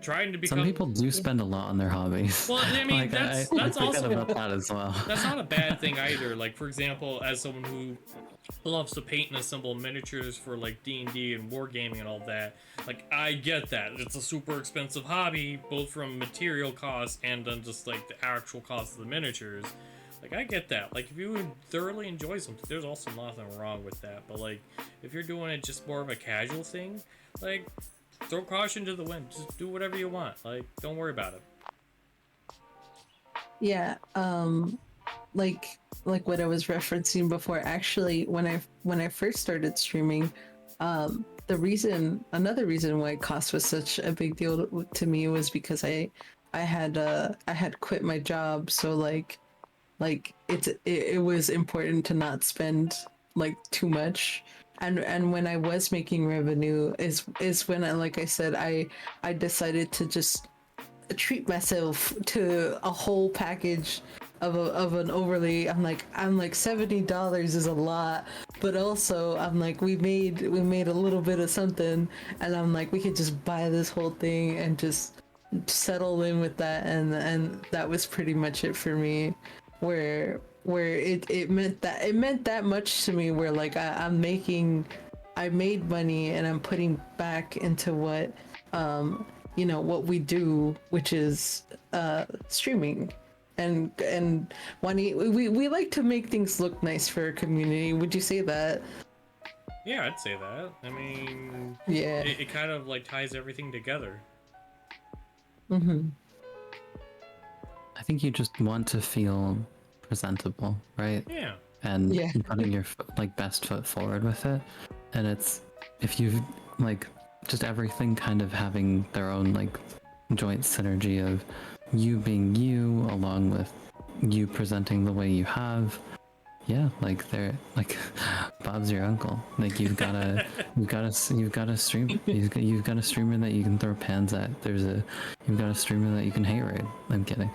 trying to become. Some people do spend a lot on their hobbies. Well, I mean, like, that's I forget also about that as well. that's not a bad thing either. Like, for example, as someone who loves to paint and assemble miniatures for like D&D and wargaming and all that, like, I get that it's a super expensive hobby, both from material costs and then just like the actual cost of the miniatures. Like, I get that. Like, if you thoroughly enjoy something, there's also nothing wrong with that. But like, if you're doing it just more of a casual thing, like, throw caution to the wind. Just do whatever you want. Like, don't worry about it. Yeah, like what I was referencing before. Actually, when I first started streaming, another reason why cost was such a big deal to me was because I had quit my job, so like it was important to not spend like too much. And when I was making revenue is when like I said, I decided to just treat myself to a whole package of an overlay. I'm like $70 is a lot, but also I'm like, we made a little bit of something, and I'm like, we could just buy this whole thing and just settle in with that, and that was pretty much it for me. Where it meant that much to me, where like I made money and I'm putting back into what what we do, which is streaming, and we like to make things look nice for our community. Would you say that? Yeah, I'd say that. I mean, Yeah. it kind of like ties everything together. Mm-hmm. I think you just want to feel presentable, right? Yeah. And Yeah. putting your best foot forward with it. And it's, if you like, just everything kind of having their own like joint synergy of you being you, along with you presenting the way you have. Yeah, like they're like, Bob's your uncle. Like you've got a stream. You've got a streamer that you can throw pans at. You've got a streamer that you can hate raid. I'm kidding.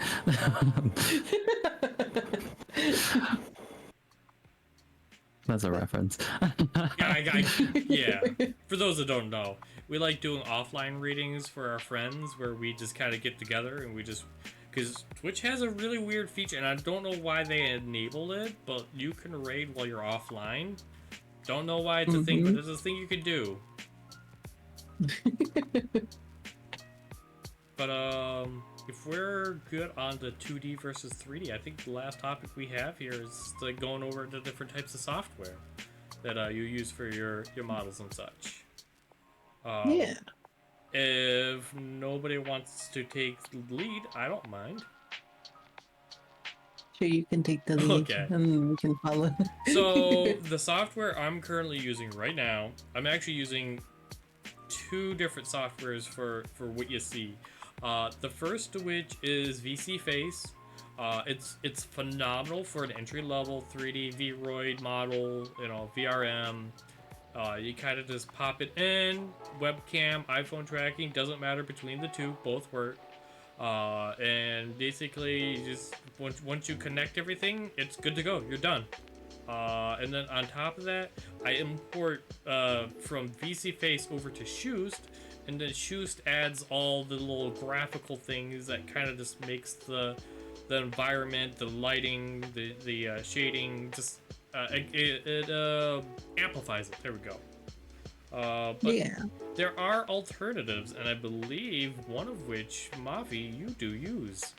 That's a reference. Yeah. For those that don't know, we like doing offline readings for our friends where we just kind of get together and we just, because Twitch has a really weird feature, and I don't know why they enabled it, but you can raid while you're offline. Don't know why it's a thing, but there's a thing you can do. But if we're good on the 2D versus 3D, I think the last topic we have here is like going over the different types of software that you use for your models and such. Yeah. If nobody wants to take the lead, I don't mind. Sure, you can take the lead, Okay. and we can follow. So the software I'm currently using right now, I'm actually using two different softwares for what you see. The first of which is VC Face. It's phenomenal for an entry-level 3D VRoid model, VRM. You kind of just pop it in, webcam, iPhone tracking, doesn't matter between the two, both work. And basically, you just once you connect everything, it's good to go. You're done. And then on top of that, I import from VC Face over to Shoost, and then Shoost adds all the little graphical things that kind of just makes the environment, the lighting, the shading, just it amplifies it. There we go. But Yeah. there are alternatives, and I believe one of which, Mavi, you do use.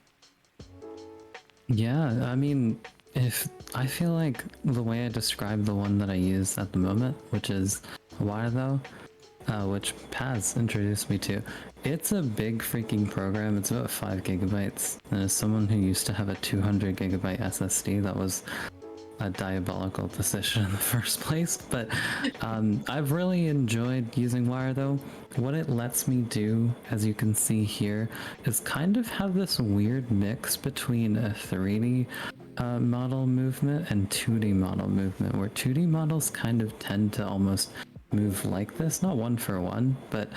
Yeah, I mean, if I feel like the way I describe the one that I use at the moment, which is Wire, which Paz introduced me to, it's a big freaking program. It's about 5 gigabytes, and as someone who used to have a 200 gigabyte SSD, that was a diabolical decision in the first place. But I've really enjoyed using Wire though. What it lets me do, as you can see here, is kind of have this weird mix between a 3D model movement and 2D model movement, where 2D models kind of tend to almost move like this, not one for one, but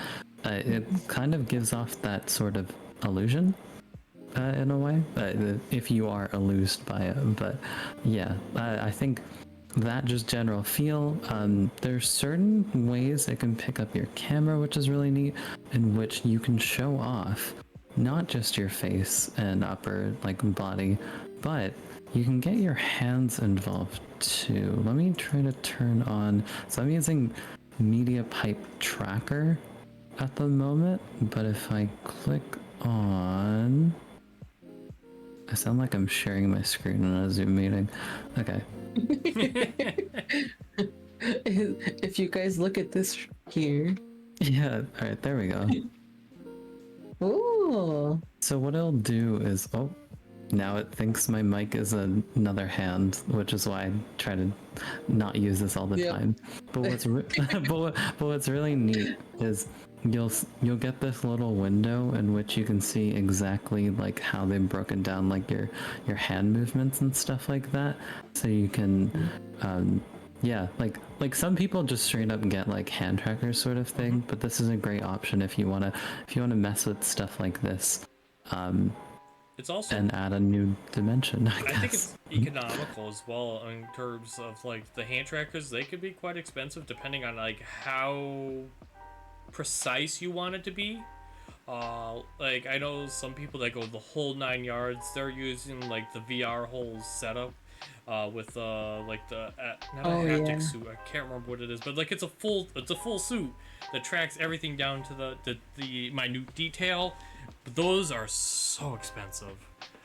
it kind of gives off that sort of illusion in a way, if you are illused by it. But yeah, I think that just general feel. There's certain ways it can pick up your camera, which is really neat, in which you can show off not just your face and upper like body, but you can get your hands involved too. Let me try to turn on. So I'm using Media Pipe Tracker at the moment, but if I click on, I sound like I'm sharing my screen in a Zoom meeting. Okay. If you guys look at this here. Yeah, alright, there we go. Ooh. So what it'll do is, oh, now it thinks my mic is another hand, which is why I try to not use this all the Yep. time. But but what's really neat is you'll get this little window in which you can see exactly like how they've broken down like your hand movements and stuff like that. So you can yeah, like some people just straight up get like hand trackers sort of thing, but this is a great option if you wanna mess with stuff like this. It's also, And add a new dimension, I guess. I think it's economical as well in terms of like the hand trackers. They could be quite expensive depending on like how precise you want it to be. Like I know some people that go the whole 9 yards. They're using like the VR whole setup with like the not a haptic suit. I can't remember what it is, but like it's a full suit that tracks everything down to the minute detail. But those are so expensive.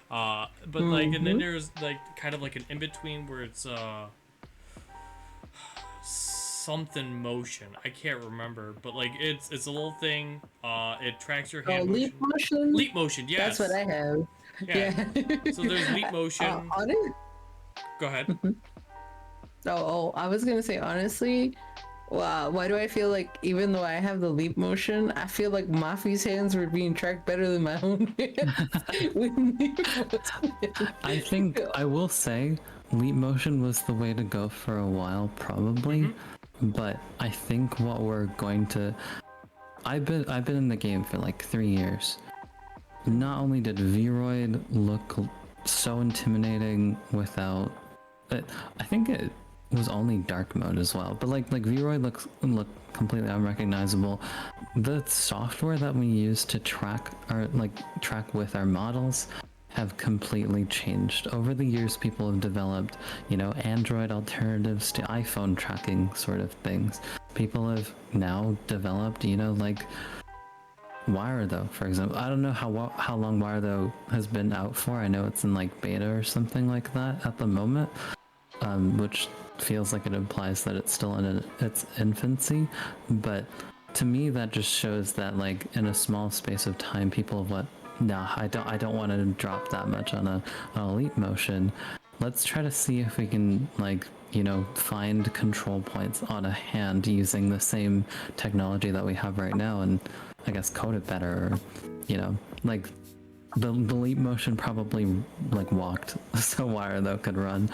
But like, and then there's like kind of like an in between where it's something motion. I can't remember, but like it's a little thing. It tracks your hand motion. Leap motion. Leap motion, yes. That's what I have. Yeah. So there's leap motion. On it. Go ahead. Oh, I was gonna say honestly, wow, why do I feel like even though I have the leap motion, I feel like Mafi's hands were being tracked better than my own hands? I think I will say leap motion was the way to go for a while, probably. But I think what we're going to, I've been in the game for like 3 years. Not only did Vroid look so intimidating without it, I think it was only dark mode as well, but like Vroid look completely unrecognizable. The software that we use to track with our models have completely changed over the years. People have developed, you know, Android alternatives to iPhone tracking sort of things. People have now developed, you know, like Wire though, for example. I don't know how long Wire though has been out for. I know it's in like beta or something like that at the moment, which feels like it implies that it's still in its infancy. But to me, that just shows that like in a small space of time, people have I don't want to drop that much on a leap motion. Let's try to see if we can like, you know, find control points on a hand using the same technology that we have right now, and I guess code it better, or, you know, like the leap motion probably like walked so Wire though could run.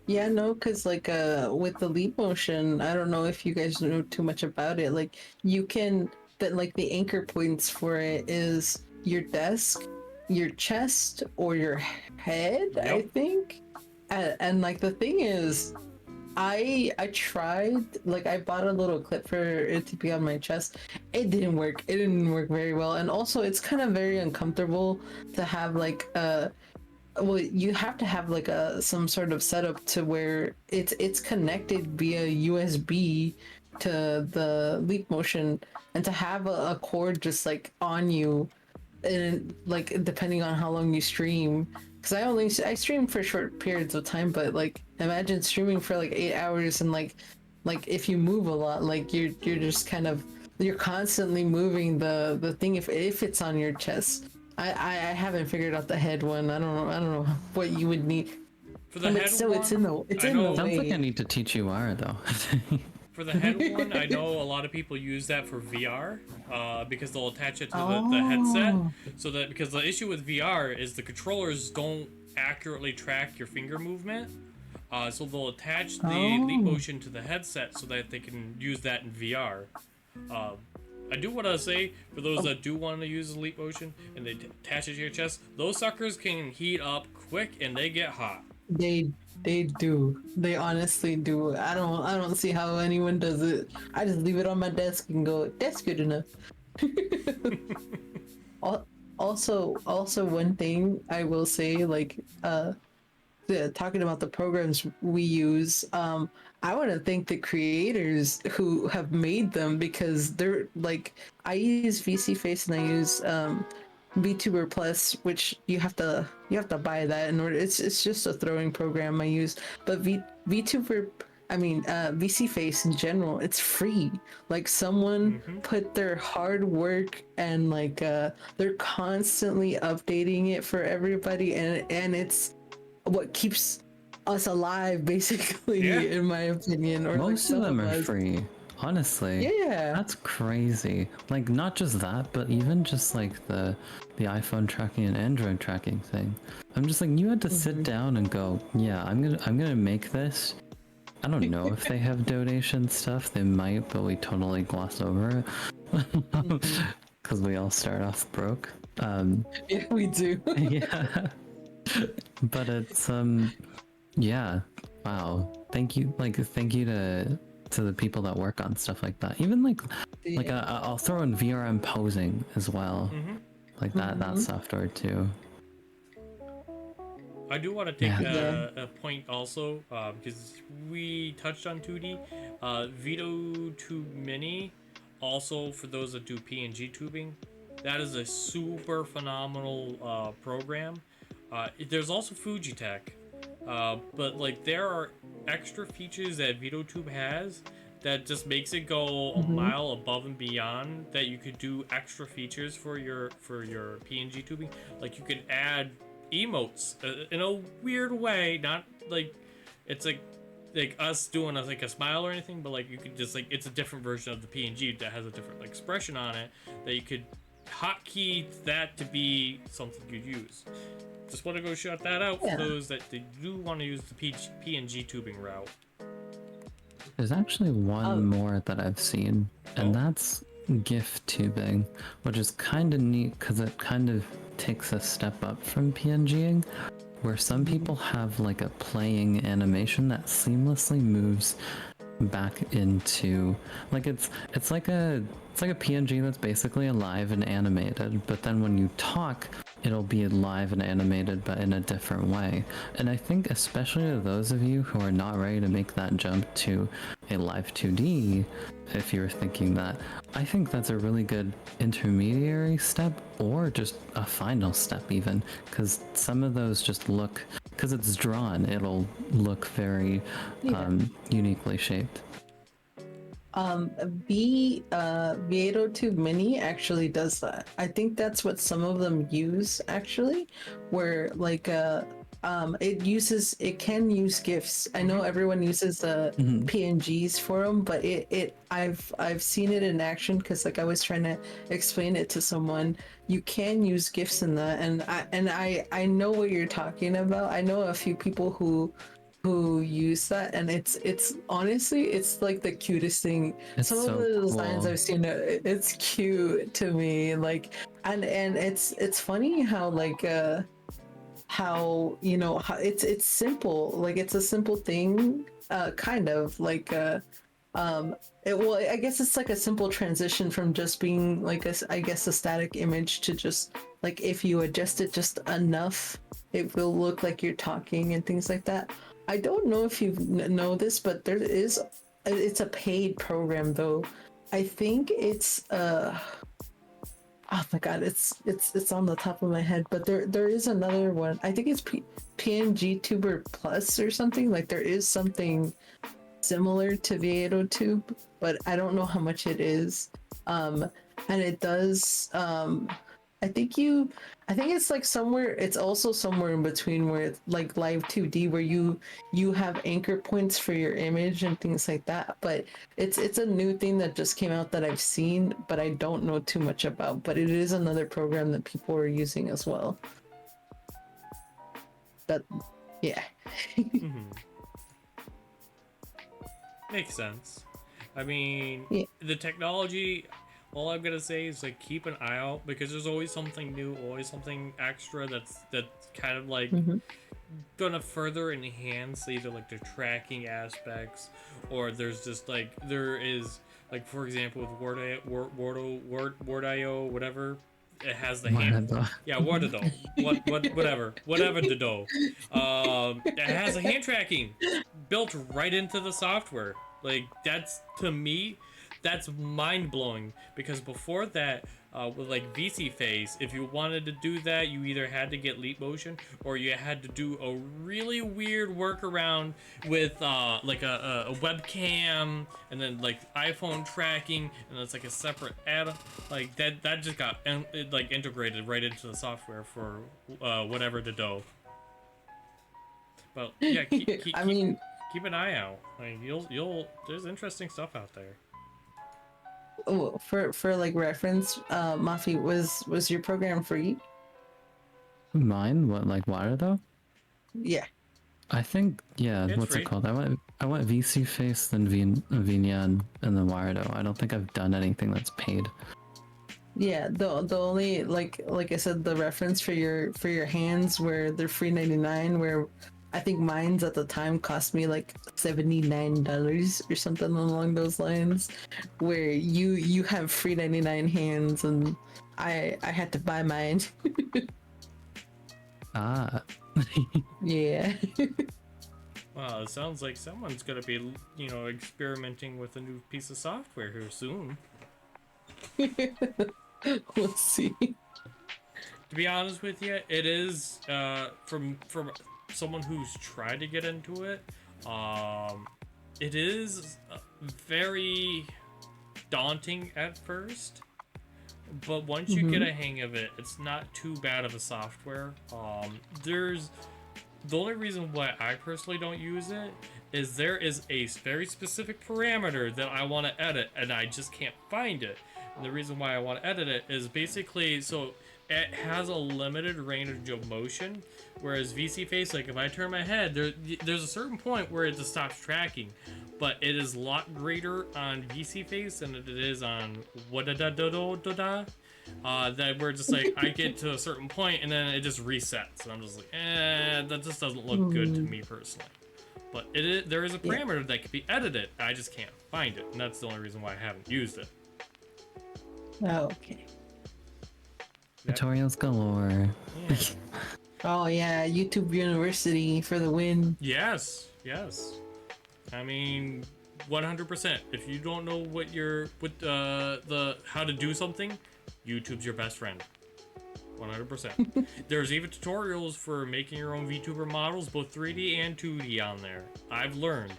Yeah, no, because like with the leap motion, I don't know if you guys know too much about it. Like you can like the anchor points for it is your desk, your chest, or your head. Yep. I think. And like the thing is, I tried, like I bought a little clip for it to be on my chest. It didn't work. It didn't work very well, and also it's kind of very uncomfortable to have like well, you have to have like some sort of setup to where it's connected via USB to the leap motion, and to have a cord just like on you, and like depending on how long you stream, because I stream for short periods of time, but like imagine streaming for like 8 hours, and like if you move a lot, like you're just kind of, you're constantly moving the thing if it's on your chest. I haven't figured out the head one. I don't know what you would need. For the head one, it's in the Sounds way. like I need to teach you Wire though. For the head one, I know a lot of people use that for VR because they'll attach it to the headset. So that, because the issue with VR is the controllers don't accurately track your finger movement. So they'll attach the leap motion to the headset so that they can use that in VR. I do want to say, for those that do want to use the leap motion and they attach it to your chest, those suckers can heat up quick and they get hot. They do. They honestly do. I don't see how anyone does it. I just leave it on my desk and go, that's good enough. Also one thing I will say, like talking about the programs we use, I want to thank the creators who have made them, because they're like, I use VC Face and I use VTuber Plus, which you have to buy that in order. It's just a throwing program I use, but VTuber, I mean VC Face in general, it's free. Like someone put their hard work and like they're constantly updating it for everybody, and it's what keeps us alive, basically, in my opinion. Or Most like of them are us. free. Honestly, Yeah. that's crazy. Like, not just that, but even just like the iPhone tracking and Android tracking thing. I'm just like, you had to sit down and go, yeah, I'm gonna make this. I don't know if they have donation stuff. They might, but we totally gloss over it because we all start off broke. Yeah, we do. Yeah, but it's yeah. Wow. Thank you. Like, thank you to the people that work on stuff like that. Even like I'll throw in VRM posing as well. Like that software too. I do want to take a point also, because we touched on 2D. VTube Mini, also for those that do PNG tubing, that is a super phenomenal program. There's also Fujitech, but like there are extra features that VTube has that just makes it go a mile above and beyond, that you could do extra features for your PNG tubing. Like you could add emotes in a weird way, not like it's like us doing like a smile or anything, but like you could just like, it's a different version of the PNG that has a different like, expression on it, that you could hotkey that to be something you'd use. Just want to go shout that out for those that they do want to use the PNG tubing route. There's actually one more that I've seen, and that's GIF tubing, which is kind of neat because it kind of takes a step up from PNGing, where some people have like a playing animation that seamlessly moves back into, like it's like a PNG that's basically alive and animated, but then when you talk, it'll be live and animated but in a different way. And I think especially to those of you who are not ready to make that jump to a live 2D, if you're thinking that, I think that's a really good intermediary step, or just a final step even, because some of those just look, because it's drawn, it'll look very uniquely shaped. VTube Mini actually does that. I think that's what some of them use actually, where like it can use GIFs. I know everyone uses the PNGs for them, but I've seen it in action, because like I was trying to explain it to someone. You can use GIFs in that, and I know what you're talking about. I know a few people who use that, and it's honestly, it's like the cutest thing. Some so of the designs cool. I've seen, it's cute to me, like, and it's funny how like how, you know, how it's simple, like it's a simple thing, kind of like I guess it's like a simple transition from just being like I guess a static image to just like, if you adjust it just enough, it will look like you're talking and things like that. I don't know if you know this, but it's a paid program though. I think it's oh my god, it's on the top of my head, but there is another one. I think it's PNG Tuber Plus or something. Like there is something similar to VTube, but I don't know how much it is. And it does I think it's like somewhere, it's also somewhere in between where it's like live 2D, where you have anchor points for your image and things like that. But it's a new thing that just came out that I've seen, but I don't know too much about. But it is another program that people are using as well. But yeah. Makes sense. I mean, Yeah. the technology, all I'm gonna say is like keep an eye out because there's always something new, always something extra that's kind of like gonna further enhance either like the tracking aspects or there's just like there is like for example with Word.io whatever it has the hand yeah Word.io whatever the dough it has a hand tracking built right into the software like that's to me that's mind-blowing because before that with like VC Face, if you wanted to do that, you either had to get Leap Motion or you had to do a really weird workaround with like a webcam and then like iPhone tracking and it's like a separate add like that just got like integrated right into the software for whatever to do. But yeah, keep an eye out. Like you'll there's interesting stuff out there. Oh, for like reference, Mafi, was your program free? Mine? What, like Wire though? Yeah. I think, yeah, It's what's free. it called? I went VC Face, then Vinyan, and then Wiredo. I don't think I've done anything that's paid. Yeah, the only like I said, the reference for your hands where they're free 99, where I think mine's at the time cost me like $79 or something along those lines, where you have free 99 hands and I had to buy mine. Ah. Yeah. Wow, it sounds like someone's gonna be, you know, experimenting with a new piece of software here soon. We'll see. To be honest with you, it is from someone who's tried to get into it. It is very daunting at first, but once you get a hang of it, it's not too bad of a software. There's the only reason why I personally don't use it is there is a very specific parameter that I want to edit and I just can't find it. And the reason why I want to edit it is basically so it has a limited range of motion, whereas VC Face, like if I turn my head, there's a certain point where it just stops tracking, but it is a lot greater on VC Face than it is on that we're just like I get to a certain point and then it just resets and I'm just like that just doesn't look good to me personally. But there is a parameter that can be edited. I just can't find it, and that's the only reason why I haven't used it. Oh, okay. Tutorials galore. Yeah. Oh yeah, YouTube University for the win. Yes. I mean, 100%. If you don't know how to do something, YouTube's your best friend. 100%. There's even tutorials for making your own VTuber models, both 3D and 2D on there. I've learned.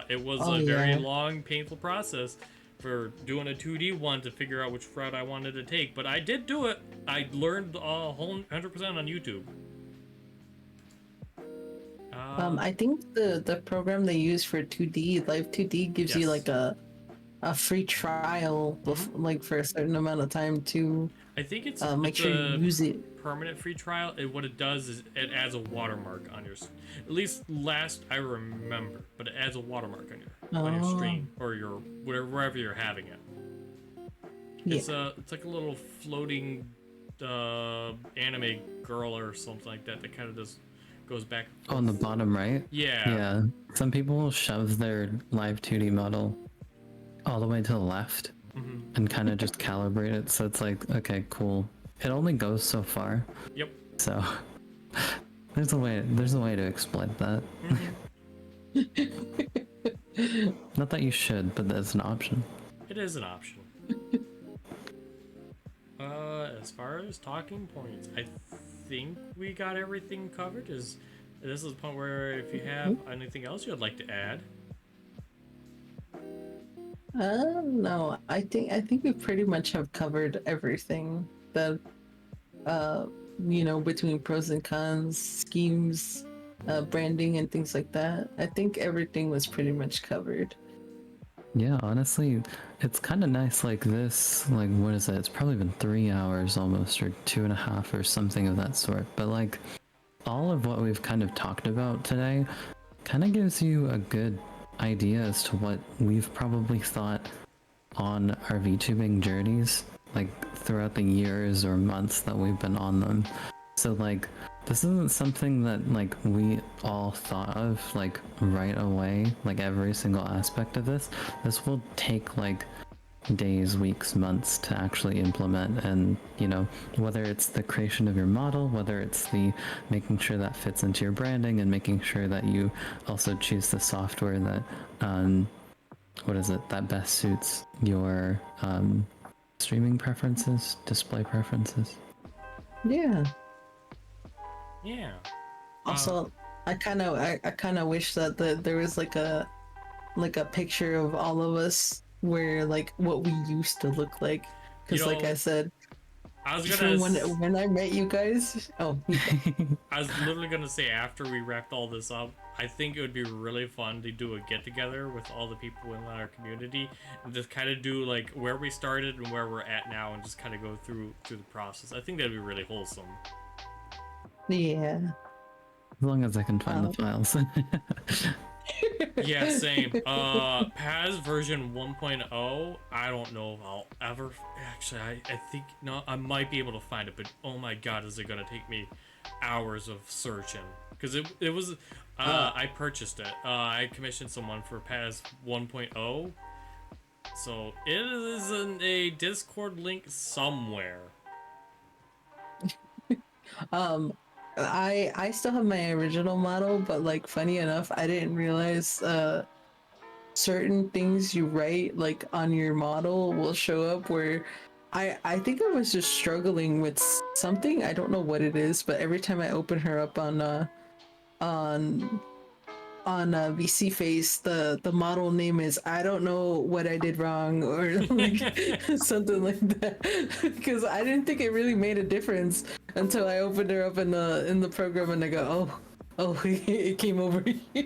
It was a very long, painful process for doing a 2D one to figure out which route I wanted to take, but I did do it. I learned 100% on YouTube. I think the program they use for 2D, Live 2D, gives you like a free trial, like for a certain amount of time to. I think it's make sure you use it. Permanent free trial. What it does is it adds a watermark on your, at least last I remember, but it adds a watermark on your stream or your wherever you're having it. It's like a little floating anime girl or something like that that kind of just goes back. On the bottom right? Yeah. Some people will shove their live 2D model all the way to the left and kind of just calibrate it so it's like, okay, cool. It only goes so far. Yep. So there's a way to exploit that. Not that you should, but that's an option. It is an option. As far as talking points, I think we got everything covered. This is the point where if you have anything else you'd like to add. No, I think we pretty much have covered everything that between pros and cons, schemes, branding and things like that. I think everything was pretty much covered. Yeah, honestly, it's kind of nice like this, like what is it? It's probably been 3 hours almost, or 2.5 or something of that sort. But like all of what we've kind of talked about today kind of gives you a good idea as to what we've probably thought on our VTubing journeys, like throughout the years or months that we've been on them. So like this isn't something that like we all thought of like right away, like every single aspect of this. This will take like days, weeks, months to actually implement. And you know, whether it's the creation of your model, whether it's the making sure that fits into your branding, and making sure that you also choose the software that what is it, that best suits your streaming preferences, display preferences. Yeah. Yeah. Also, I kind of wish that there was like a picture of all of us where like what we used to look like, because like I said, I was gonna when I met you guys. Oh, I was literally gonna say, after we wrapped all this up, I think it would be really fun to do a get together with all the people in our community and just kind of do like where we started and where we're at now, and just kind of go through the process. I think that'd be really wholesome. yeah. As long as I can find the files. Yeah, same. Paz version 1.0, I don't know if I'll ever... Actually, I think... No, I might be able to find it, but oh my god, is it gonna take me hours of searching. Because it was... I purchased it. I commissioned someone for Paz 1.0. So, it is in a Discord link somewhere. I still have my original model, but like funny enough, I didn't realize certain things you write like on your model will show up where I think I was just struggling with something. I don't know what it is, but every time I open her up on VC Face, the model name is I don't know what I did wrong, or like something like that. Because I didn't think it really made a difference until I opened her up in the program, and I go, oh, it came over here.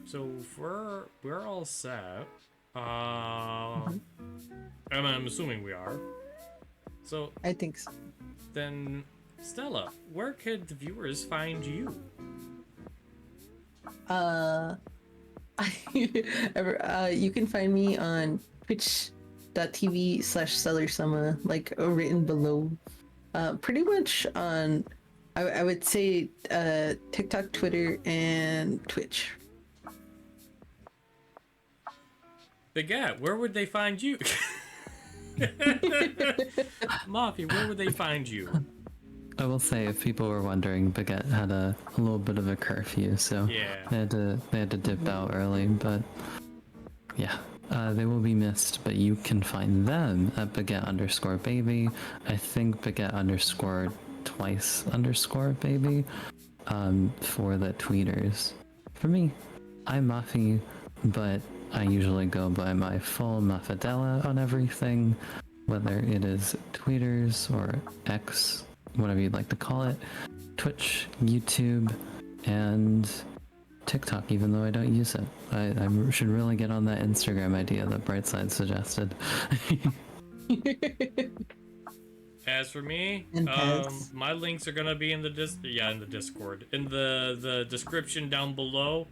So we're all set. I'm assuming we are. So I think so. Then, Stella, where could the viewers find you? You can find me on twitch.tv/stellarsama, like written below. Pretty much on, I would say, TikTok, Twitter, and Twitch. Baguette, where would they find you? Mafia, where would they find you? I will say, if people were wondering, Baguette had a little bit of a curfew, so Yeah. they had to dip out early, but yeah, they will be missed. But you can find them at Baguette_baby. I think Baguette_twice_baby for the tweeters. For me, I'm Mafi, but I usually go by my full Mafidella on everything, whether it is tweeters or X, whatever you'd like to call it, Twitch, YouTube, and TikTok, even though I don't use it. I should really get on that Instagram idea that Brightside suggested. As for me, And my links are gonna be in the Discord, in the description down below.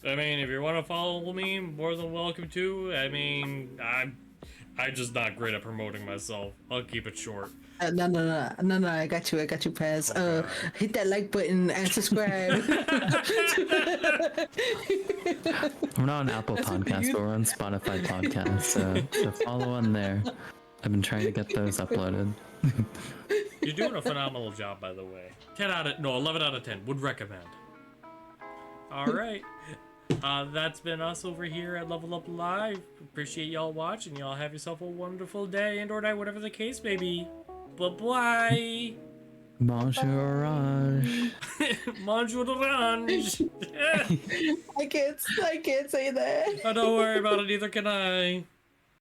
I mean, if you want to follow me, more than welcome to. I mean, I'm just not great at promoting myself. I'll keep it short. No, I got you, Paz. Oh, hit that like button and subscribe. We're not on Apple Podcasts, but we're on Spotify Podcasts, so follow on there. I've been trying to get those uploaded. You're doing a phenomenal job, by the way. 11 out of 10. Would recommend. All right. That's been us over here at Level Up Live. Appreciate y'all watching. Y'all have yourself a wonderful day and or night, whatever the case may be. Bye-bye. Bonjour orange. Bonjour orange. I can't say that. Oh, don't worry about it, neither can I.